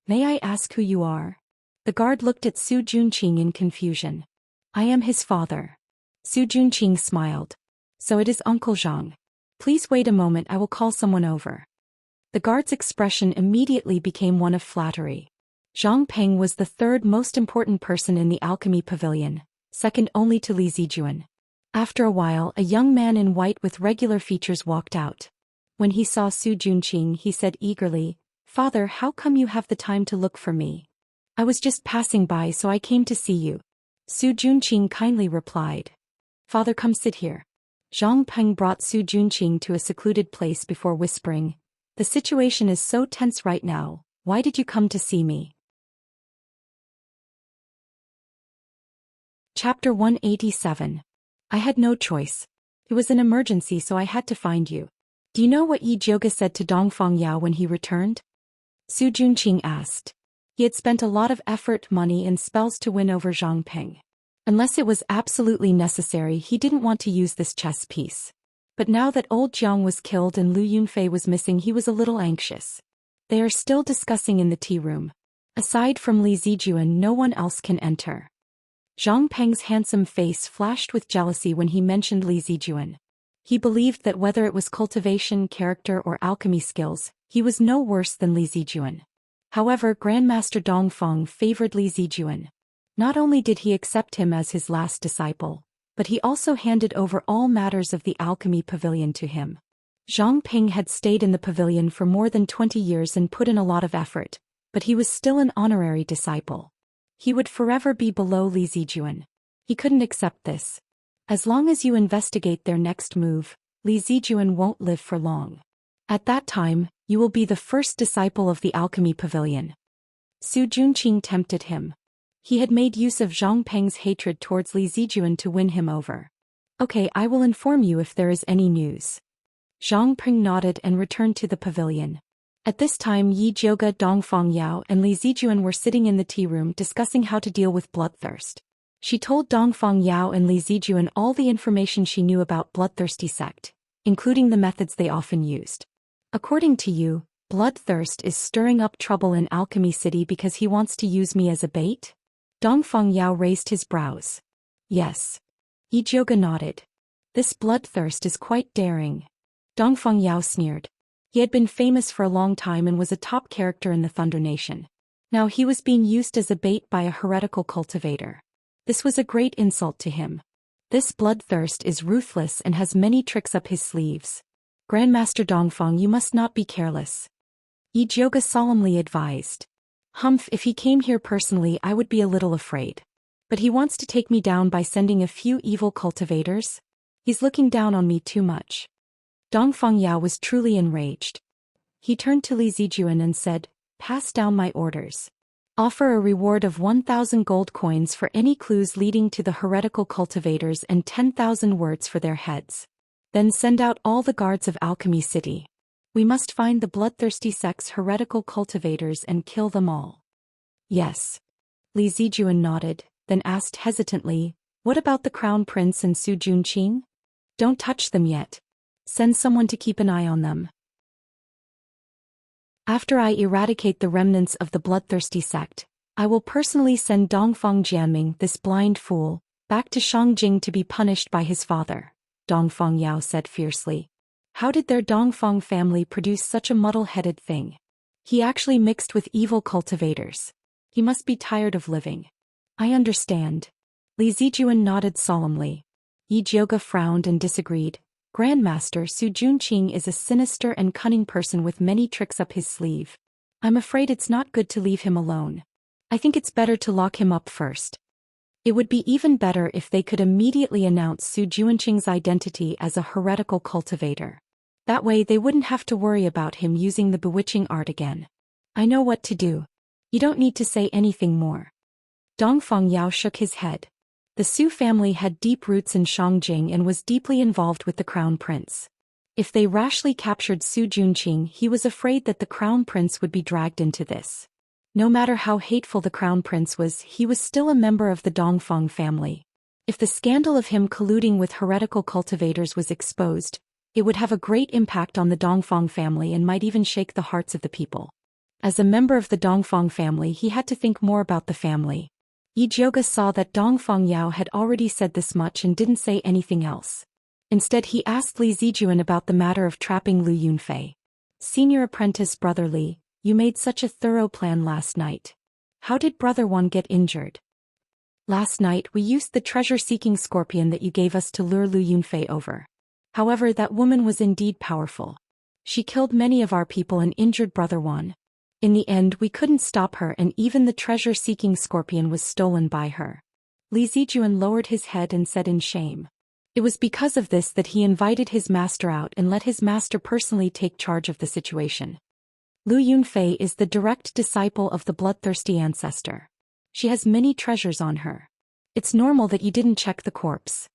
May I ask who you are? The guard looked at Su Junqing in confusion. I am his father. Su Junqing smiled. So it is Uncle Zhang. Please wait a moment, I will call someone over. The guard's expression immediately became one of flattery. Zhang Peng was the third most important person in the alchemy pavilion, second only to Li Zijuan. After a while, a young man in white with regular features walked out. When he saw Su Junqing, he said eagerly, Father, how come you have the time to look for me? I was just passing by, so I came to see you. Su Junqing kindly replied. Father, come sit here. Zhang Peng brought Su Junqing to a secluded place before whispering, The situation is so tense right now, why did you come to see me? Chapter 187. I had no choice. It was an emergency, so I had to find you. Do you know what Yi Jioge said to Dongfang Yao when he returned? Su Junqing asked. He had spent a lot of effort, money and spells to win over Zhang Peng. Unless it was absolutely necessary, he didn't want to use this chess piece. But now that old Jiang was killed and Lu Yunfei was missing, he was a little anxious. They are still discussing in the tea room. Aside from Li Zijuan, no one else can enter. Zhang Peng's handsome face flashed with jealousy when he mentioned Li Zijuan. He believed that whether it was cultivation, character or alchemy skills, he was no worse than Li Zijuan. However, Grandmaster Dongfang favored Li Zijuan. Not only did he accept him as his last disciple, but he also handed over all matters of the alchemy pavilion to him. Zhang Peng had stayed in the pavilion for more than 20 years and put in a lot of effort, but he was still an honorary disciple. He would forever be below Li Zijuan. He couldn't accept this. As long as you investigate their next move, Li Zijuan won't live for long. At that time, you will be the first disciple of the alchemy pavilion. Su Junqing tempted him. He had made use of Zhang Peng's hatred towards Li Zijuan to win him over. Okay, I will inform you if there is any news. Zhang Peng nodded and returned to the pavilion. At this time, Yi Jioge, Dongfang Yao and Li Zijuan were sitting in the tea room discussing how to deal with bloodthirst. She told Dongfang Yao and Li Zijuan all the information she knew about bloodthirsty sect, including the methods they often used. According to you, bloodthirst is stirring up trouble in Alchemy City because he wants to use me as a bait? Dongfang Yao raised his brows. Yes. Yi Jioge nodded. This bloodthirst is quite daring. Dongfang Yao sneered. He had been famous for a long time and was a top character in the Thunder Nation. Now he was being used as a bait by a heretical cultivator. This was a great insult to him. This bloodthirst is ruthless and has many tricks up his sleeves. Grandmaster Dongfang, you must not be careless. Yi Jioge solemnly advised. Humph, if he came here personally I would be a little afraid. But he wants to take me down by sending a few evil cultivators? He's looking down on me too much. Dongfang Yao was truly enraged. He turned to Li Zijuan and said, Pass down my orders. Offer a reward of 1,000 gold coins for any clues leading to the heretical cultivators and 10,000 words for their heads. Then send out all the guards of Alchemy City. We must find the bloodthirsty sect's heretical cultivators and kill them all. Yes. Li Zijuan nodded, then asked hesitantly, What about the Crown Prince and Su Junqing? Don't touch them yet. Send someone to keep an eye on them. After I eradicate the remnants of the bloodthirsty sect, I will personally send Dongfang Jianming, this blind fool, back to Shangjing to be punished by his father, Dongfang Yao said fiercely. How did their Dongfang family produce such a muddle-headed thing? He actually mixed with evil cultivators. He must be tired of living. I understand. Li Zijuan nodded solemnly. Yi Jioge frowned and disagreed. Grandmaster Su Junqing is a sinister and cunning person with many tricks up his sleeve. I'm afraid it's not good to leave him alone. I think it's better to lock him up first. It would be even better if they could immediately announce Su Junqing's identity as a heretical cultivator. That way they wouldn't have to worry about him using the bewitching art again. I know what to do. You don't need to say anything more. Dongfang Yao shook his head. The Su family had deep roots in Shangjing and was deeply involved with the crown prince. If they rashly captured Su Junqing, he was afraid that the crown prince would be dragged into this. No matter how hateful the crown prince was, he was still a member of the Dongfang family. If the scandal of him colluding with heretical cultivators was exposed, it would have a great impact on the Dongfang family and might even shake the hearts of the people. As a member of the Dongfang family, he had to think more about the family. Yi Jioge saw that Dongfang Yao had already said this much and didn't say anything else. Instead he asked Li Zijuan about the matter of trapping Lu Yunfei. Senior apprentice Brother Li, you made such a thorough plan last night. How did Brother One get injured? Last night we used the treasure-seeking scorpion that you gave us to lure Lu Yunfei over. However, that woman was indeed powerful. She killed many of our people and injured Brother One. In the end we couldn't stop her and even the treasure-seeking scorpion was stolen by her. Li Zijuan lowered his head and said in shame. It was because of this that he invited his master out and let his master personally take charge of the situation. Lu Yunfei is the direct disciple of the bloodthirsty ancestor. She has many treasures on her. It's normal that you didn't check the corpse.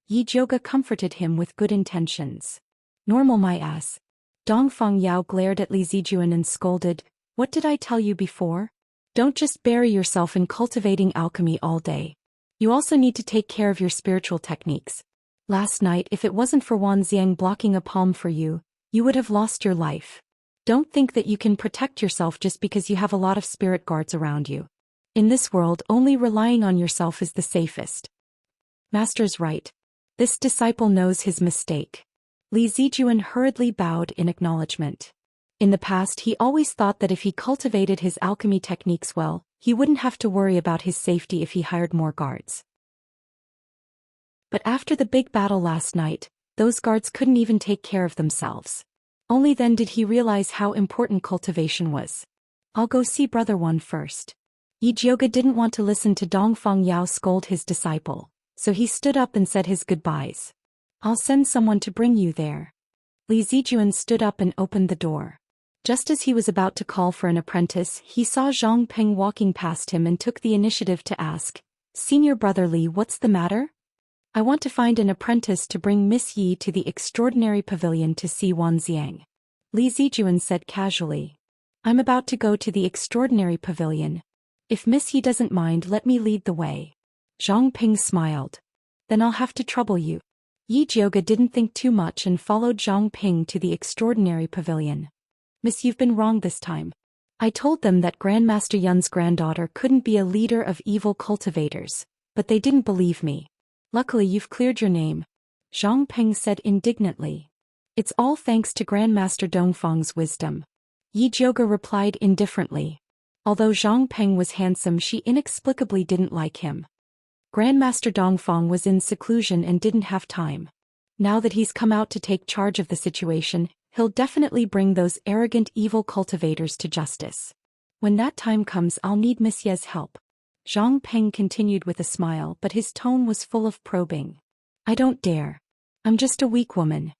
Yi Jioge comforted him with good intentions. Normal my ass. Dongfang Yao glared at Li Zijuan and scolded, what did I tell you before? Don't just bury yourself in cultivating alchemy all day. You also need to take care of your spiritual techniques. Last night, if it wasn't for Wan Xiang blocking a palm for you, you would have lost your life. Don't think that you can protect yourself just because you have a lot of spirit guards around you. In this world, only relying on yourself is the safest. Master's right. This disciple knows his mistake. Li Zijuan hurriedly bowed in acknowledgement. In the past he always thought that if he cultivated his alchemy techniques well, he wouldn't have to worry about his safety if he hired more guards. But after the big battle last night, those guards couldn't even take care of themselves. Only then did he realize how important cultivation was. I'll go see Brother One first. Yi Jioge didn't want to listen to Dongfang Yao scold his disciple, so he stood up and said his goodbyes. I'll send someone to bring you there. Li Zijuan stood up and opened the door. Just as he was about to call for an apprentice, he saw Zhang Peng walking past him and took the initiative to ask, Senior Brother Li, what's the matter? I want to find an apprentice to bring Miss Yi to the extraordinary pavilion to see Wan Xiang. Li Zijuan said casually. I'm about to go to the extraordinary pavilion. If Miss Yi doesn't mind, let me lead the way. Zhang Peng smiled. Then I'll have to trouble you. Yi Jioge didn't think too much and followed Zhang Peng to the extraordinary pavilion. Miss, you've been wrong this time. I told them that Grandmaster Yun's granddaughter couldn't be a leader of evil cultivators, but they didn't believe me. Luckily you've cleared your name. Zhang Peng said indignantly. It's all thanks to Grandmaster Dongfang's wisdom. Yi Jioge replied indifferently. Although Zhang Peng was handsome, she inexplicably didn't like him. Grandmaster Dongfang was in seclusion and didn't have time. Now that he's come out to take charge of the situation, he'll definitely bring those arrogant evil cultivators to justice. When that time comes, I'll need Miss Ye's help. Zhang Peng continued with a smile, but his tone was full of probing. I don't dare. I'm just a weak woman.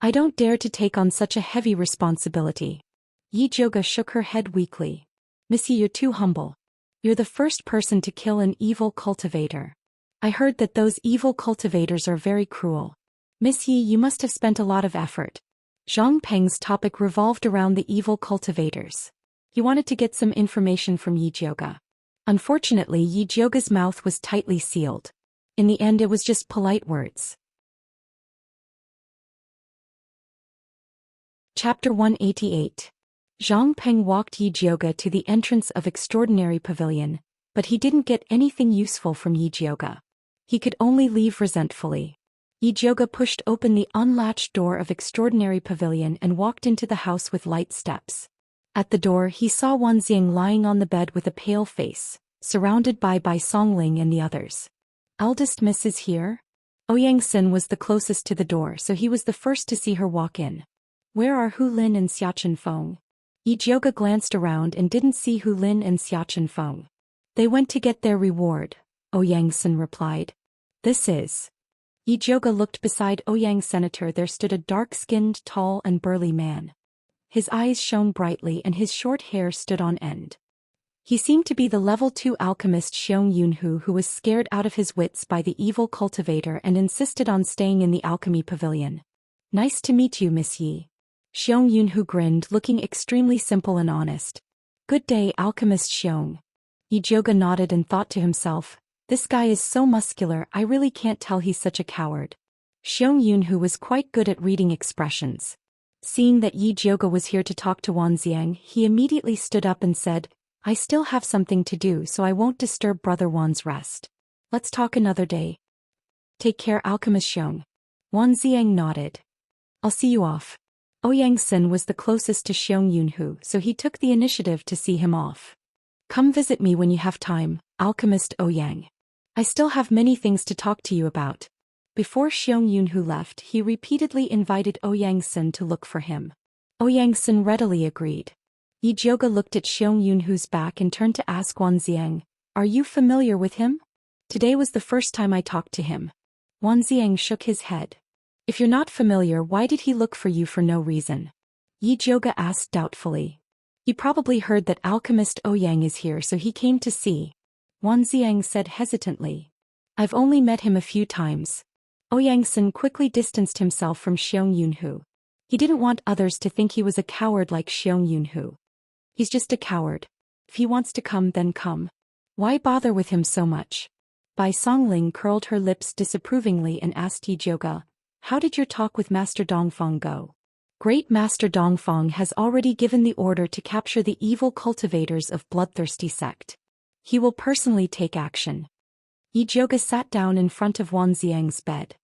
I don't dare to take on such a heavy responsibility. Yi Jioge shook her head weakly. Missy, you're too humble. You're the first person to kill an evil cultivator. I heard that those evil cultivators are very cruel. Miss Yi, you must have spent a lot of effort. Zhang Peng's topic revolved around the evil cultivators. He wanted to get some information from Yi Jioge. Unfortunately, Yi Jioge's mouth was tightly sealed. In the end, it was just polite words. Chapter 188. Zhang Peng walked Yi Jioge to the entrance of Extraordinary Pavilion, but he didn't get anything useful from Yi Jioge. He could only leave resentfully. Yi Jioge pushed open the unlatched door of Extraordinary Pavilion and walked into the house with light steps. At the door he saw Wanxiang lying on the bed with a pale face, surrounded by Bai Songling and the others. "Eldest miss is here?" Ouyang Xin was the closest to the door, so he was the first to see her walk in. "Where are Hu Lin and Xiachen Feng?" Yi Jioge glanced around and didn't see Hu Lin and Xiachen Feng. "They went to get their reward," Ouyang Xin replied. "This is..." Yi Jioge looked beside Ouyang Senator. There stood a dark-skinned, tall and burly man. His eyes shone brightly and his short hair stood on end. He seemed to be the level 2 alchemist Xiong Yunhu, who was scared out of his wits by the evil cultivator and insisted on staying in the alchemy pavilion. "Nice to meet you, Miss Yi." Xiong Yunhu grinned, looking extremely simple and honest. "Good day, alchemist Xiong." Yi Jioge nodded and thought to himself, "This guy is so muscular, I really can't tell he's such a coward." Xiong Yunhu was quite good at reading expressions. Seeing that Yi Jioge was here to talk to Wanxiang, he immediately stood up and said, "I still have something to do, so I won't disturb Brother Wan's rest. Let's talk another day." "Take care, alchemist Xiong." Wanxiang nodded. "I'll see you off." Ouyang Xin was the closest to Xiong Yunhu, so he took the initiative to see him off. "Come visit me when you have time, alchemist Ouyang. I still have many things to talk to you about." Before Xiong Yunhu left, he repeatedly invited Ouyang Xin to look for him. Ouyang Xin readily agreed. Yi Jioge looked at Xiong Yunhu's back and turned to ask Wanxiang, "Are you familiar with him?" "Today was the first time I talked to him." Wanxiang shook his head. "If you're not familiar, why did he look for you for no reason?" Yi Jioge asked doubtfully. "He probably heard that alchemist Ouyang is here, so he came to see." Wanxiang said hesitantly. "I've only met him a few times." Ouyang Xin quickly distanced himself from Xiong Yunhu. He didn't want others to think he was a coward like Xiong Yunhu. "He's just a coward. If he wants to come, then come. Why bother with him so much?" Bai Songling curled her lips disapprovingly and asked Yi Jioge, "How did your talk with Master Dongfang go?" "Great Master Dongfang has already given the order to capture the evil cultivators of bloodthirsty sect. He will personally take action." Yi Jioge sat down in front of Wanxiang's bed.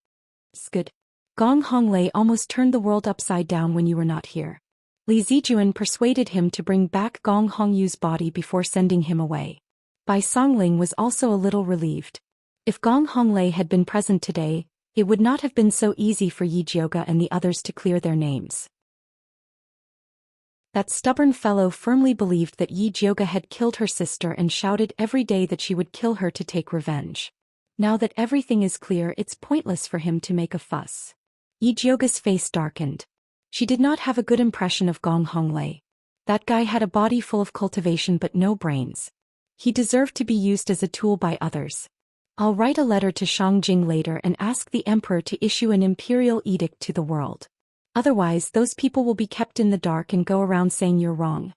"Good. Gong Honglei almost turned the world upside down when you were not here. Li Zijuan persuaded him to bring back Gong Hongyu's body before sending him away." Bai Songling was also a little relieved. If Gong Honglei had been present today, it would not have been so easy for Yi Jioge and the others to clear their names. That stubborn fellow firmly believed that Yi Jioge had killed her sister and shouted every day that she would kill her to take revenge. Now that everything is clear, it's pointless for him to make a fuss. Yi Jioge's face darkened. She did not have a good impression of Gong Honglei. That guy had a body full of cultivation but no brains. He deserved to be used as a tool by others. "I'll write a letter to Shangjing later and ask the emperor to issue an imperial edict to the world. Otherwise, those people will be kept in the dark and go around saying you're wrong."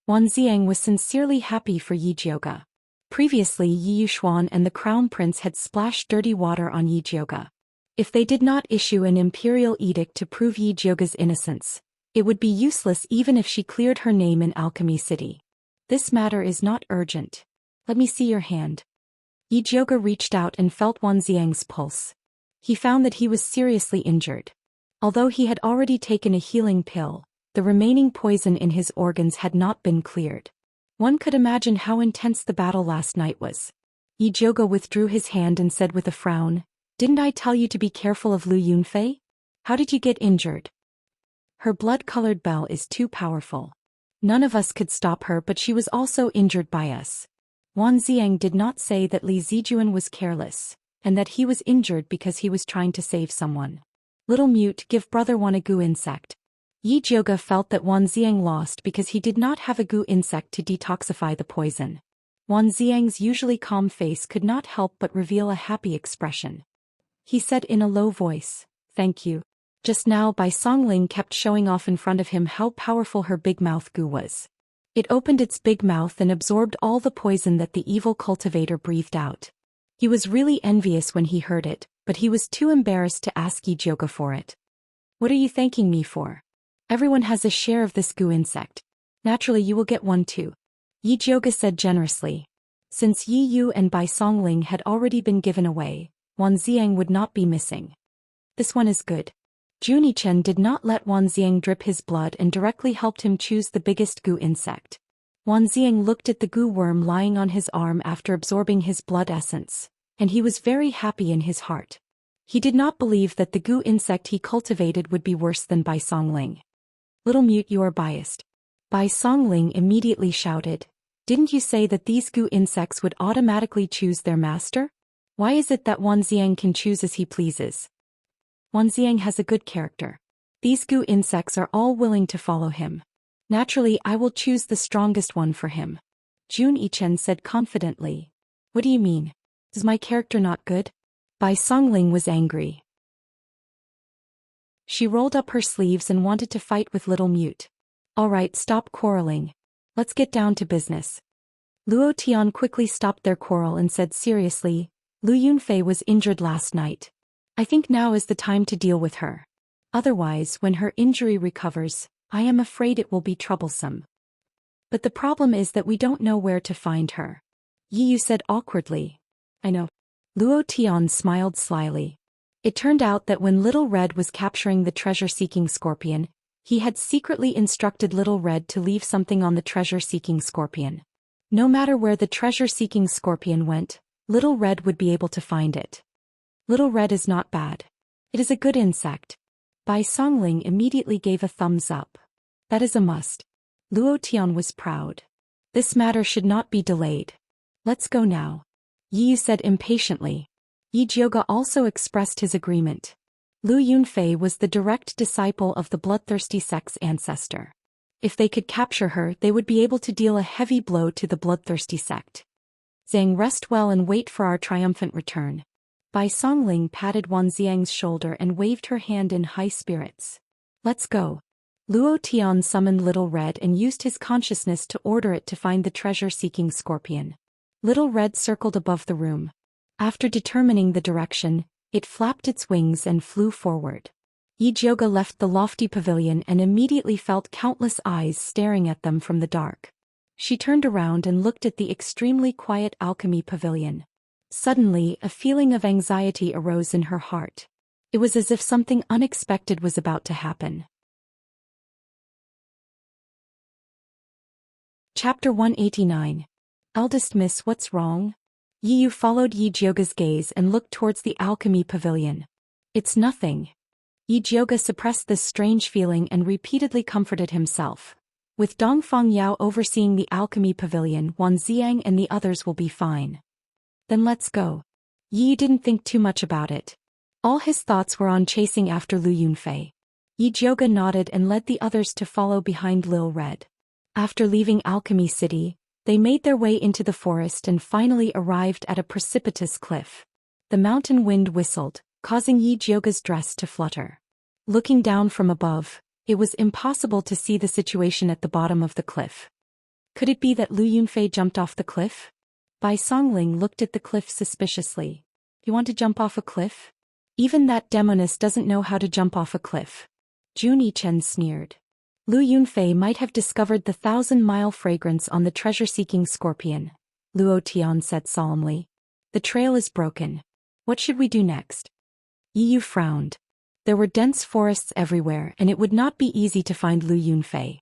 Wanxiang was sincerely happy for Yi Jioge. Previously, Yi Yuxuan and the Crown Prince had splashed dirty water on Yi Jioge. If they did not issue an imperial edict to prove Yi Jioge's innocence, it would be useless even if she cleared her name in Alchemy City. "This matter is not urgent. Let me see your hand." Yi Jioge reached out and felt Wanxiang's pulse. He found that he was seriously injured. Although he had already taken a healing pill, the remaining poison in his organs had not been cleared. One could imagine how intense the battle last night was. Yi Jioge withdrew his hand and said with a frown, "Didn't I tell you to be careful of Lu Yunfei? How did you get injured?" "Her blood-colored bell is too powerful. None of us could stop her, but she was also injured by us." Wanxiang did not say that Li Zijuan was careless, and that he was injured because he was trying to save someone. "Little mute, give brother one a goo insect." Yi Jioge felt that Wanxiang lost because he did not have a goo insect to detoxify the poison. Wanxiang's usually calm face could not help but reveal a happy expression. He said in a low voice, "Thank you." Just now Bai Songling kept showing off in front of him how powerful her big mouth goo was. It opened its big mouth and absorbed all the poison that the evil cultivator breathed out. He was really envious when he heard it, but he was too embarrassed to ask Yi Jioge for it. "What are you thanking me for? Everyone has a share of this goo insect." Naturally you will get one too. Yi Jiuge said generously. Since Yi Yu and Bai Songling had already been given away, Wan Ziang would not be missing. This one is good. Jun Yichen did not let Wan Ziang drip his blood and directly helped him choose the biggest goo insect. Wan Ziang looked at the goo worm lying on his arm after absorbing his blood essence, and he was very happy in his heart. He did not believe that the goo insect he cultivated would be worse than Bai Songling. Little mute, you are biased. Bai Songling immediately shouted, didn't you say that these goo insects would automatically choose their master? Why is it that Wan Ziang can choose as he pleases? Wan Ziang has a good character. These goo insects are all willing to follow him. Naturally, I will choose the strongest one for him. Jun Yichen said confidently. What do you mean? Is my character not good? Bai Songling was angry. She rolled up her sleeves and wanted to fight with Little Mute. Alright, stop quarreling. Let's get down to business. Luo Tian quickly stopped their quarrel and said seriously, Lu Yunfei was injured last night. I think now is the time to deal with her. Otherwise, when her injury recovers, I am afraid it will be troublesome. But the problem is that we don't know where to find her. Yi Yu said awkwardly. I know. Luo Tian smiled slyly. It turned out that when Little Red was capturing the treasure-seeking scorpion, he had secretly instructed Little Red to leave something on the treasure-seeking scorpion. No matter where the treasure-seeking scorpion went, Little Red would be able to find it. Little Red is not bad. It is a good insect. Bai Songling immediately gave a thumbs up. That is a must. Luo Tian was proud. This matter should not be delayed. Let's go now. Yi Yu said impatiently. Yi Jiuge also expressed his agreement. Lu Yunfei was the direct disciple of the bloodthirsty sect's ancestor. If they could capture her, they would be able to deal a heavy blow to the bloodthirsty sect. Zhang, rest well and wait for our triumphant return. Bai Songling patted Wan Ziang's shoulder and waved her hand in high spirits. Let's go. Luo Tian summoned Little Red and used his consciousness to order it to find the treasure-seeking scorpion. Little Red circled above the room. After determining the direction, it flapped its wings and flew forward. Yi Jiuge left the lofty pavilion and immediately felt countless eyes staring at them from the dark. She turned around and looked at the extremely quiet alchemy pavilion. Suddenly, a feeling of anxiety arose in her heart. It was as if something unexpected was about to happen. Chapter 189. Eldest Miss, what's wrong? Yi Yu followed Yi Jiuge's gaze and looked towards the alchemy pavilion. It's nothing. Yi Jiuge suppressed this strange feeling and repeatedly comforted himself. With Dongfang Yao overseeing the alchemy pavilion, Wan Ziang and the others will be fine. Then let's go. Yi Yu didn't think too much about it. All his thoughts were on chasing after Lu Yunfei. Yi Jiuge nodded and led the others to follow behind Lil Red. After leaving Alchemy City, they made their way into the forest and finally arrived at a precipitous cliff. The mountain wind whistled, causing Yi Jiuge's dress to flutter. Looking down from above, it was impossible to see the situation at the bottom of the cliff. Could it be that Lu Yunfei jumped off the cliff? Bai Songling looked at the cliff suspiciously. You want to jump off a cliff? Even that demoness doesn't know how to jump off a cliff. Jun Yichen sneered. Lu Yunfei might have discovered the 1,000-mile fragrance on the treasure-seeking scorpion, Luo Tian said solemnly. The trail is broken. What should we do next? Yi Yu frowned. There were dense forests everywhere and it would not be easy to find Lu Yunfei.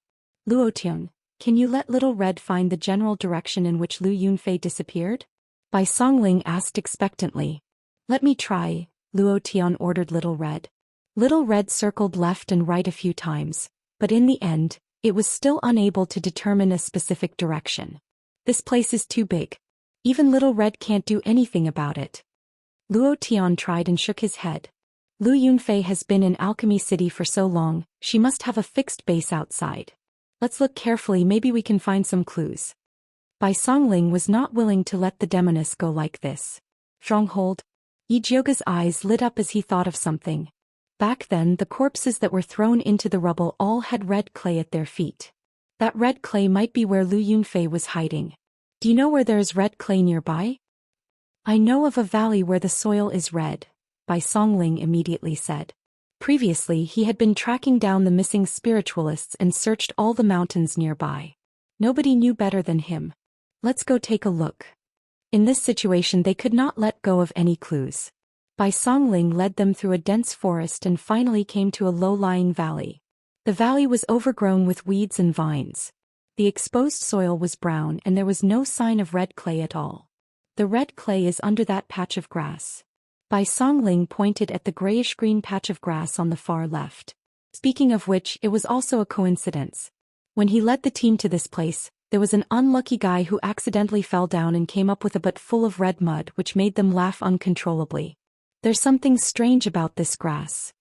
Luo Tian, can you let Little Red find the general direction in which Lu Yunfei disappeared? Bai Songling asked expectantly. Let me try, Luo Tian ordered Little Red. Little Red circled left and right a few times, but in the end, it was still unable to determine a specific direction. This place is too big. Even Little Red can't do anything about it. Luo Tian tried and shook his head. Lu Yunfei has been in Alchemy City for so long, she must have a fixed base outside. Let's look carefully, maybe we can find some clues. Bai Songling was not willing to let the demoness go like this. Stronghold. Yi Jiuge's eyes lit up as he thought of something. Back then, the corpses that were thrown into the rubble all had red clay at their feet. That red clay might be where Lu Yunfei was hiding. Do you know where there is red clay nearby? I know of a valley where the soil is red, Bai Songling immediately said. Previously he had been tracking down the missing spiritualists and searched all the mountains nearby. Nobody knew better than him. Let's go take a look. In this situation they could not let go of any clues. Bai Songling led them through a dense forest and finally came to a low-lying valley. The valley was overgrown with weeds and vines. The exposed soil was brown and there was no sign of red clay at all. The red clay is under that patch of grass. Bai Songling pointed at the grayish-green patch of grass on the far left. Speaking of which, it was also a coincidence. When he led the team to this place, there was an unlucky guy who accidentally fell down and came up with a butt full of red mud which made them laugh uncontrollably. There's something strange about this grass.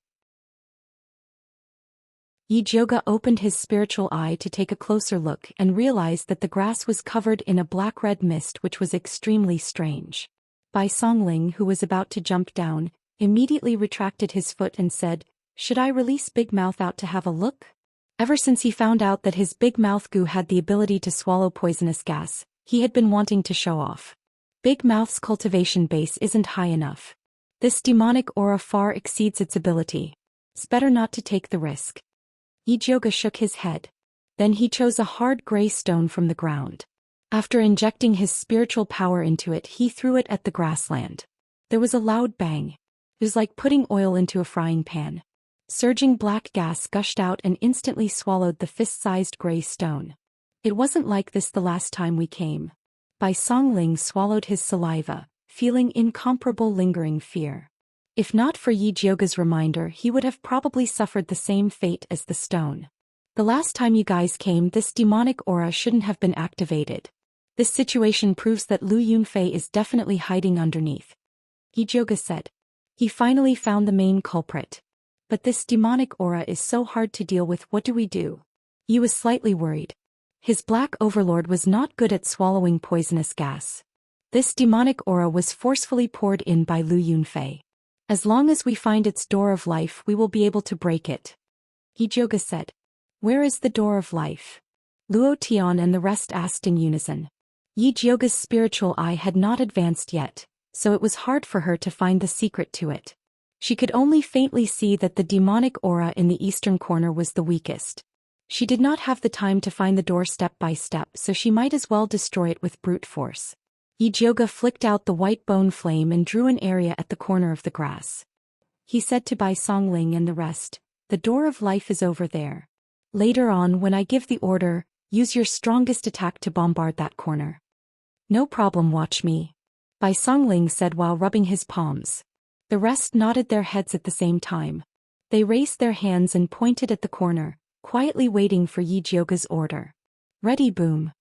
Yi opened his spiritual eye to take a closer look and realized that the grass was covered in a black-red mist which was extremely strange. Bai Songling, who was about to jump down, immediately retracted his foot and said, "Should I release Big Mouth out to have a look?" Ever since he found out that his Big Mouth goo had the ability to swallow poisonous gas, he had been wanting to show off. Big Mouth's cultivation base isn't high enough. This demonic aura far exceeds its ability. It's better not to take the risk. Yi shook his head. Then he chose a hard gray stone from the ground. After injecting his spiritual power into it, he threw it at the grassland. There was a loud bang. It was like putting oil into a frying pan. Surging black gas gushed out and instantly swallowed the fist-sized gray stone. It wasn't like this the last time we came. Bai Songling swallowed his saliva, feeling incomparable lingering fear. If not for Yi Jioga's reminder, he would have probably suffered the same fate as the stone. The last time you guys came, this demonic aura shouldn't have been activated. This situation proves that Lu Yunfei is definitely hiding underneath. Yi Jioga said. He finally found the main culprit. But this demonic aura is so hard to deal with, what do we do? Yi was slightly worried. His black overlord was not good at swallowing poisonous gas. This demonic aura was forcefully poured in by Lu Yunfei. As long as we find its door of life, we will be able to break it. Yi Jioga said. Where is the door of life? Luo Tian and the rest asked in unison. Yi Jioga's spiritual eye had not advanced yet, so it was hard for her to find the secret to it. She could only faintly see that the demonic aura in the eastern corner was the weakest. She did not have the time to find the door step by step, so she might as well destroy it with brute force. Yi Jioga flicked out the white bone flame and drew an area at the corner of the grass. He said to Bai Songling and the rest, "The door of life is over there. Later on, when I give the order, use your strongest attack to bombard that corner." "No problem, watch me," Bai Songling said while rubbing his palms. The rest nodded their heads at the same time. They raised their hands and pointed at the corner, quietly waiting for Yi Jioga's order. Ready, boom.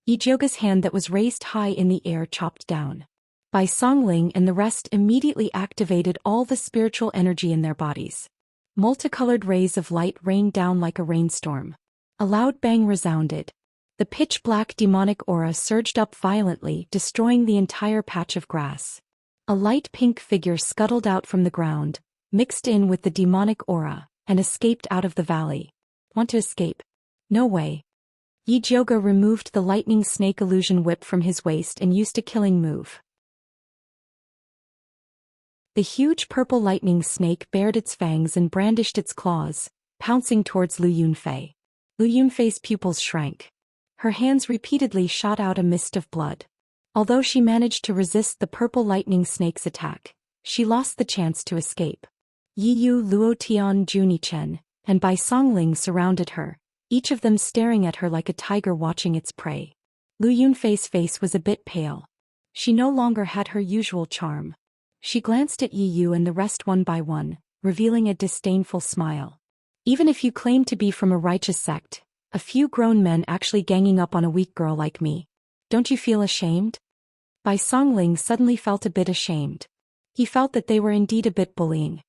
Yi Jioga's hand that was raised high in the air chopped down. Bai Songling and the rest immediately activated all the spiritual energy in their bodies. Multicolored rays of light rained down like a rainstorm. A loud bang resounded. The pitch-black demonic aura surged up violently, destroying the entire patch of grass. A light pink figure scuttled out from the ground, mixed in with the demonic aura, and escaped out of the valley. Want to escape? No way. Yi Jioga removed the lightning snake illusion whip from his waist and used a killing move. The huge purple lightning snake bared its fangs and brandished its claws, pouncing towards Lu Yunfei. Lu Yunfei's pupils shrank. Her hands repeatedly shot out a mist of blood. Although she managed to resist the purple lightning snake's attack, she lost the chance to escape. Yi Yu, Luo Tian, Juni Chen, and Bai Songling surrounded her, each of them staring at her like a tiger watching its prey. Lu Yunfei's face was a bit pale. She no longer had her usual charm. She glanced at Yi Yu and the rest one by one, revealing a disdainful smile. Even if you claim to be from a righteous sect, a few grown men actually ganging up on a weak girl like me. Don't you feel ashamed? Bai Songling suddenly felt a bit ashamed. He felt that they were indeed a bit bullying.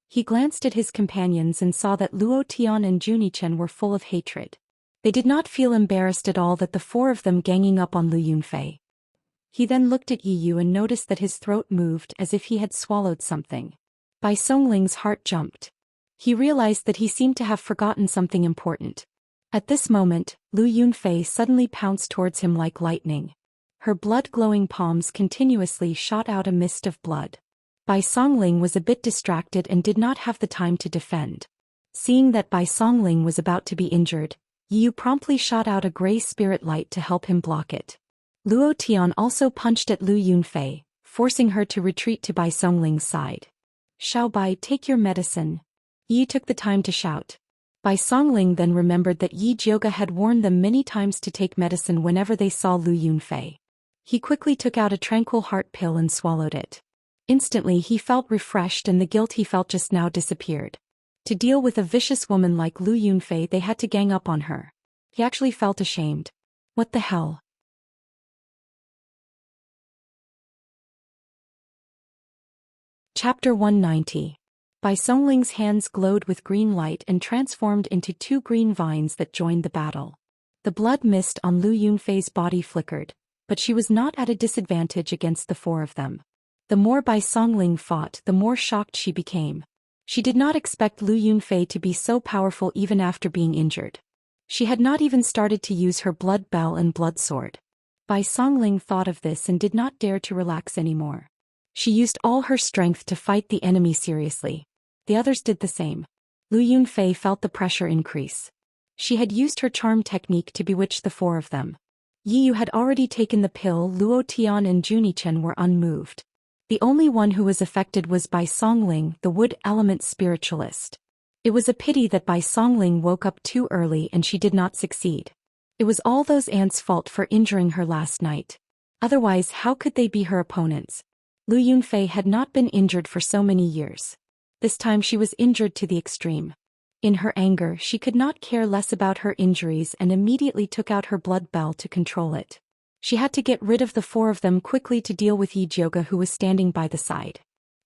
He glanced at his companions and saw that Luo Tian and Junichen were full of hatred. They did not feel embarrassed at all that the four of them ganging up on Lu Yunfei. He then looked at Yi Yu and noticed that his throat moved as if he had swallowed something. Bai Songling's heart jumped. He realized that he seemed to have forgotten something important. At this moment, Lu Yunfei suddenly pounced towards him like lightning. Her blood-glowing palms continuously shot out a mist of blood. Bai Songling was a bit distracted and did not have the time to defend. Seeing that Bai Songling was about to be injured, Yu promptly shot out a gray spirit light to help him block it. Luo Tian also punched at Lu Yunfei, forcing her to retreat to Bai Songling's side. "Xiao Bai, take your medicine." Yi took the time to shout. Bai Songling then remembered that Yi Jioge had warned them many times to take medicine whenever they saw Lu Yunfei. He quickly took out a tranquil heart pill and swallowed it. Instantly he felt refreshed and the guilt he felt just now disappeared. To deal with a vicious woman like Lu Yunfei, they had to gang up on her. He actually felt ashamed. What the hell? Chapter 190. Bai Songling's hands glowed with green light and transformed into 2 green vines that joined the battle. The blood mist on Lu Yunfei's body flickered, but she was not at a disadvantage against the 4 of them. The more Bai Songling fought, the more shocked she became. She did not expect Lu Yunfei to be so powerful even after being injured. She had not even started to use her blood bell and blood sword. Bai Songling thought of this and did not dare to relax anymore. She used all her strength to fight the enemy seriously. The others did the same. Lu Yunfei felt the pressure increase. She had used her charm technique to bewitch the 4 of them. Yi Yu had already taken the pill. Luo Tian and Junichen were unmoved. The only one who was affected was Bai Songling, the wood element spiritualist. It was a pity that Bai Songling woke up too early and she did not succeed. It was all those ants' fault for injuring her last night. Otherwise, how could they be her opponents? Lu Yunfei had not been injured for so many years. This time she was injured to the extreme. In her anger, she could not care less about her injuries and immediately took out her blood bell to control it. She had to get rid of the 4 of them quickly to deal with Yi Jioge, who was standing by the side.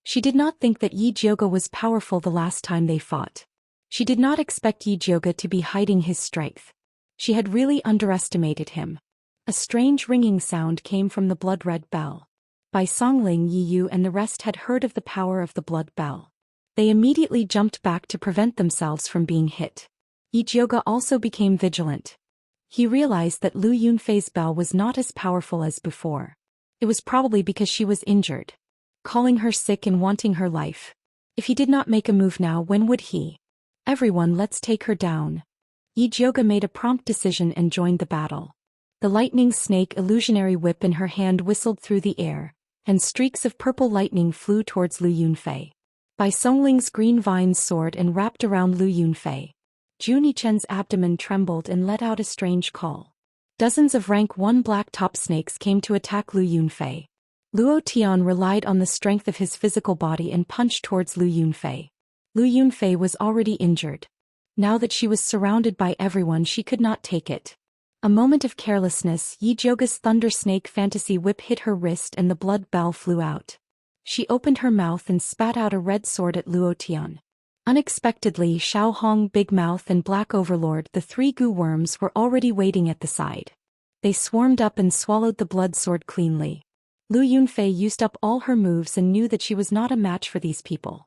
She did not think that Yi Jioge was powerful the last time they fought. She did not expect Yi Jioge to be hiding his strength. She had really underestimated him. A strange ringing sound came from the blood-red bell. Bai Songling, Yi Yu and the rest had heard of the power of the blood bell. They immediately jumped back to prevent themselves from being hit. Yi Jioge also became vigilant. He realized that Lu Yunfei's bell was not as powerful as before. It was probably because she was injured. Calling her sick and wanting her life. If he did not make a move now, when would he? "Everyone, let's take her down." Yi Jioge made a prompt decision and joined the battle. The lightning snake illusionary whip in her hand whistled through the air, and streaks of purple lightning flew towards Lu Yunfei. Bai Songling's green vines soared and wrapped around Lu Yunfei. Junichen's abdomen trembled and let out a strange call. Dozens of rank 1 black top snakes came to attack Lu Yunfei. Luo Tian relied on the strength of his physical body and punched towards Lu Yunfei. Lu Yunfei was already injured. Now that she was surrounded by everyone, she could not take it. A moment of carelessness, Yi Jioge's thunder snake fantasy whip hit her wrist and the blood bell flew out. She opened her mouth and spat out a red sword at Luo Tian. Unexpectedly, Xiao Hong, Big Mouth and Black Overlord, the 3 goo worms, were already waiting at the side. They swarmed up and swallowed the blood sword cleanly. Lu Yunfei used up all her moves and knew that she was not a match for these people.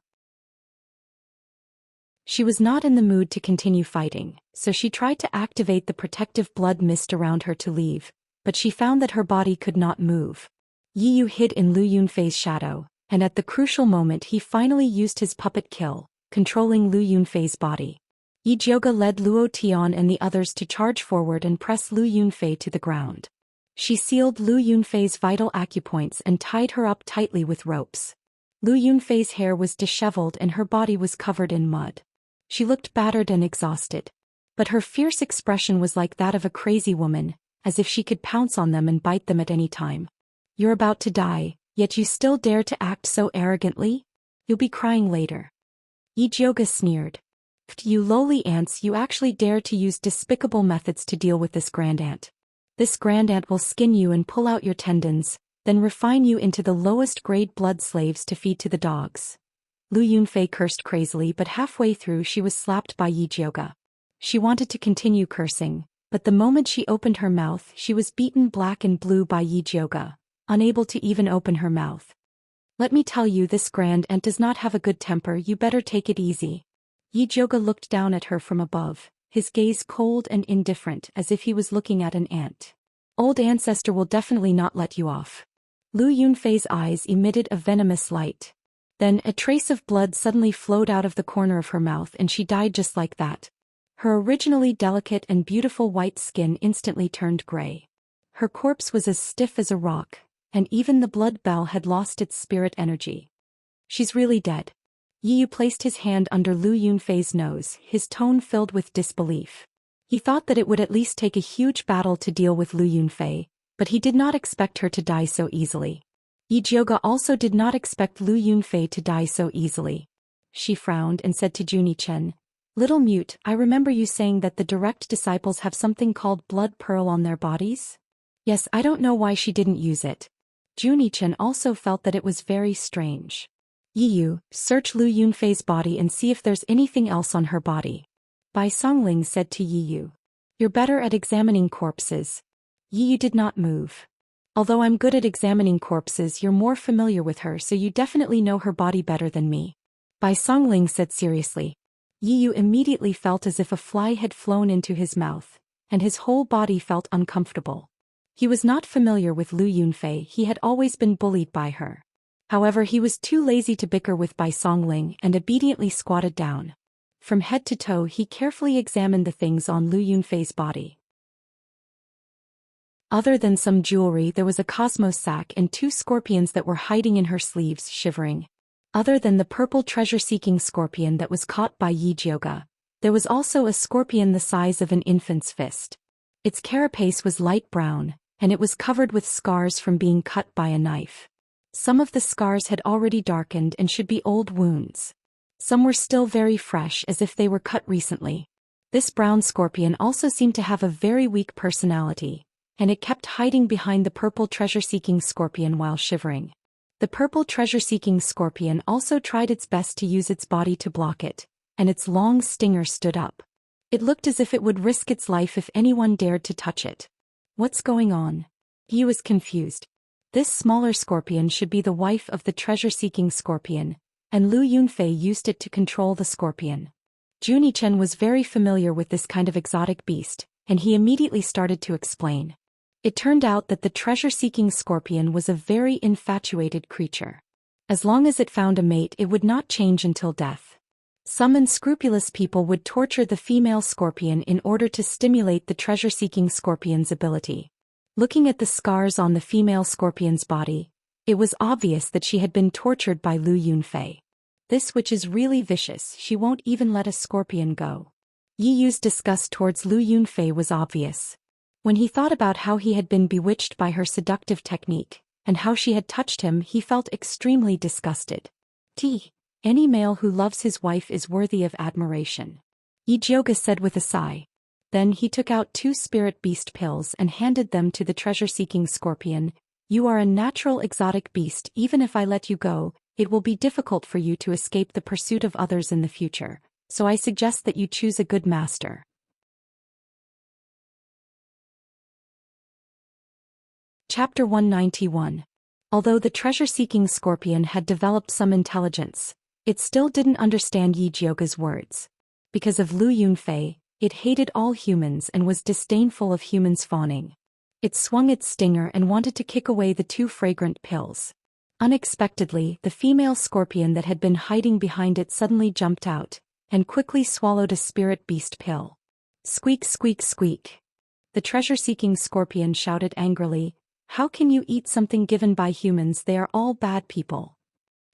She was not in the mood to continue fighting, so she tried to activate the protective blood mist around her to leave, but she found that her body could not move. Yi Yu hid in Lu Yunfei's shadow, and at the crucial moment he finally used his puppet kill, controlling Lu Yunfei's body. Yi Jioge led Luo Tian and the others to charge forward and press Lu Yunfei to the ground. She sealed Lu Yunfei's vital acupoints and tied her up tightly with ropes. Lu Yunfei's hair was disheveled and her body was covered in mud. She looked battered and exhausted. But her fierce expression was like that of a crazy woman, as if she could pounce on them and bite them at any time. "You're about to die, yet you still dare to act so arrogantly? You'll be crying later." Yi Jioge sneered. "You lowly ants, you actually dare to use despicable methods to deal with this grand ant. This grand ant will skin you and pull out your tendons, then refine you into the lowest grade blood slaves to feed to the dogs." Lu Yunfei cursed crazily, but halfway through she was slapped by Yi Jioge. She wanted to continue cursing, but the moment she opened her mouth she was beaten black and blue by Yi Jioge, unable to even open her mouth. "Let me tell you, this grand ant does not have a good temper, you better take it easy." Yi Jioge looked down at her from above, his gaze cold and indifferent as if he was looking at an ant. "Old ancestor will definitely not let you off." Lu Yunfei's eyes emitted a venomous light. Then a trace of blood suddenly flowed out of the corner of her mouth and she died just like that. Her originally delicate and beautiful white skin instantly turned gray. Her corpse was as stiff as a rock, and even the blood bell had lost its spirit energy. She's really dead. Yi Yu placed his hand under Lu Yunfei's nose, his tone filled with disbelief. He thought that it would at least take a huge battle to deal with Lu Yunfei, but he did not expect her to die so easily. Yi Jiuge also did not expect Lu Yunfei to die so easily. She frowned and said to Junichen, "Little mute, I remember you saying that the direct disciples have something called blood pearl on their bodies?" Yes, I don't know why she didn't use it. Junichen also felt that it was very strange. Yi Yu, search Lu Yunfei's body and see if there's anything else on her body. Bai Songling said to Yi Yu. You're better at examining corpses. Yi Yu did not move. Although I'm good at examining corpses, you're more familiar with her, so you definitely know her body better than me. Bai Songling said seriously. Yi Yu immediately felt as if a fly had flown into his mouth, and his whole body felt uncomfortable. He was not familiar with Lu Yunfei, he had always been bullied by her. However, he was too lazy to bicker with Bai Songling and obediently squatted down. From head to toe he carefully examined the things on Lu Yunfei's body. Other than some jewelry, there was a cosmos sack and 2 scorpions that were hiding in her sleeves, shivering. Other than the purple treasure-seeking scorpion that was caught by Yi Jiuge, there was also a scorpion the size of an infant's fist. Its carapace was light brown, and it was covered with scars from being cut by a knife. Some of the scars had already darkened and should be old wounds. Some were still very fresh, as if they were cut recently. This brown scorpion also seemed to have a very weak personality, and it kept hiding behind the purple treasure-seeking scorpion while shivering. The purple treasure-seeking scorpion also tried its best to use its body to block it, and its long stinger stood up. It looked as if it would risk its life if anyone dared to touch it. What's going on? He was confused. This smaller scorpion should be the wife of the treasure-seeking scorpion, and Lu Yunfei used it to control the scorpion. Junichen was very familiar with this kind of exotic beast, and he immediately started to explain. It turned out that the treasure-seeking scorpion was a very infatuated creature. As long as it found a mate, it would not change until death. Some unscrupulous people would torture the female scorpion in order to stimulate the treasure-seeking scorpion's ability. Looking at the scars on the female scorpion's body, it was obvious that she had been tortured by Lu Yunfei. This witch is really vicious, she won't even let a scorpion go. Yi Yu's disgust towards Lu Yunfei was obvious. When he thought about how he had been bewitched by her seductive technique, and how she had touched him, he felt extremely disgusted. Any male who loves his wife is worthy of admiration. Yi Jiuge said with a sigh. Then he took out 2 spirit beast pills and handed them to the treasure-seeking scorpion. You are a natural exotic beast, even if I let you go, it will be difficult for you to escape the pursuit of others in the future, so I suggest that you choose a good master. Chapter 191. Although the treasure-seeking scorpion had developed some intelligence, it still didn't understand Yi Jiuge's words. Because of Lu Yunfei, it hated all humans and was disdainful of humans fawning. It swung its stinger and wanted to kick away the 2 fragrant pills. Unexpectedly, the female scorpion that had been hiding behind it suddenly jumped out, and quickly swallowed a spirit beast pill. Squeak, squeak, squeak. The treasure-seeking scorpion shouted angrily, "How can you eat something given by humans? They are all bad people."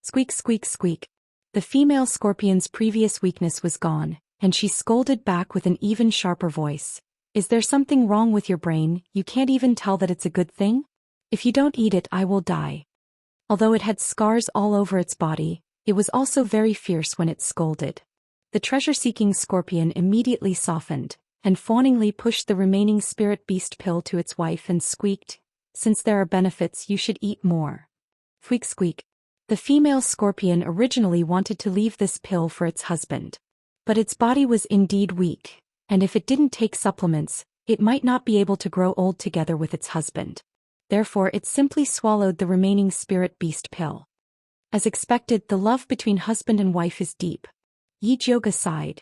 Squeak, squeak, squeak. The female scorpion's previous weakness was gone, and she scolded back with an even sharper voice. Is there something wrong with your brain? You can't even tell that it's a good thing? If you don't eat it, I will die. Although it had scars all over its body, it was also very fierce when it scolded. The treasure-seeking scorpion immediately softened, and fawningly pushed the remaining spirit beast pill to its wife and squeaked, "Since there are benefits, you should eat more." Squeak, squeak. The female scorpion originally wanted to leave this pill for its husband. But its body was indeed weak, and if it didn't take supplements, it might not be able to grow old together with its husband. Therefore it simply swallowed the remaining spirit beast pill. As expected, the love between husband and wife is deep. Yi Jiuge sighed.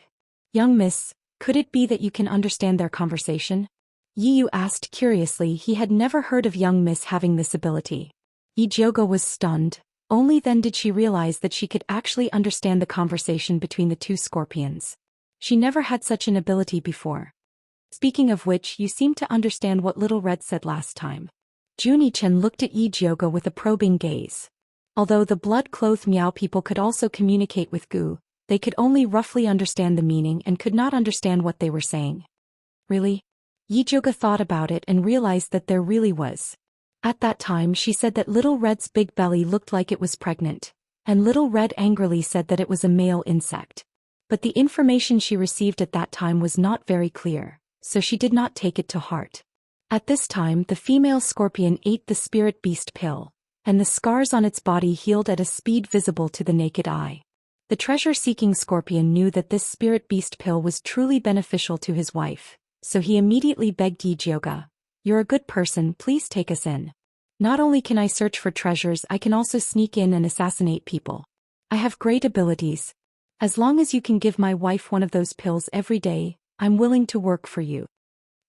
"Young miss, could it be that you can understand their conversation?" Yi Yu asked curiously. He had never heard of young miss having this ability. Yi Jiuge was stunned. Only then did she realize that she could actually understand the conversation between the two scorpions. She never had such an ability before. Speaking of which, you seem to understand what Little Red said last time. Juni-chan looked at Yi Jioga with a probing gaze. Although the blood-clothed Miao people could also communicate with Gu, they could only roughly understand the meaning and could not understand what they were saying. Really? Yi Jioga thought about it and realized that there really was. At that time she said that Little Red's big belly looked like it was pregnant, and Little Red angrily said that it was a male insect. But the information she received at that time was not very clear, so she did not take it to heart. At this time the female scorpion ate the spirit beast pill, and the scars on its body healed at a speed visible to the naked eye. The treasure-seeking scorpion knew that this spirit beast pill was truly beneficial to his wife, so he immediately begged Yi Jioga, "You're a good person, please take us in. Not only can I search for treasures, I can also sneak in and assassinate people. I have great abilities. As long as you can give my wife one of those pills every day, I'm willing to work for you."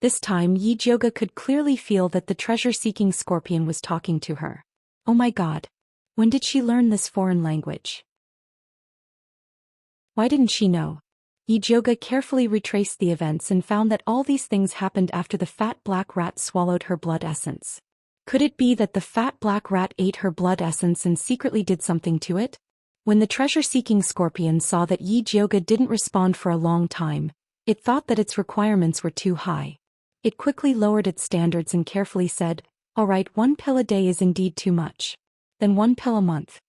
This time Yi Jioga could clearly feel that the treasure-seeking scorpion was talking to her. Oh my god. When did she learn this foreign language? Why didn't she know? Yi Jioga carefully retraced the events and found that all these things happened after the fat black rat swallowed her blood essence. Could it be that the fat black rat ate her blood essence and secretly did something to it? When the treasure-seeking scorpion saw that Yi Jioga didn't respond for a long time, it thought that its requirements were too high. It quickly lowered its standards and carefully said, "Alright, 1 pill a day is indeed too much. Then 1 pill a month."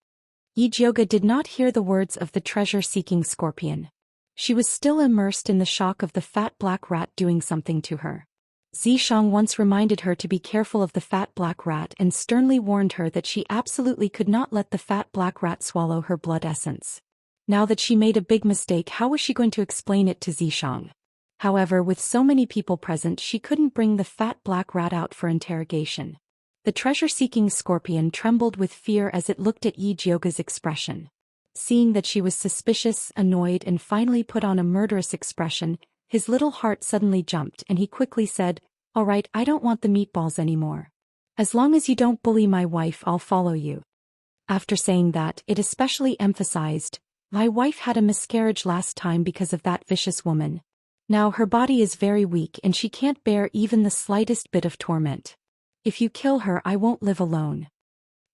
Yi Jioga did not hear the words of the treasure-seeking scorpion. She was still immersed in the shock of the fat black rat doing something to her. Xianxia once reminded her to be careful of the fat black rat and sternly warned her that she absolutely could not let the fat black rat swallow her blood essence. Now that she made a big mistake, how was she going to explain it to Xianxia? However, with so many people present, she couldn't bring the fat black rat out for interrogation. The treasure-seeking scorpion trembled with fear as it looked at Yi Jioga's expression. Seeing that she was suspicious, annoyed, and finally put on a murderous expression, his little heart suddenly jumped and he quickly said, "Alright, I don't want the meatballs anymore. As long as you don't bully my wife, I'll follow you." After saying that, it especially emphasized, "My wife had a miscarriage last time because of that vicious woman. Now her body is very weak and she can't bear even the slightest bit of torment. If you kill her, I won't live alone."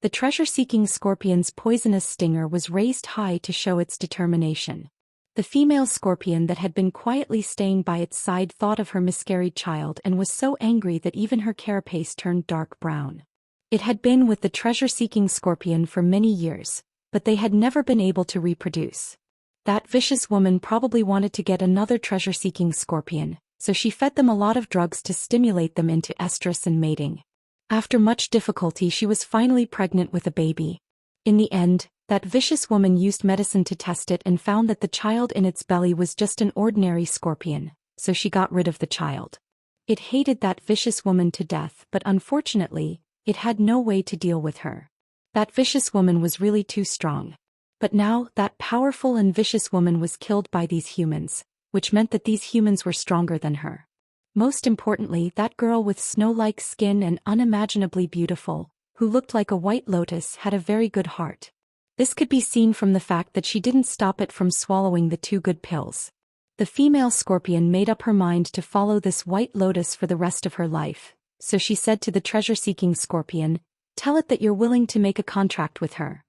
The treasure-seeking scorpion's poisonous stinger was raised high to show its determination. The female scorpion that had been quietly staying by its side thought of her miscarried child and was so angry that even her carapace turned dark brown. It had been with the treasure-seeking scorpion for many years, but they had never been able to reproduce. That vicious woman probably wanted to get another treasure-seeking scorpion, so she fed them a lot of drugs to stimulate them into estrus and mating. After much difficulty, she was finally pregnant with a baby. In the end, that vicious woman used medicine to test it and found that the child in its belly was just an ordinary scorpion, so she got rid of the child. It hated that vicious woman to death, but unfortunately, it had no way to deal with her. That vicious woman was really too strong. But now, that powerful and vicious woman was killed by these humans, which meant that these humans were stronger than her. Most importantly, that girl with snow-like skin and unimaginably beautiful, who looked like a white lotus, had a very good heart. This could be seen from the fact that she didn't stop it from swallowing the 2 good pills. The female scorpion made up her mind to follow this white lotus for the rest of her life, so she said to the treasure-seeking scorpion, "Tell it that you're willing to make a contract with her."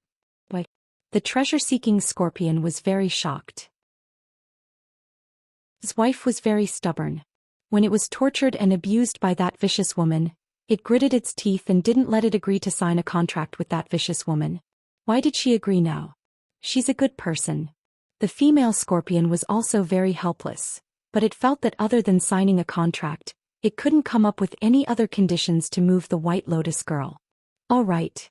Why? The treasure-seeking scorpion was very shocked. His wife was very stubborn. When it was tortured and abused by that vicious woman, it gritted its teeth and didn't let it agree to sign a contract with that vicious woman. Why did she agree now? She's a good person. The female scorpion was also very helpless, but it felt that other than signing a contract, it couldn't come up with any other conditions to move the White Lotus girl. All right.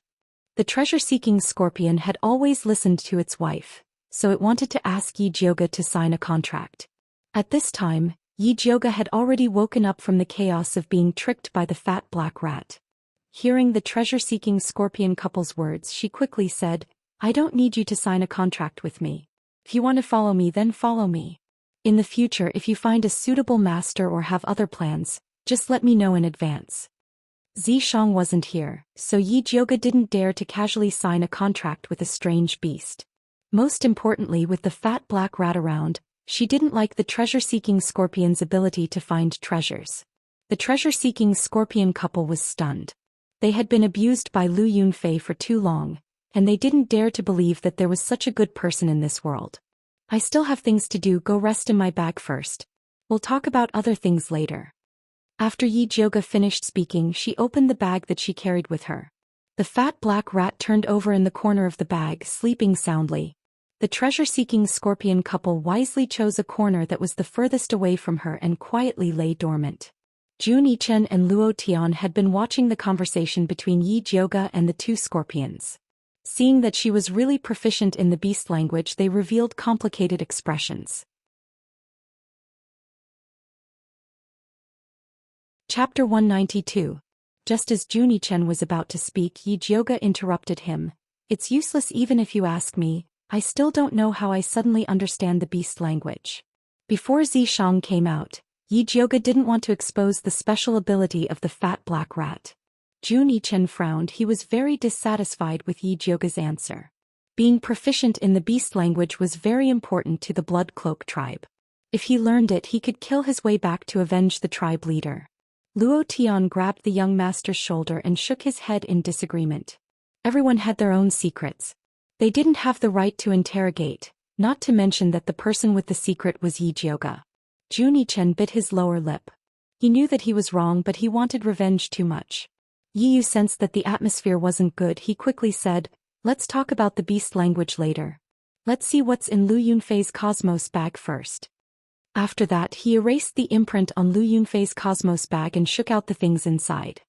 The treasure-seeking scorpion had always listened to its wife, so it wanted to ask Yi Jioga to sign a contract. At this time, Yi Jioga had already woken up from the chaos of being tricked by the fat black rat. Hearing the treasure-seeking scorpion couple's words, she quickly said, "I don't need you to sign a contract with me. If you want to follow me, then follow me. In the future, if you find a suitable master or have other plans, just let me know in advance." Zhang wasn't here, so Yi Jioga didn't dare to casually sign a contract with a strange beast. Most importantly, with the fat black rat around, she didn't like the treasure-seeking scorpion's ability to find treasures. The treasure-seeking scorpion couple was stunned. They had been abused by Lu Yunfei for too long, and they didn't dare to believe that there was such a good person in this world. I still have things to do, go rest in my bag first. We'll talk about other things later. After Yi Jioga finished speaking, she opened the bag that she carried with her. The fat black rat turned over in the corner of the bag, sleeping soundly. The treasure-seeking scorpion couple wisely chose a corner that was the furthest away from her and quietly lay dormant. Zhou Xian and Luo Tian had been watching the conversation between Yi Jioga and the two scorpions. Seeing that she was really proficient in the beast language, they revealed complicated expressions. Chapter 192. Just as Zhou Xian was about to speak, Yi Jioga interrupted him. It's useless even if you ask me. I still don't know how I suddenly understand the beast language. Before Zhang came out, Yi Jioga didn't want to expose the special ability of the fat black rat. Zhou Xian frowned. He was very dissatisfied with Yi Jioga's answer. Being proficient in the beast language was very important to the Blood Cloak tribe. If he learned it, he could kill his way back to avenge the tribe leader. Luo Tian grabbed the young master's shoulder and shook his head in disagreement. Everyone had their own secrets. They didn't have the right to interrogate, not to mention that the person with the secret was Yi Jioga. Zhou Xian bit his lower lip. He knew that he was wrong, but he wanted revenge too much. Yi Yu sensed that the atmosphere wasn't good. He quickly said, let's talk about the beast language later. Let's see what's in Lu Yunfei's cosmos bag first. After that, he erased the imprint on Lu Yunfei's cosmos bag and shook out the things inside.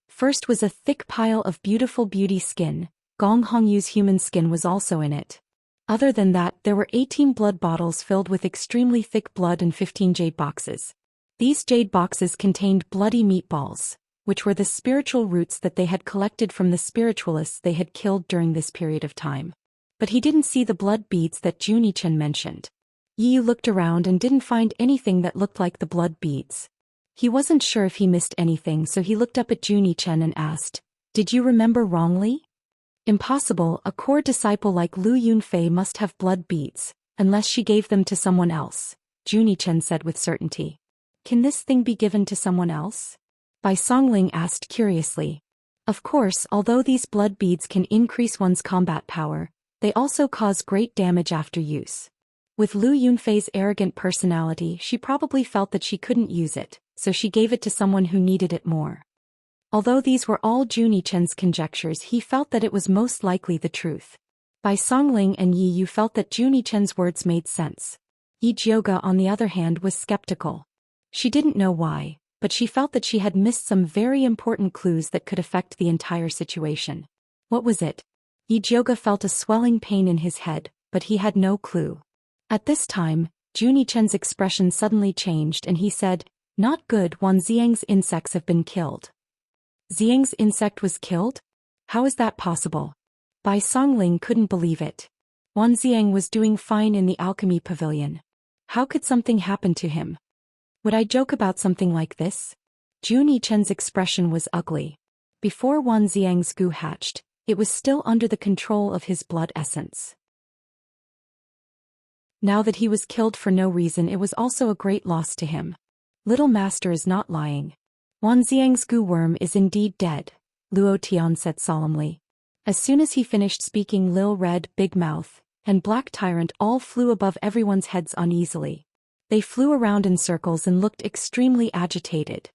First was a thick pile of beautiful beauty skin. Gong Hongyu's human skin was also in it. Other than that, there were 18 blood bottles filled with extremely thick blood and 15 jade boxes. These jade boxes contained bloody meatballs, which were the spiritual roots that they had collected from the spiritualists they had killed during this period of time. But he didn't see the blood beads that Zhou Xian mentioned. Yi Yu looked around and didn't find anything that looked like the blood beads. He wasn't sure if he missed anything, so he looked up at Zhou Xian and asked, "Did you remember wrongly?" Impossible, a core disciple like Lu Yunfei must have blood beads, unless she gave them to someone else, Zhou Xian said with certainty. Can this thing be given to someone else? Bai Songling asked curiously. Of course, although these blood beads can increase one's combat power, they also cause great damage after use. With Lu Yunfei's arrogant personality, she probably felt that she couldn't use it, so she gave it to someone who needed it more. Although these were all Zhou Xian's conjectures, he felt that it was most likely the truth. Bai Songling and Yi Yu felt that Zhou Xian's words made sense. Yi Jioga, on the other hand, was skeptical. She didn't know why, but she felt that she had missed some very important clues that could affect the entire situation. What was it? Yi Jioga felt a swelling pain in his head, but he had no clue. At this time, Zhou Xian's expression suddenly changed and he said, "Not good, Wan Xiang's insects have been killed." Xiang's insect was killed? How is that possible? Bai Songling couldn't believe it. Wan Xiang was doing fine in the alchemy pavilion. How could something happen to him? Would I joke about something like this? Zhou Xian's expression was ugly. Before Wan Xiang's goo hatched, it was still under the control of his blood essence. Now that he was killed for no reason, it was also a great loss to him. Little Master is not lying. Wan Xiang's goo worm is indeed dead, Luo Tian said solemnly. As soon as he finished speaking, Lil Red, Big Mouth, and Black Tyrant all flew above everyone's heads uneasily. They flew around in circles and looked extremely agitated.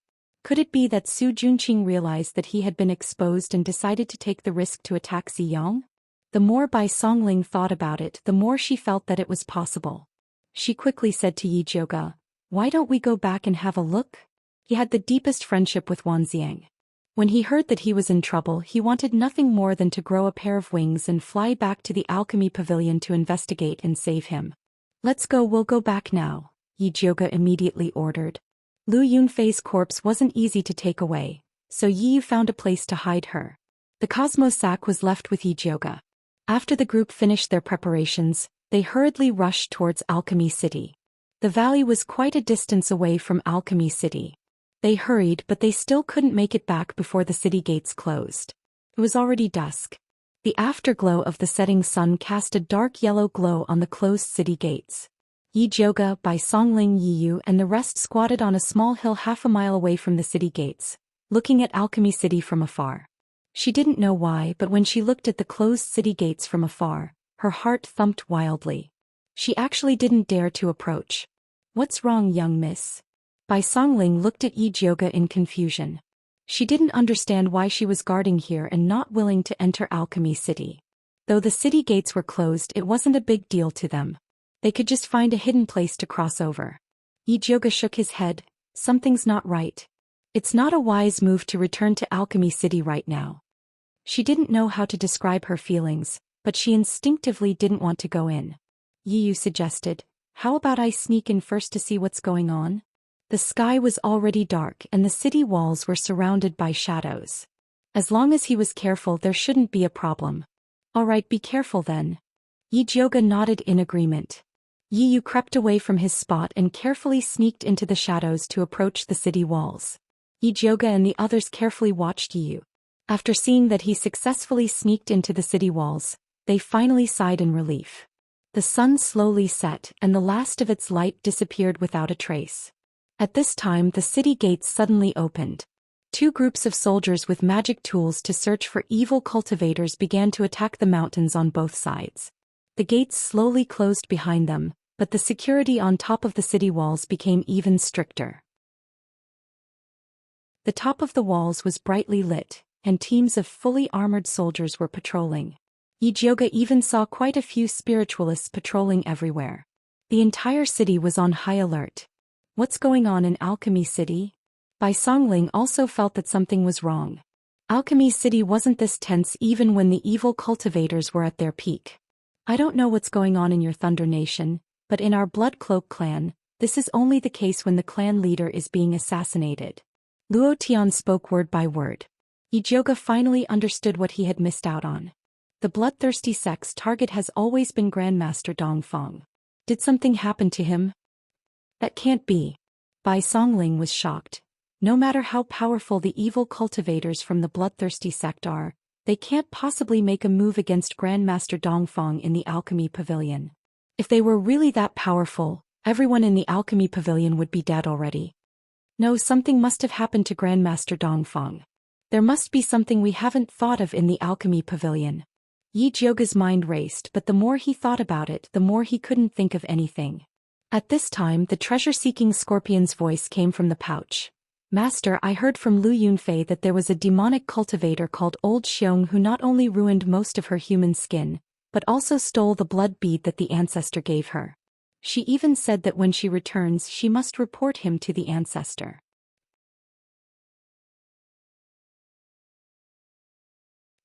Could it be that Su Junqing realized that he had been exposed and decided to take the risk to attack Ziyang? The more Bai Songling thought about it, the more she felt that it was possible. She quickly said to Yi Jioga, "Why don't we go back and have a look?" He had the deepest friendship with Wan Xiang. When he heard that he was in trouble, he wanted nothing more than to grow a pair of wings and fly back to the alchemy pavilion to investigate and save him. "Let's go, we'll go back now," Yi Jioga immediately ordered. Lu Yunfei's corpse wasn't easy to take away, so Yi Yu found a place to hide her. The Cosmos sack was left with Yi Jioga. After the group finished their preparations, they hurriedly rushed towards Alchemy City. The valley was quite a distance away from Alchemy City. They hurried, but they still couldn't make it back before the city gates closed. It was already dusk. The afterglow of the setting sun cast a dark yellow glow on the closed city gates. Yi Zhouge, Bai Songling, Yiyu and the rest squatted on a small hill half a mile away from the city gates, looking at Alchemy City from afar. She didn't know why, but when she looked at the closed city gates from afar, her heart thumped wildly. She actually didn't dare to approach. "What's wrong, young miss?" Bai Songling looked at Yi Zhouge in confusion. She didn't understand why she was guarding here and not willing to enter Alchemy City. Though the city gates were closed, it wasn't a big deal to them. They could just find a hidden place to cross over. Yi Zhouge shook his head. Something's not right. It's not a wise move to return to Alchemy City right now. She didn't know how to describe her feelings, but she instinctively didn't want to go in. Yiyu suggested, "How about I sneak in first to see what's going on?" The sky was already dark and the city walls were surrounded by shadows. As long as he was careful, there shouldn't be a problem. "All right, be careful then." Yi Zhouge nodded in agreement. Yiyu crept away from his spot and carefully sneaked into the shadows to approach the city walls. Yi Zhouge and the others carefully watched Yiyu. After seeing that he successfully sneaked into the city walls, they finally sighed in relief. The sun slowly set and the last of its light disappeared without a trace. At this time, the city gates suddenly opened. Two groups of soldiers with magic tools to search for evil cultivators began to attack the mountains on both sides. The gates slowly closed behind them, but the security on top of the city walls became even stricter. The top of the walls was brightly lit, and teams of fully armored soldiers were patrolling. Yi Zhouge even saw quite a few spiritualists patrolling everywhere. The entire city was on high alert. What's going on in Alchemy City? Bai Songling also felt that something was wrong. Alchemy City wasn't this tense even when the evil cultivators were at their peak. "I don't know what's going on in your Thunder Nation, but in our Blood Cloak clan, this is only the case when the clan leader is being assassinated." Luo Tian spoke word by word. Yi Zhouge finally understood what he had missed out on. The bloodthirsty sect's target has always been Grandmaster Dongfeng. Did something happen to him? That can't be. Bai Songling was shocked. No matter how powerful the evil cultivators from the bloodthirsty sect are, they can't possibly make a move against Grandmaster Dongfeng in the Alchemy Pavilion. If they were really that powerful, everyone in the Alchemy Pavilion would be dead already. No, something must have happened to Grandmaster Dongfeng. There must be something we haven't thought of in the Alchemy Pavilion. Yi Zhouge's mind raced, but the more he thought about it, the more he couldn't think of anything. At this time, the treasure-seeking scorpion's voice came from the pouch. "Master, I heard from Lu Yunfei that there was a demonic cultivator called Old Xiong who not only ruined most of her human skin, but also stole the blood bead that the ancestor gave her. She even said that when she returns she must report him to the ancestor."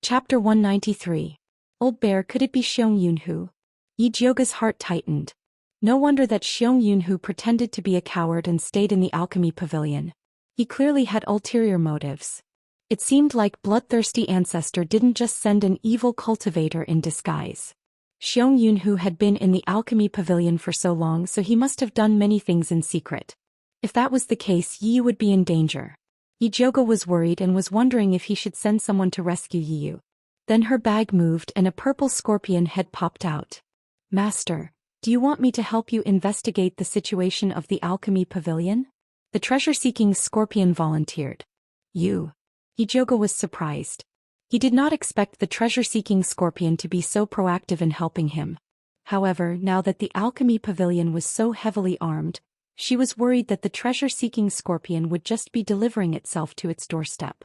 Chapter 193. Old Bear, could it be Xiong Yunhu? Yi Zhouge's heart tightened. No wonder that Xiong Yunhu pretended to be a coward and stayed in the Alchemy Pavilion. He clearly had ulterior motives. It seemed like bloodthirsty ancestor didn't just send an evil cultivator in disguise. Xiong Yunhu had been in the Alchemy Pavilion for so long, so he must have done many things in secret. If that was the case, Yi would be in danger. Yi Zhouge was worried and was wondering if he should send someone to rescue Yiyu. Then her bag moved and a purple scorpion head popped out. "Master, do you want me to help you investigate the situation of the Alchemy Pavilion?" The treasure-seeking scorpion volunteered. "You?" Yi Zhouge was surprised. He did not expect the treasure-seeking scorpion to be so proactive in helping him. However, now that the Alchemy Pavilion was so heavily armed, she was worried that the treasure-seeking scorpion would just be delivering itself to its doorstep.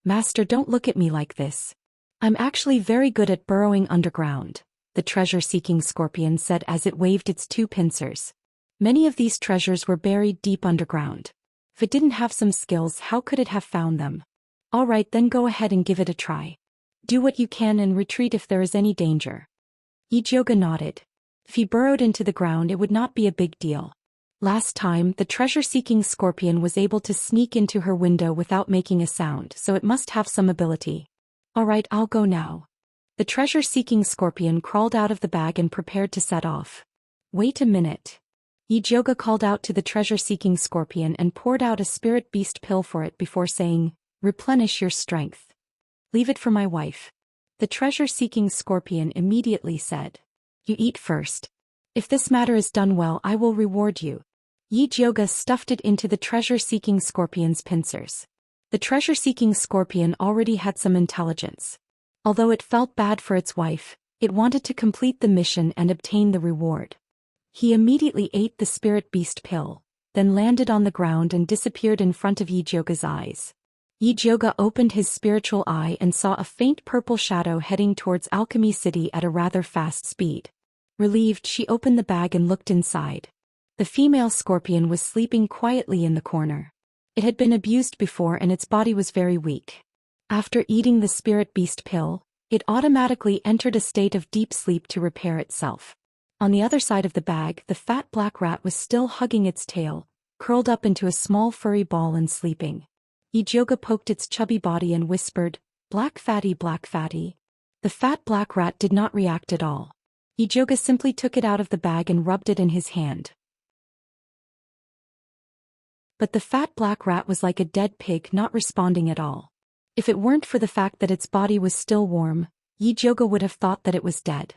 "Master, don't look at me like this. I'm actually very good at burrowing underground," the treasure-seeking scorpion said as it waved its two pincers. Many of these treasures were buried deep underground. If it didn't have some skills, how could it have found them? "All right, then go ahead and give it a try. Do what you can and retreat if there is any danger." Yi Zhouge nodded. If he burrowed into the ground, it would not be a big deal. Last time, the treasure-seeking scorpion was able to sneak into her window without making a sound, so it must have some ability. "All right, I'll go now." The treasure-seeking scorpion crawled out of the bag and prepared to set off. "Wait a minute." Yi Zhouge called out to the treasure-seeking scorpion and poured out a spirit beast pill for it before saying, "Replenish your strength. Leave it for my wife." The treasure-seeking scorpion immediately said, "You eat first. If this matter is done well, I will reward you." Yi Zhouge stuffed it into the treasure-seeking scorpion's pincers. The treasure-seeking scorpion already had some intelligence. Although it felt bad for its wife, it wanted to complete the mission and obtain the reward. He immediately ate the spirit beast pill, then landed on the ground and disappeared in front of Yi Zhouge's eyes. Yi Zhouge opened his spiritual eye and saw a faint purple shadow heading towards Alchemy City at a rather fast speed. Relieved, she opened the bag and looked inside. The female scorpion was sleeping quietly in the corner. It had been abused before and its body was very weak. After eating the spirit beast pill, it automatically entered a state of deep sleep to repair itself. On the other side of the bag, the fat black rat was still hugging its tail, curled up into a small furry ball and sleeping. Yi Zhouge poked its chubby body and whispered, "Black fatty, black fatty." The fat black rat did not react at all. Yi Zhouge simply took it out of the bag and rubbed it in his hand. But the fat black rat was like a dead pig, not responding at all. If it weren't for the fact that its body was still warm, Yi Zhouge would have thought that it was dead.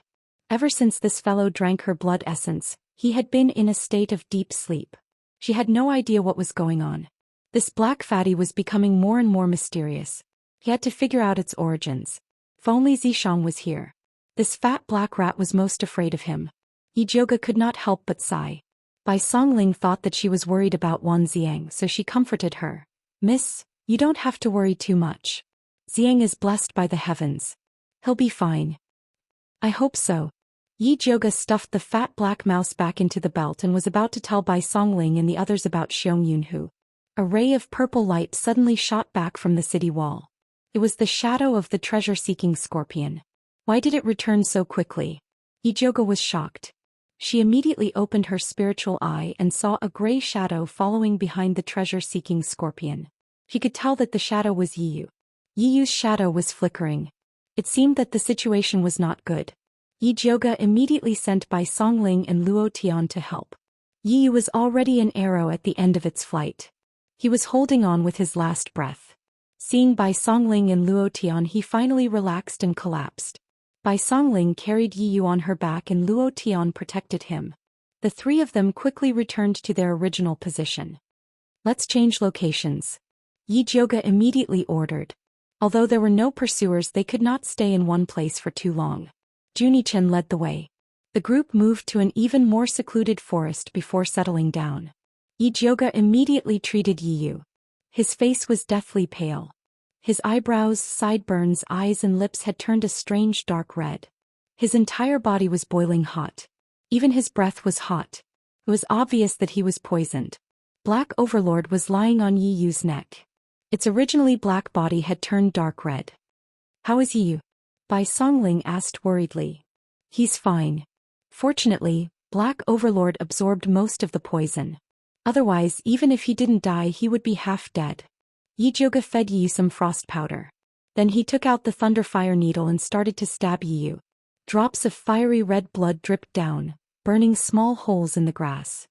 Ever since this fellow drank her blood essence, he had been in a state of deep sleep. She had no idea what was going on. This black fatty was becoming more and more mysterious. He had to figure out its origins. If only Zhishang was here. This fat black rat was most afraid of him. Yi Zhouge could not help but sigh. Bai Songling thought that she was worried about Wan Xiang, so she comforted her. "Miss, you don't have to worry too much. Xiang is blessed by the heavens. He'll be fine." "I hope so." Yi Zhouge stuffed the fat black mouse back into the belt and was about to tell Bai Songling and the others about Xiong Yunhu. A ray of purple light suddenly shot back from the city wall. It was the shadow of the treasure-seeking scorpion. Why did it return so quickly? Yi Zhouge was shocked. She immediately opened her spiritual eye and saw a gray shadow following behind the treasure-seeking scorpion. She could tell that the shadow was Yiyu. Yiyu's shadow was flickering. It seemed that the situation was not good. Yi Zhouge immediately sent Bai Songling and Luo Tian to help. Yiyu was already an arrow at the end of its flight. He was holding on with his last breath. Seeing Bai Songling and Luo Tian, he finally relaxed and collapsed. Bai Songling carried Yiyu on her back and Luo Tian protected him. The three of them quickly returned to their original position. "Let's change locations," Yi Zhouge immediately ordered. Although there were no pursuers, they could not stay in one place for too long. Junichen led the way. The group moved to an even more secluded forest before settling down. Yi Zhouge immediately treated Yiyu. His face was deathly pale. His eyebrows, sideburns, eyes and lips had turned a strange dark red. His entire body was boiling hot. Even his breath was hot. It was obvious that he was poisoned. Black Overlord was lying on Yiyu's neck. Its originally black body had turned dark red. "How is Yiyu?" Bai Songling asked worriedly. "He's fine. Fortunately, Black Overlord absorbed most of the poison. Otherwise, even if he didn't die, he would be half dead." Yi Zhouge fed Yiyu some frost powder. Then he took out the thunderfire needle and started to stab Yiyu. Drops of fiery red blood dripped down, burning small holes in the grass.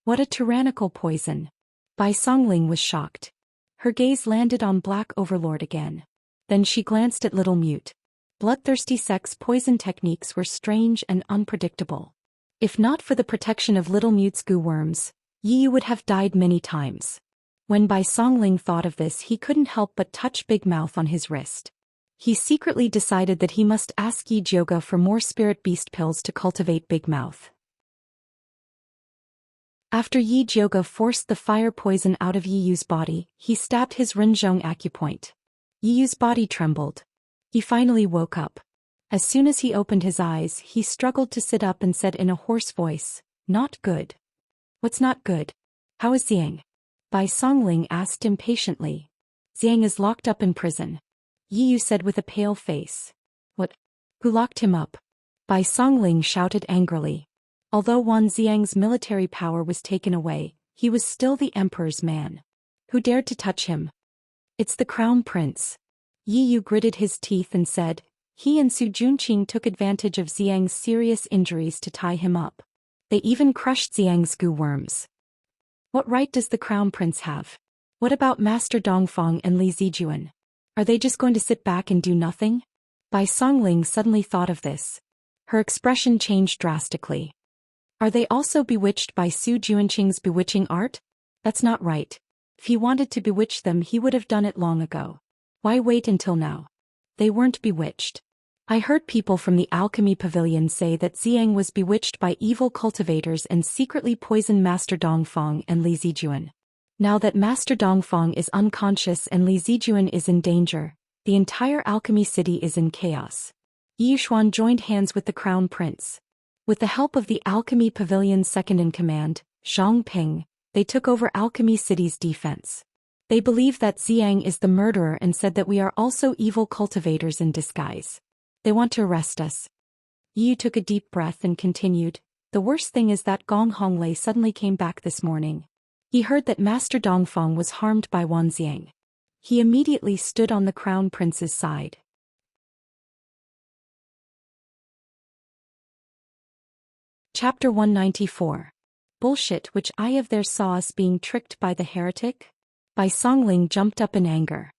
What a tyrannical poison. Bai Songling was shocked. Her gaze landed on Black Overlord again. Then she glanced at Little Mute. Bloodthirsty sex poison techniques were strange and unpredictable. If not for the protection of Little Mute's goo worms, Yiyu would have died many times. When Bai Songling thought of this, he couldn't help but touch Big Mouth on his wrist. He secretly decided that he must ask Yi Zhouge for more spirit beast pills to cultivate Big Mouth. After Yi Zhouge forced the fire poison out of Yiyu's body, he stabbed his Rinzhong acupoint. Yiyu's body trembled. He finally woke up. As soon as he opened his eyes, he struggled to sit up and said in a hoarse voice, "Not good." "What's not good? How is Xiang?" Bai Songling asked impatiently. "Xiang is locked up in prison," Yiyu said with a pale face. "What? Who locked him up?" Bai Songling shouted angrily. Although Wan Xiang's military power was taken away, he was still the emperor's man. Who dared to touch him? "It's the crown prince." Yiyu gritted his teeth and said, "He and Su Junqing took advantage of Xiang's serious injuries to tie him up." They even crushed Xiang's goo worms. What right does the crown prince have? What about Master Dongfang and Li Zijuan? Are they just going to sit back and do nothing? Bai Songling suddenly thought of this. Her expression changed drastically. Are they also bewitched by Su Juanqing's bewitching art? That's not right. If he wanted to bewitch them, he would have done it long ago. Why wait until now? They weren't bewitched. I heard people from the alchemy pavilion say that Xiang was bewitched by evil cultivators and secretly poisoned Master Dongfang and Li Zijuan. Now that Master Dongfang is unconscious and Li Zijuan is in danger, the entire alchemy city is in chaos. Yi Xuan joined hands with the crown prince. With the help of the alchemy pavilion's second-in-command, Zhang Ping, they took over alchemy city's defense. They believe that Xiang is the murderer and said that we are also evil cultivators in disguise. They want to arrest us. Yi took a deep breath and continued, the worst thing is that Gong Honglei suddenly came back this morning. He heard that Master Dongfang was harmed by Wan Xiang. He immediately stood on the crown prince's side. Chapter 194. Bullshit, which eye of theirs saw us being tricked by the heretic? Bai Songling jumped up in anger.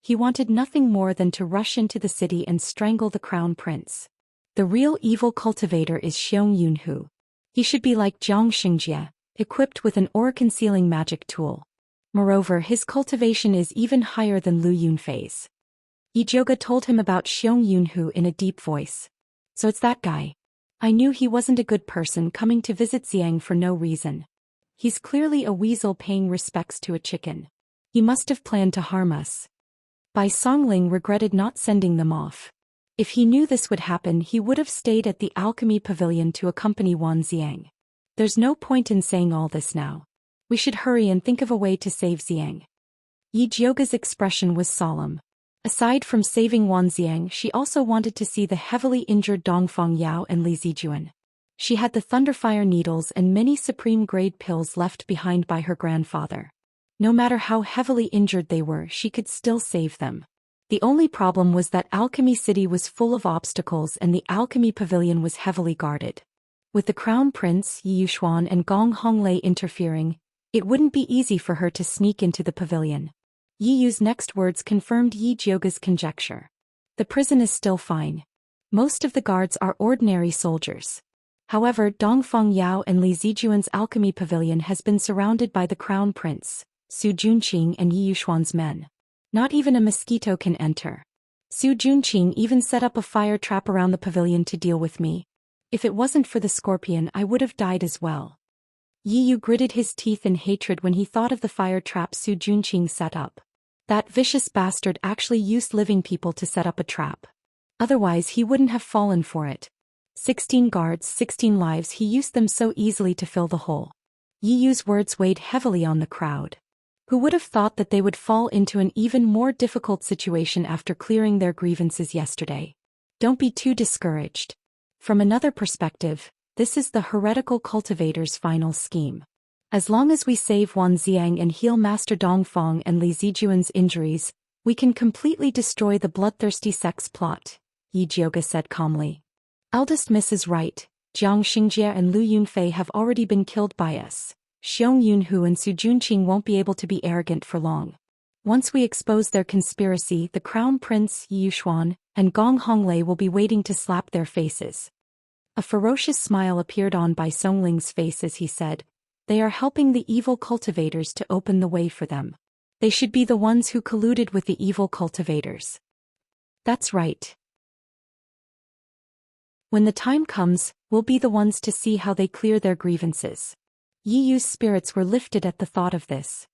He wanted nothing more than to rush into the city and strangle the crown prince. The real evil cultivator is Xiong Yunhu. He should be like Xianxia, equipped with an aura-concealing magic tool. Moreover, his cultivation is even higher than Lu Yunfei's. Yijoga told him about Xiong Yunhu in a deep voice. So it's that guy. I knew he wasn't a good person coming to visit Xiang for no reason. He's clearly a weasel paying respects to a chicken. He must have planned to harm us. Bai Songling regretted not sending them off. If he knew this would happen, he would have stayed at the alchemy pavilion to accompany Wan Xiang. There's no point in saying all this now. We should hurry and think of a way to save Xiang. Yi Jioga's expression was solemn. Aside from saving Wan Xiang, she also wanted to see the heavily injured Dongfang Yao and Li Zijuan. She had the Thunderfire needles and many supreme-grade pills left behind by her grandfather. No matter how heavily injured they were, she could still save them. The only problem was that Alchemy City was full of obstacles and the Alchemy Pavilion was heavily guarded. With the Crown Prince, Yi Xuan and Gong Honglei interfering, it wouldn't be easy for her to sneak into the pavilion. Yi Yu's next words confirmed Yi Jioga's conjecture. The prison is still fine. Most of the guards are ordinary soldiers. However, Dongfang Yao and Li Zijuan's Alchemy Pavilion has been surrounded by the Crown Prince, Su Junqing and Yi Yuxuan's men. Not even a mosquito can enter. Su Junqing even set up a fire trap around the pavilion to deal with me. If it wasn't for the scorpion, I would have died as well. Yi Yu gritted his teeth in hatred when he thought of the fire trap Su Junqing set up. That vicious bastard actually used living people to set up a trap. Otherwise he wouldn't have fallen for it. 16 guards, 16 lives, he used them so easily to fill the hole. Yi Yu's words weighed heavily on the crowd. Who would have thought that they would fall into an even more difficult situation after clearing their grievances yesterday? Don't be too discouraged. From another perspective, this is the heretical cultivator's final scheme. As long as we save Wan Xiang and heal Master Dongfang and Li Zijuan's injuries, we can completely destroy the bloodthirsty sex plot, Yi Jioga said calmly. Eldest Miss is right, Jiang Xingjie and Lu Yunfei have already been killed by us. Xiong Yunhu and Su Junqing won't be able to be arrogant for long. Once we expose their conspiracy, the Crown Prince, Yi Yuxuan, and Gong Honglei will be waiting to slap their faces. A ferocious smile appeared on Bai Songling's face as he said, they are helping the evil cultivators to open the way for them. They should be the ones who colluded with the evil cultivators. That's right. When the time comes, we'll be the ones to see how they clear their grievances. Yi Yu's spirits were lifted at the thought of this.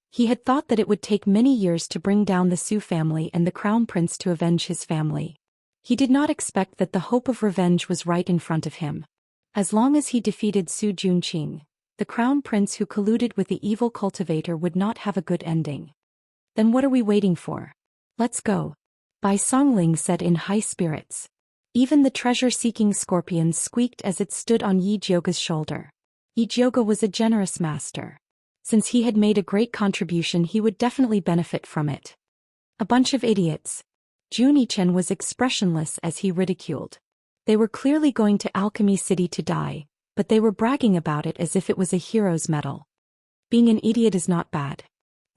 He had thought that it would take many years to bring down the Su family and the Crown Prince to avenge his family. He did not expect that the hope of revenge was right in front of him. As long as he defeated Su Junqing, the Crown Prince who colluded with the evil cultivator would not have a good ending. Then what are we waiting for? Let's go. Bai Songling said in high spirits. Even the treasure-seeking scorpion squeaked as it stood on Yi Jioga's shoulder. Yi Jioga was a generous master. Since he had made a great contribution, he would definitely benefit from it. A bunch of idiots. Jun Yichen was expressionless as he ridiculed. They were clearly going to Alchemy City to die, but they were bragging about it as if it was a hero's medal. Being an idiot is not bad.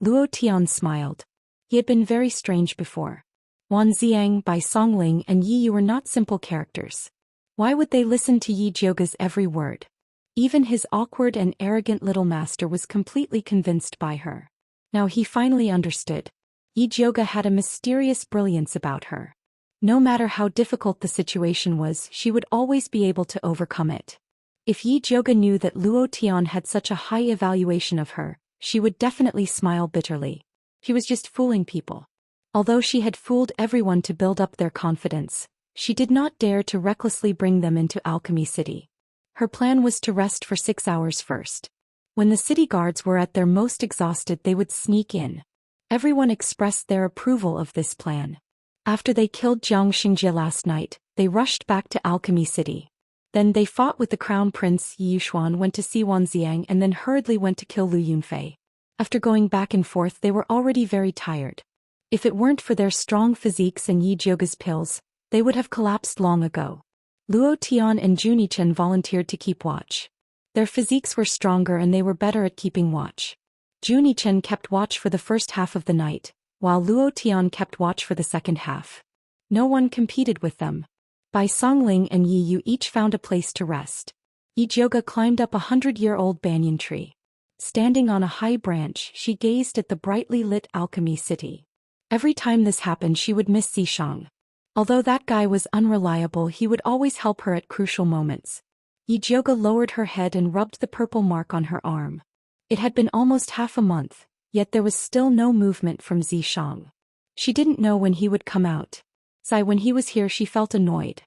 Luo Tian smiled. He had been very strange before. Wan Ziang, Bai Songling and Yi Yu were not simple characters. Why would they listen to Yi Zhouge's every word? Even his awkward and arrogant little master was completely convinced by her. Now he finally understood. Yi Zhouge had a mysterious brilliance about her. No matter how difficult the situation was, she would always be able to overcome it. If Yi Zhouge knew that Luo Tian had such a high evaluation of her, she would definitely smile bitterly. She was just fooling people. Although she had fooled everyone to build up their confidence, she did not dare to recklessly bring them into Alchemy City. Her plan was to rest for 6 hours first. When the city guards were at their most exhausted, they would sneak in. Everyone expressed their approval of this plan. After they killed Xianxia last night, they rushed back to Alchemy City. Then they fought with the Crown Prince. Yi Xuan went to see Wan Ziang and then hurriedly went to kill Lu Yunfei. After going back and forth, they were already very tired. If it weren't for their strong physiques and Yi Zhouge's pills, they would have collapsed long ago. Luo Tian and Junichen volunteered to keep watch. Their physiques were stronger and they were better at keeping watch. Junichen kept watch for the first half of the night, while Luo Tian kept watch for the second half. No one competed with them. Bai Songling and Yi Yu each found a place to rest. Yi Zhouge climbed up a 100-year-old banyan tree. Standing on a high branch, she gazed at the brightly lit Alchemy City. Every time this happened, she would miss Zishang. Although that guy was unreliable, he would always help her at crucial moments. Yi Zhouge lowered her head and rubbed the purple mark on her arm. It had been almost half a month, yet there was still no movement from Zishang. She didn't know when he would come out. When he was here, she felt annoyed.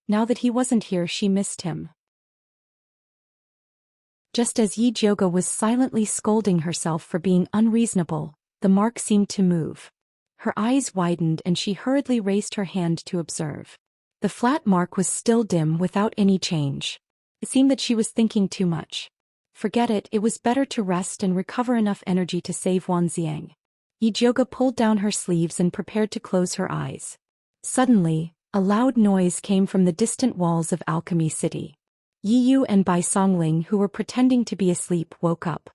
Now that he wasn't here, she missed him. Just as Yi Zhouge was silently scolding herself for being unreasonable, the mark seemed to move. Her eyes widened and she hurriedly raised her hand to observe. The flat mark was still dim without any change. It seemed that she was thinking too much. Forget it, it was better to rest and recover enough energy to save Wan Ziang. Yi Zhouge pulled down her sleeves and prepared to close her eyes. Suddenly, a loud noise came from the distant walls of Alchemy City. Yi Yu and Bai Songling, who were pretending to be asleep, woke up.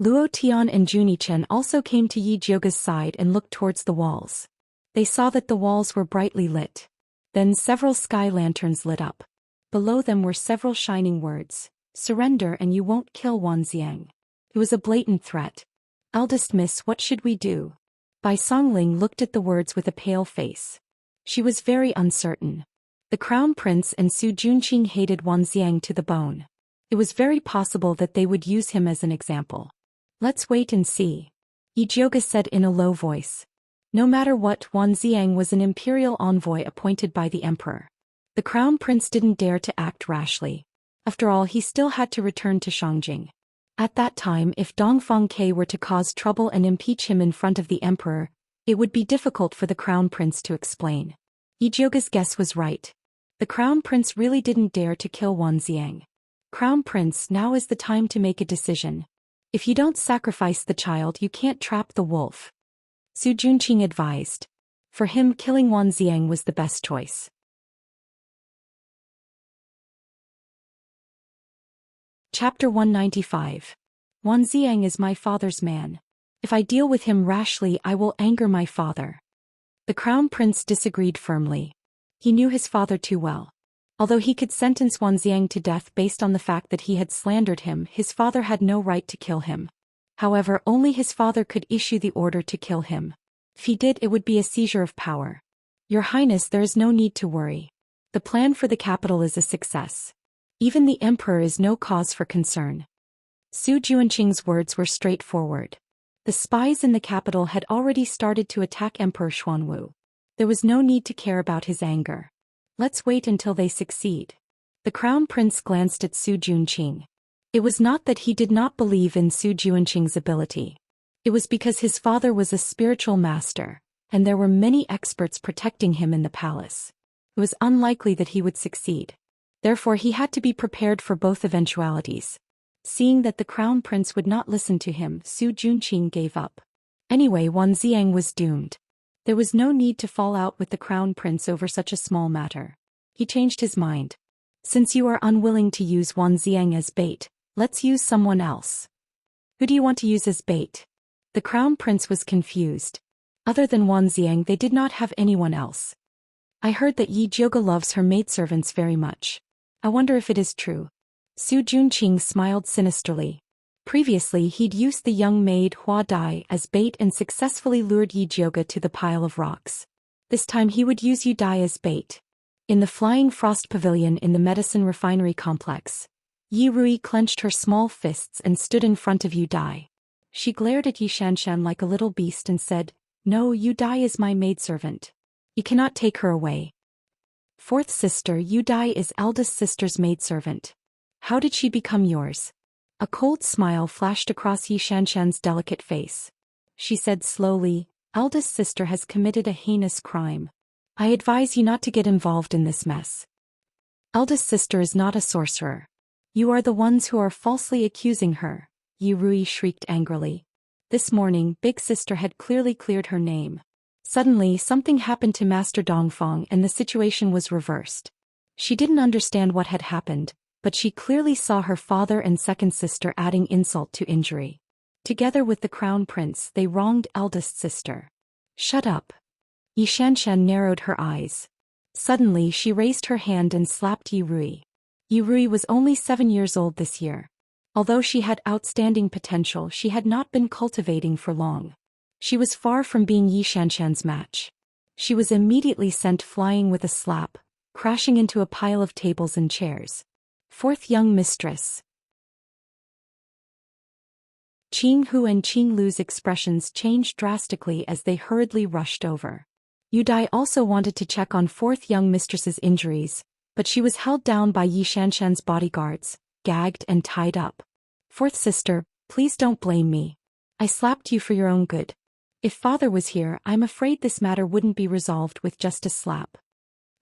Luo Tian and Junichen also came to Yi Zhouge's side and looked towards the walls. They saw that the walls were brightly lit. Then several sky lanterns lit up. Below them were several shining words: "Surrender and you won't kill Wan Ziang." It was a blatant threat. "Eldest miss, what should we do?" Bai Songling looked at the words with a pale face. She was very uncertain. The Crown Prince and Su Junqing hated Wan Ziang to the bone. It was very possible that they would use him as an example. "Let's wait and see," Yi Zhouge said in a low voice. No matter what, Wan Ziang was an imperial envoy appointed by the emperor. The Crown Prince didn't dare to act rashly. After all, he still had to return to Shangjing. At that time, if Dongfang Ke were to cause trouble and impeach him in front of the emperor, it would be difficult for the Crown Prince to explain. Yi Zhouge's guess was right. The Crown Prince really didn't dare to kill Wan Ziang. "Crown Prince, now is the time to make a decision. If you don't sacrifice the child, you can't trap the wolf," Su Junqing advised. For him, killing Wan Ziang was the best choice. Chapter 195. Wan Ziang is my father's man. If I deal with him rashly, I will anger my father. The Crown Prince disagreed firmly. He knew his father too well. Although he could sentence Wan Ziang to death based on the fact that he had slandered him, his father had no right to kill him. However, only his father could issue the order to kill him. If he did, it would be a seizure of power. "Your Highness, there is no need to worry. The plan for the capital is a success. Even the emperor is no cause for concern." Su Junqing's words were straightforward. The spies in the capital had already started to attack Emperor Xuanwu. There was no need to care about his anger. Let's wait until they succeed. The Crown Prince glanced at Su Junqing. It was not that he did not believe in Su Junqing's ability. It was because his father was a spiritual master, and there were many experts protecting him in the palace. It was unlikely that he would succeed. Therefore, he had to be prepared for both eventualities. Seeing that the Crown Prince would not listen to him, Su Junqing gave up. Anyway, Wan Ziang was doomed. There was no need to fall out with the Crown Prince over such a small matter. He changed his mind. Since you are unwilling to use Wanxiang as bait, let's use someone else. Who do you want to use as bait? The crown prince was confused. Other than Wanxiang, they did not have anyone else. I heard that Yi Jiuge loves her maidservants very much. I wonder if it is true. Su Junqing smiled sinisterly. Previously he'd used the young maid Hua Dai as bait and successfully lured Yi Jiuge to the pile of rocks. This time he would use Yu Dai as bait. In the Flying Frost Pavilion in the Medicine Refinery Complex, Yi Rui clenched her small fists and stood in front of Yu Dai. She glared at Yi Xianxian like a little beast and said, "No, Yu Dai is my maidservant. You cannot take her away." Fourth sister Yu Dai is eldest sister's maidservant. How did she become yours? A cold smile flashed across Yi Xianxian's delicate face. She said slowly, "Eldest sister has committed a heinous crime. I advise you not to get involved in this mess. Eldest sister is not a sorcerer. You are the ones who are falsely accusing her," Yi Rui shrieked angrily. This morning, big sister had clearly cleared her name. Suddenly, something happened to Master Dongfang and the situation was reversed. She didn't understand what had happened, but she clearly saw her father and second sister adding insult to injury. Together with the crown prince, they wronged eldest sister. "Shut up." Yi Xianxian narrowed her eyes. Suddenly she raised her hand and slapped Yi Rui. Yi Rui was only 7 years old this year. Although she had outstanding potential, she had not been cultivating for long. She was far from being Yi Xianxian's match. She was immediately sent flying with a slap, crashing into a pile of tables and chairs. Fourth young mistress. Qing Hu and Qing Lu's expressions changed drastically as they hurriedly rushed over. Yu Dai also wanted to check on fourth young mistress's injuries, but she was held down by Yi Xianxian's bodyguards, gagged and tied up. "Fourth sister, please don't blame me. I slapped you for your own good. If father was here, I'm afraid this matter wouldn't be resolved with just a slap."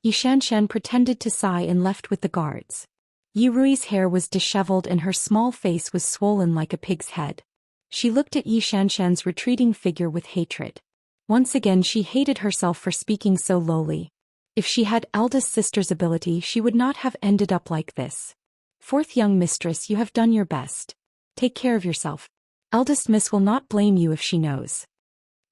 Yi Xianxian pretended to sigh and left with the guards. Yi Rui's hair was disheveled and her small face was swollen like a pig's head. She looked at Yi Xianxian's retreating figure with hatred. Once again she hated herself for speaking so lowly. If she had eldest sister's ability, she would not have ended up like this. "Fourth young mistress, you have done your best. Take care of yourself. Eldest miss will not blame you if she knows."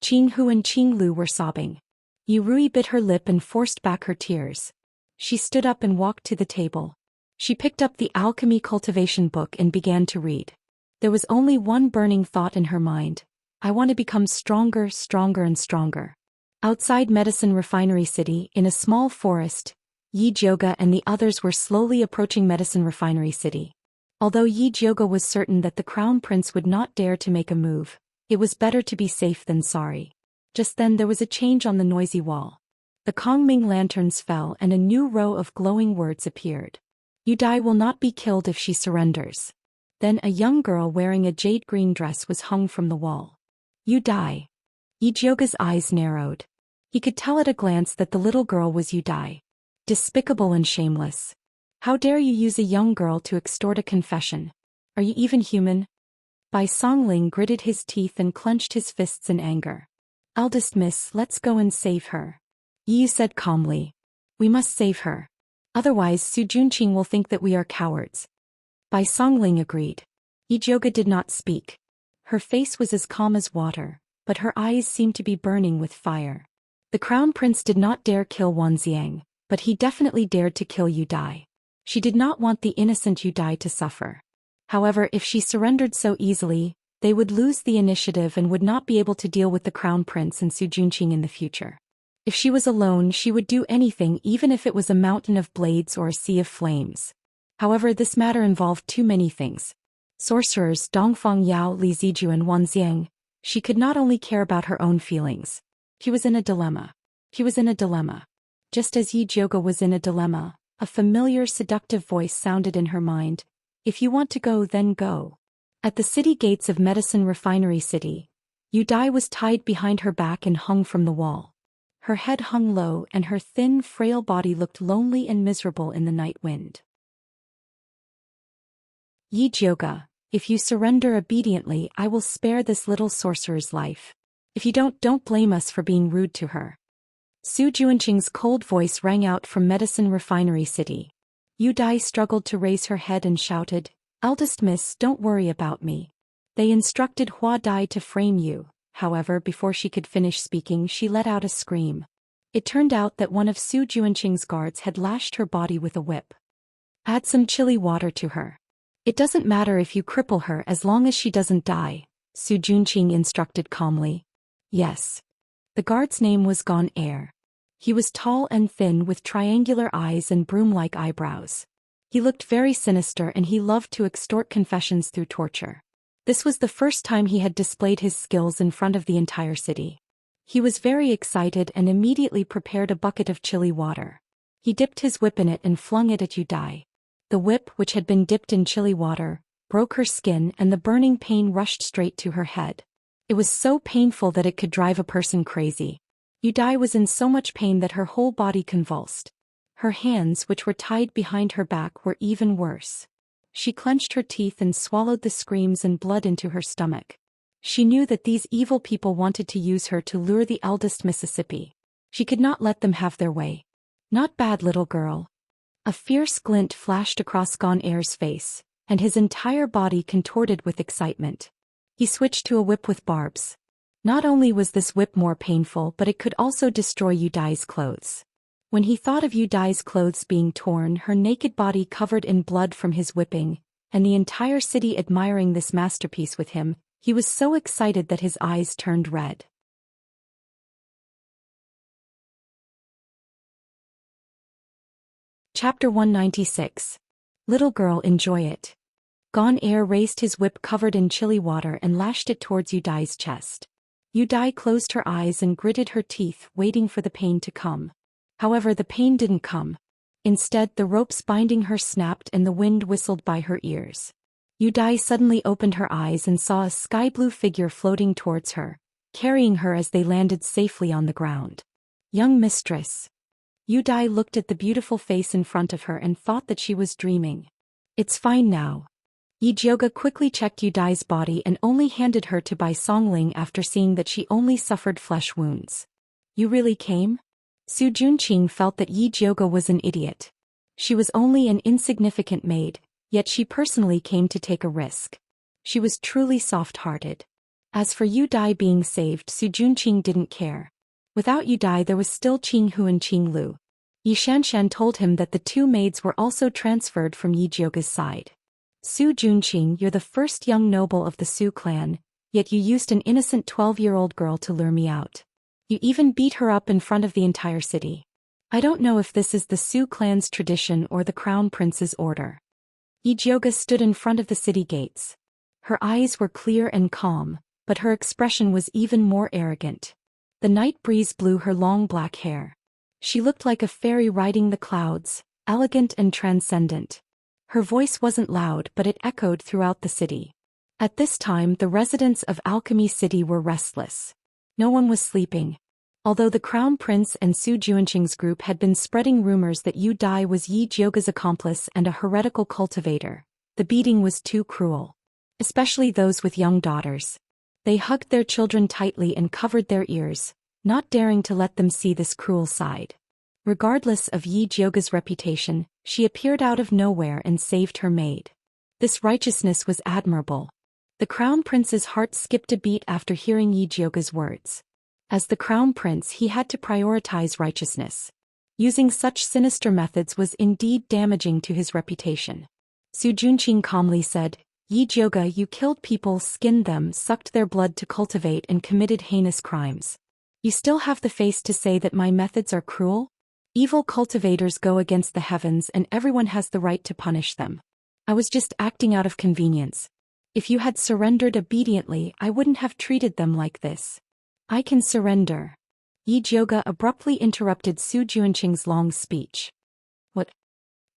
Qing Hu and Qing Lu were sobbing. Yi Rui bit her lip and forced back her tears. She stood up and walked to the table. She picked up the Alchemy Cultivation book and began to read. There was only one burning thought in her mind. I want to become stronger, stronger and stronger. Outside Medicine Refinery City, in a small forest, Yi Jiuge and the others were slowly approaching Medicine Refinery City. Although Yi Jiuge was certain that the crown prince would not dare to make a move, it was better to be safe than sorry. Just then there was a change on the noisy wall. The Kongming lanterns fell and a new row of glowing words appeared. "Yu Dai will not be killed if she surrenders." Then a young girl wearing a jade green dress was hung from the wall. "Yu Dai." Yi Jiuge's eyes narrowed. He could tell at a glance that the little girl was Yu Dai. Despicable and shameless. How dare you use a young girl to extort a confession? Are you even human? Bai Songling gritted his teeth and clenched his fists in anger. "Eldest miss, let's go and save her," Yi said calmly. "We must save her. Otherwise Su Junqing will think that we are cowards." Bai Songling agreed. Yi Jiuge did not speak. Her face was as calm as water, but her eyes seemed to be burning with fire. The crown prince did not dare kill Wanxiang, but he definitely dared to kill Yu Dai. She did not want the innocent Yu Dai to suffer. However, if she surrendered so easily, they would lose the initiative and would not be able to deal with the crown prince and Su Junqing in the future. If she was alone, she would do anything, even if it was a mountain of blades or a sea of flames. However, this matter involved too many things. Sorcerers Dongfang Yao, Li Ziju and Wanxiang. She could not only care about her own feelings. He was in a dilemma. He was in a dilemma. Just as Yi Jiuge was in a dilemma, a familiar seductive voice sounded in her mind. "If you want to go, then go." At the city gates of Medicine Refinery City, Yu Dai was tied behind her back and hung from the wall. Her head hung low and her thin, frail body looked lonely and miserable in the night wind. "Yi Jiuge, if you surrender obediently, I will spare this little sorcerer's life. If you don't blame us for being rude to her." Su Junqing's cold voice rang out from Medicine Refinery City. Yu Dai struggled to raise her head and shouted, "Eldest miss, don't worry about me. They instructed Hua Dai to frame you." However, before she could finish speaking, she let out a scream. It turned out that one of Su Juanqing's guards had lashed her body with a whip. "Add some chili water to her. It doesn't matter if you cripple her as long as she doesn't die," Su Juanqing instructed calmly. "Yes." The guard's name was Gon Air. He was tall and thin with triangular eyes and broom-like eyebrows. He looked very sinister and he loved to extort confessions through torture. This was the first time he had displayed his skills in front of the entire city. He was very excited and immediately prepared a bucket of chili water. He dipped his whip in it and flung it at Yu Dai. The whip, which had been dipped in chili water, broke her skin and the burning pain rushed straight to her head. It was so painful that it could drive a person crazy. Yu Dai was in so much pain that her whole body convulsed. Her hands, which were tied behind her back, were even worse. She clenched her teeth and swallowed the screams and blood into her stomach. She knew that these evil people wanted to use her to lure the eldest Mississippi. She could not let them have their way. "Not bad, little girl." A fierce glint flashed across Gon Air's face, and his entire body contorted with excitement. He switched to a whip with barbs. Not only was this whip more painful, but it could also destroy Yu Dai's clothes. When he thought of Yu Dai's clothes being torn, her naked body covered in blood from his whipping, and the entire city admiring this masterpiece with him, he was so excited that his eyes turned red. Chapter 196. Little girl, enjoy it. Gon Air raised his whip covered in chili water and lashed it towards Yu Dai's chest. Yu Dai closed her eyes and gritted her teeth, waiting for the pain to come. However, the pain didn't come. Instead, the ropes binding her snapped and the wind whistled by her ears. Yu Dai suddenly opened her eyes and saw a sky-blue figure floating towards her, carrying her as they landed safely on the ground. "Young mistress." Yu Dai looked at the beautiful face in front of her and thought that she was dreaming. "It's fine now." Yi Jioga quickly checked Yu Dai's body and only handed her to Bai Songling after seeing that she only suffered flesh wounds. "You really came?" Su Junqing felt that Yi Jioga was an idiot. She was only an insignificant maid, yet she personally came to take a risk. She was truly soft-hearted. As for Yu Dai being saved, Su Junqing didn't care. Without Yu Dai there was still Qing Hu and Qing Lu. Yi Xianxia told him that the two maids were also transferred from Yi Jioga's side. "Su Junqing, you're the first young noble of the Su clan, yet you used an innocent 12-year-old girl to lure me out. You even beat her up in front of the entire city. I don't know if this is the Su clan's tradition or the crown prince's order." Yi Jioga stood in front of the city gates. Her eyes were clear and calm, but her expression was even more arrogant. The night breeze blew her long black hair. She looked like a fairy riding the clouds, elegant and transcendent. Her voice wasn't loud, but it echoed throughout the city. At this time, the residents of Alchemy City were restless. No one was sleeping. Although the Crown Prince and Su Juanqing's group had been spreading rumors that Yu Dai was Yi Jioga's accomplice and a heretical cultivator, the beating was too cruel. Especially those with young daughters. They hugged their children tightly and covered their ears, not daring to let them see this cruel side. Regardless of Yi Jioga's reputation, she appeared out of nowhere and saved her maid. This righteousness was admirable. The Crown Prince's heart skipped a beat after hearing Yi Jioga's words. As the Crown Prince, he had to prioritize righteousness. Using such sinister methods was indeed damaging to his reputation. Su Junqing calmly said, "Yi Jioga, you killed people, skinned them, sucked their blood to cultivate and committed heinous crimes. You still have the face to say that my methods are cruel? Evil cultivators go against the heavens and everyone has the right to punish them. I was just acting out of convenience. If you had surrendered obediently, I wouldn't have treated them like this." "I can surrender." Yi Jioga abruptly interrupted Su Juanqing's long speech. "What?"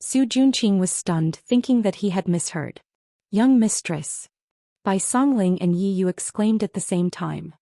Su Junqing was stunned, thinking that he had misheard. "Young mistress." Bai Songling and Yi Yu exclaimed at the same time.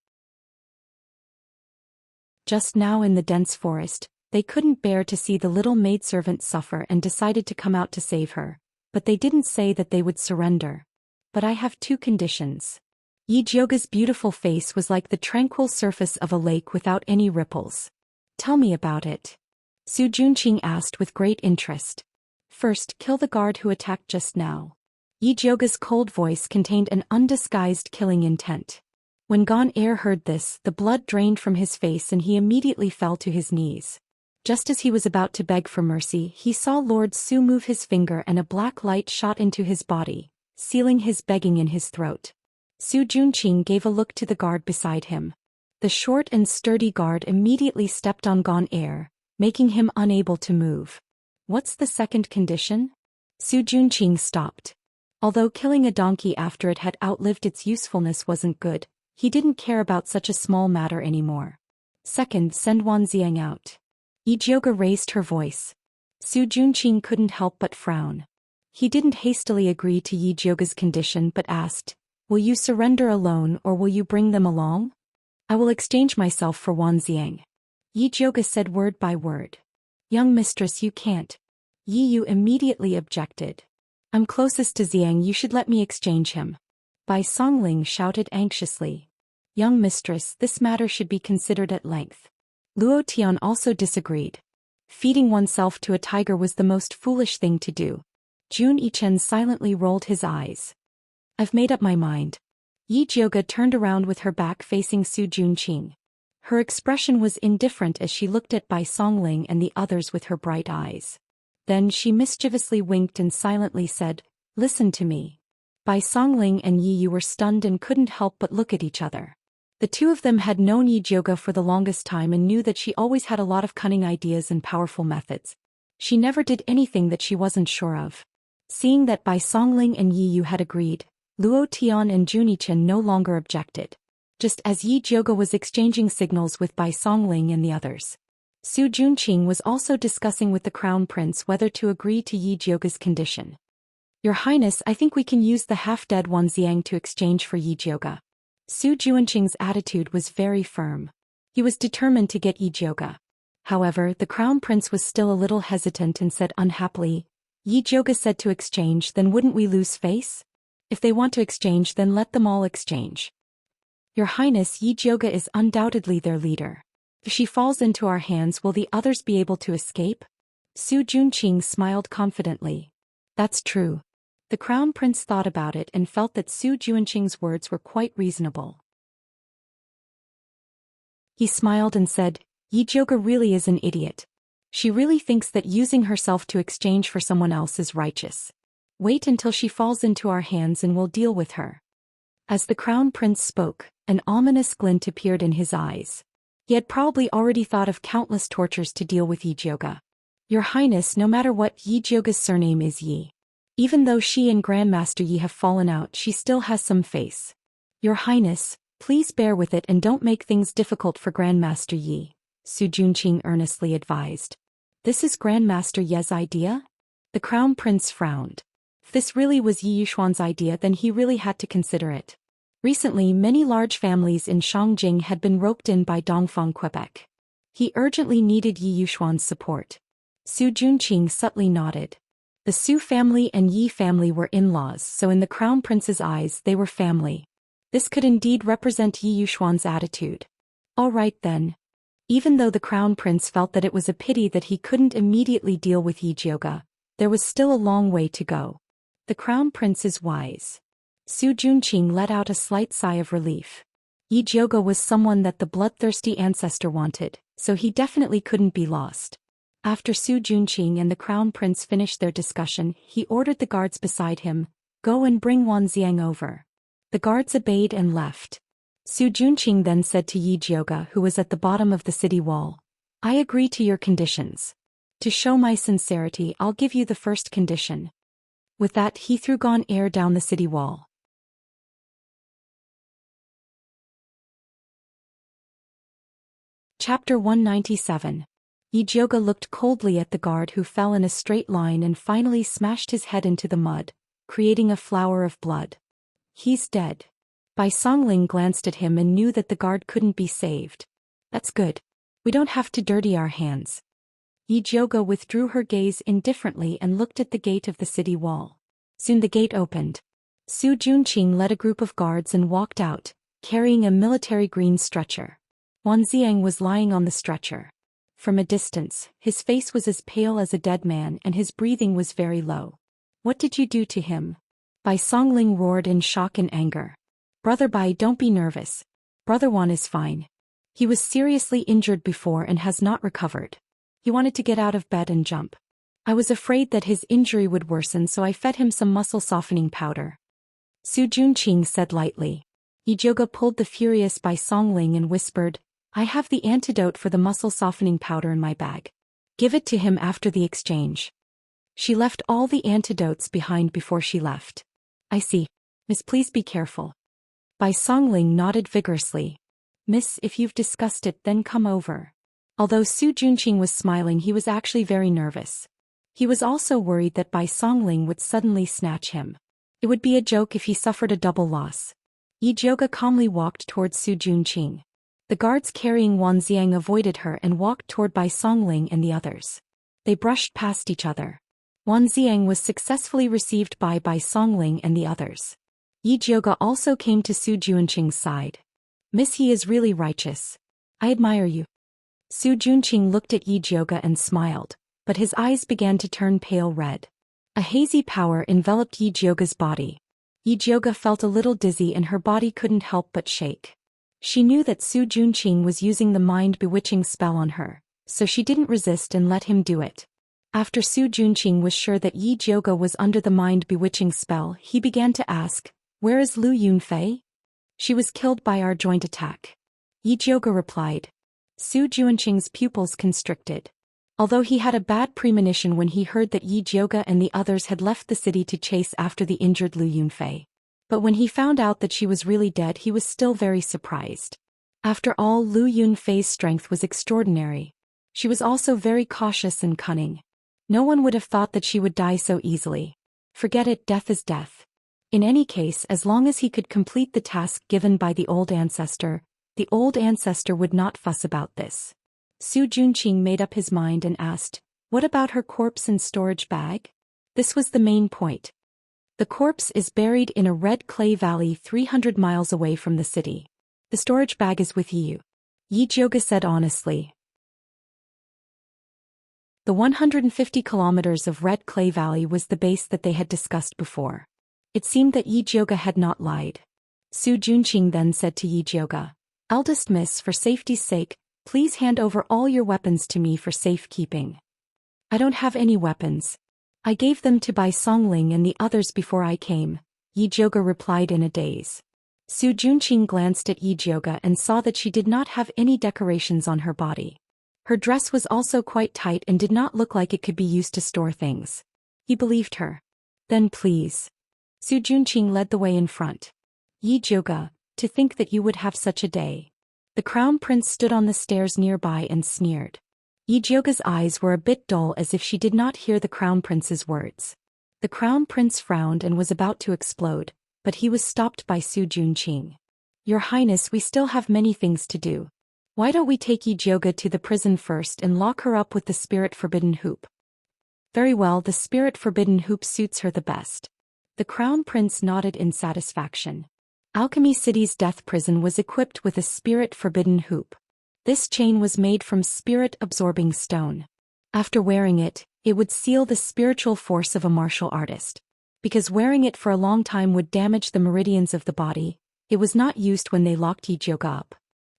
Just now in the dense forest, they couldn't bear to see the little maidservant suffer and decided to come out to save her, but they didn't say that they would surrender. "But I have two conditions." Yi Jioga's beautiful face was like the tranquil surface of a lake without any ripples. "Tell me about it." Su Junqing asked with great interest. First, kill the guard who attacked just now. Yi Jioga's cold voice contained an undisguised killing intent. When Gone Air heard this, the blood drained from his face and he immediately fell to his knees. Just as he was about to beg for mercy, he saw Lord Su move his finger and a black light shot into his body, sealing his begging in his throat. Su Junqing gave a look to the guard beside him. The short and sturdy guard immediately stepped on Gone Air, making him unable to move. What's the second condition? Su Junqing stopped. Although killing a donkey after it had outlived its usefulness wasn't good, he didn't care about such a small matter anymore. Second, send Wanxiang out. Yi Jioga raised her voice. Su Junqing couldn't help but frown. He didn't hastily agree to Yi Jioga's condition but asked, will you surrender alone or will you bring them along? I will exchange myself for Wanxiang. Yi Jioga said word by word. Young mistress, you can't. Yi Yu immediately objected. I'm closest to Xiang, you should let me exchange him. Bai Songling shouted anxiously. Young mistress, this matter should be considered at length. Luo Tian also disagreed. Feeding oneself to a tiger was the most foolish thing to do. Jun Yichen silently rolled his eyes. I've made up my mind. Yi Jioga turned around with her back facing Su Junqing. Her expression was indifferent as she looked at Bai Songling and the others with her bright eyes. Then she mischievously winked and silently said, listen to me. Bai Songling and Yi Yu were stunned and couldn't help but look at each other. The two of them had known Yi Jioga for the longest time and knew that she always had a lot of cunning ideas and powerful methods. She never did anything that she wasn't sure of. Seeing that Bai Songling and Yi Yu had agreed, Luo Tian and Jun Yichen no longer objected. Just as Yi Jioga was exchanging signals with Bai Songling and the others, Su Junqing was also discussing with the Crown Prince whether to agree to Yi Jioga's condition. Your Highness, I think we can use the half-dead Wanxiang to exchange for Yi Jioga. Su Junqing's attitude was very firm. He was determined to get Yi Jioga. However, the Crown Prince was still a little hesitant and said unhappily, Yi Jioga said to exchange, then wouldn't we lose face? If they want to exchange, then let them all exchange. Your Highness, Yi Jioga is undoubtedly their leader. If she falls into our hands, will the others be able to escape? Su Junqing smiled confidently. That's true. The Crown Prince thought about it and felt that Su Junqing's words were quite reasonable. He smiled and said, Yi Jioga really is an idiot. She really thinks that using herself to exchange for someone else is righteous. Wait until she falls into our hands and we'll deal with her. As the Crown Prince spoke, an ominous glint appeared in his eyes. He had probably already thought of countless tortures to deal with Yi Jioga. Your Highness, no matter what, Yi Jioga's surname is Yi. Even though she and Grandmaster Yi have fallen out, she still has some face. Your Highness, please bear with it and don't make things difficult for Grandmaster Yi, Su Junqing earnestly advised. This is Grandmaster Ye's idea? The Crown Prince frowned. If this really was Yi Yushuan's idea, then he really had to consider it. Recently, many large families in Shangjing had been roped in by Dongfang, Quebec. He urgently needed Yi Yushuan's support. Su Junqing subtly nodded. The Su family and Yi family were in-laws, so in the Crown Prince's eyes they were family. This could indeed represent Yi Yushuan's attitude. All right then. Even though the Crown Prince felt that it was a pity that he couldn't immediately deal with Yi Jioga, there was still a long way to go. The Crown Prince is wise. Su Junqing let out a slight sigh of relief. Yi Jioga was someone that the bloodthirsty ancestor wanted, so he definitely couldn't be lost. After Su Junqing and the Crown Prince finished their discussion, he ordered the guards beside him, go and bring Wanxiang over. The guards obeyed and left. Su Junqing then said to Yi Jioga, who was at the bottom of the city wall, I agree to your conditions. To show my sincerity, I'll give you the first condition. With that, he threw Gone Air down the city wall. Chapter 197. Yi Jioga looked coldly at the guard who fell in a straight line and finally smashed his head into the mud, creating a flower of blood. He's dead. Bai Songling glanced at him and knew that the guard couldn't be saved. That's good. We don't have to dirty our hands. Yi Jioga withdrew her gaze indifferently and looked at the gate of the city wall. Soon the gate opened. Su Junqing led a group of guards and walked out, carrying a military green stretcher. Wanxiang was lying on the stretcher. From a distance, his face was as pale as a dead man and his breathing was very low. What did you do to him? Bai Songling roared in shock and anger. Brother Bai, don't be nervous. Brother Wan is fine. He was seriously injured before and has not recovered. He wanted to get out of bed and jump. I was afraid that his injury would worsen, so I fed him some muscle softening powder. Su Junqing said lightly. Yijioga pulled the furious Bai Songling and whispered, I have the antidote for the muscle softening powder in my bag. Give it to him after the exchange. She left all the antidotes behind before she left. I see. Miss, please be careful. Bai Songling nodded vigorously. Miss, if you've discussed it, then come over. Although Su Junqing was smiling, he was actually very nervous. He was also worried that Bai Songling would suddenly snatch him. It would be a joke if he suffered a double loss. Yijioga calmly walked towards Su Junqing. The guards carrying Wan Xiang avoided her and walked toward Bai Songling and the others. They brushed past each other. Wan Xiang was successfully received by Bai Songling and the others. Yijioga also came to Su Junqing's side. Miss, he is really righteous. I admire you. Su Junqing looked at Yijioga and smiled, but his eyes began to turn pale red. A hazy power enveloped Yijioga's body. Yijioga felt a little dizzy and her body couldn't help but shake. She knew that Su Junqing was using the mind-bewitching spell on her, so she didn't resist and let him do it. After Su Junqing was sure that Yijioga was under the mind-bewitching spell, he began to ask, Where is Lu Yunfei? She was killed by our joint attack. Yijioga replied. Su Junqing's pupils constricted. Although he had a bad premonition when he heard that Yijioga and the others had left the city to chase after the injured Lu Yunfei. But when he found out that she was really dead, he was still very surprised. After all, Lu Yunfei's strength was extraordinary. She was also very cautious and cunning. No one would have thought that she would die so easily. Forget it, death is death. In any case, as long as he could complete the task given by the old ancestor would not fuss about this. Su Junqing made up his mind and asked, What about her corpse and storage bag? This was the main point. The corpse is buried in a red clay valley 300 miles away from the city. The storage bag is with you. Yijioga said honestly. The 150 kilometers of red clay valley was the base that they had discussed before. It seemed that Yijioga had not lied. Su Junqing then said to Yijioga, Eldest miss, for safety's sake, please hand over all your weapons to me for safekeeping. I don't have any weapons. I gave them to Bai Songling and the others before I came, Yijioga replied in a daze. Su Junqing glanced at Yijioga and saw that she did not have any decorations on her body. Her dress was also quite tight and did not look like it could be used to store things. He believed her. Then please. Su Junqing led the way in front. Yijioga, to think that you would have such a day. The crown prince stood on the stairs nearby and sneered. Yijioga's eyes were a bit dull as if she did not hear the crown prince's words. The crown prince frowned and was about to explode, but he was stopped by Su Junqing. Your Highness, we still have many things to do. Why don't we take Yijioga to the prison first and lock her up with the spirit forbidden hoop? Very well, the spirit forbidden hoop suits her the best. The crown prince nodded in satisfaction. Alchemy City's death prison was equipped with a spirit forbidden hoop. This chain was made from spirit-absorbing stone. After wearing it, it would seal the spiritual force of a martial artist. Because wearing it for a long time would damage the meridians of the body, it was not used when they locked Yijioga up.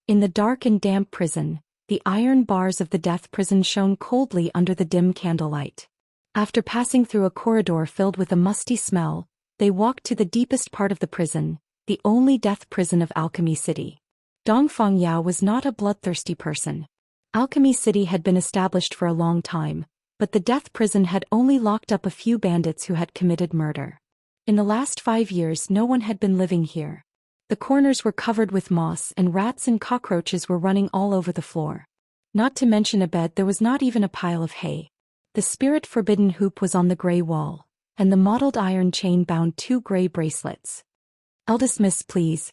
In the dark and damp prison, the iron bars of the death prison shone coldly under the dim candlelight. After passing through a corridor filled with a musty smell, they walked to the deepest part of the prison, the only death prison of Alchemy City. Dongfang Yao was not a bloodthirsty person. Alchemy City had been established for a long time, but the death prison had only locked up a few bandits who had committed murder. In the last 5 years, no one had been living here. The corners were covered with moss and rats and cockroaches were running all over the floor. Not to mention a bed, there was not even a pile of hay. The spirit forbidden hoop was on the gray wall, and the mottled iron chain bound 2 gray bracelets. Eldest miss, please.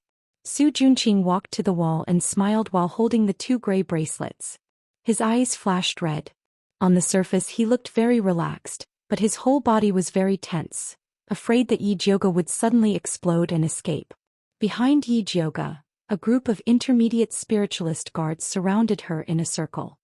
Su Junqing walked to the wall and smiled while holding the 2 gray bracelets. His eyes flashed red. On the surface he looked very relaxed, but his whole body was very tense, afraid that Yijioga would suddenly explode and escape. Behind Yijioga, a group of intermediate spiritualist guards surrounded her in a circle.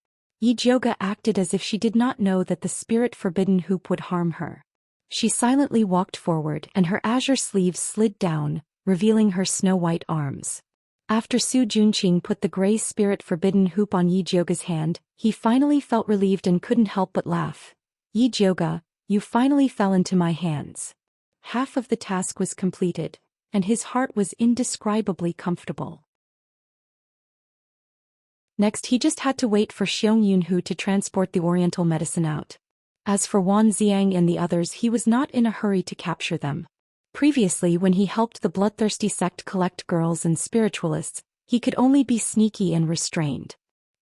Yi Jioga acted as if she did not know that the spirit forbidden hoop would harm her. She silently walked forward and her azure sleeves slid down, revealing her snow-white arms. After Su Junqing put the gray spirit forbidden hoop on Yi Jioga's hand, he finally felt relieved and couldn't help but laugh. Yi Jioga, you finally fell into my hands. Half of the task was completed, and his heart was indescribably comfortable. Next he just had to wait for Xiong Yunhu to transport the oriental medicine out. As for Wan Xiang and the others, he was not in a hurry to capture them. Previously, when he helped the bloodthirsty sect collect girls and spiritualists, he could only be sneaky and restrained.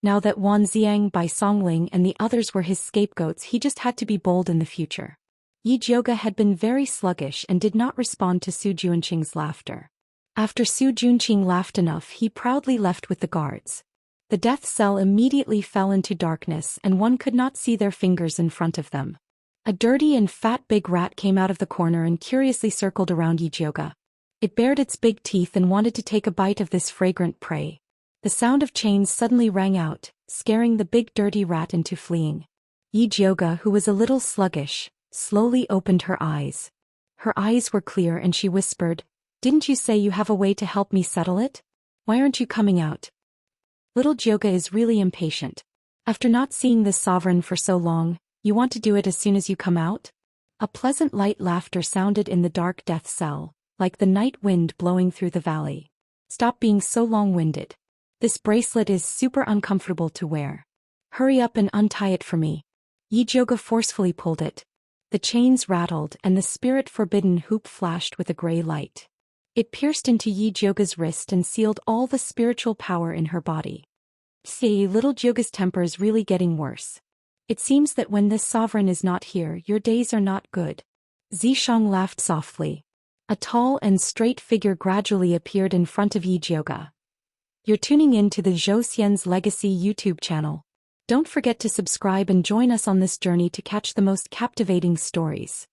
Now that Wan Xiang, Bai Songling and the others were his scapegoats, he just had to be bold in the future. Yi Jioga had been very sluggish and did not respond to Su Junqing's laughter. After Su Junqing laughed enough, he proudly left with the guards. The death cell immediately fell into darkness and one could not see their fingers in front of them. A dirty and fat big rat came out of the corner and curiously circled around Yi Jioga. It bared its big teeth and wanted to take a bite of this fragrant prey. The sound of chains suddenly rang out, scaring the big dirty rat into fleeing. Yi Jioga, who was a little sluggish, slowly opened her eyes. Her eyes were clear and she whispered, "Didn't you say you have a way to help me settle it? Why aren't you coming out?" Little Jioga is really impatient. After not seeing this sovereign for so long, you want to do it as soon as you come out? A pleasant light laughter sounded in the dark death cell, like the night wind blowing through the valley. Stop being so long-winded. This bracelet is super uncomfortable to wear. Hurry up and untie it for me. Yi Jioga forcefully pulled it. The chains rattled and the spirit forbidden hoop flashed with a gray light. It pierced into Yi Jioga's wrist and sealed all the spiritual power in her body. See, little Jioga's temper is really getting worse. It seems that when this sovereign is not here, your days are not good. Zishang laughed softly. A tall and straight figure gradually appeared in front of Yi Jioga. You're tuning in to the Zhou Xian's Legacy YouTube channel. Don't forget to subscribe and join us on this journey to catch the most captivating stories.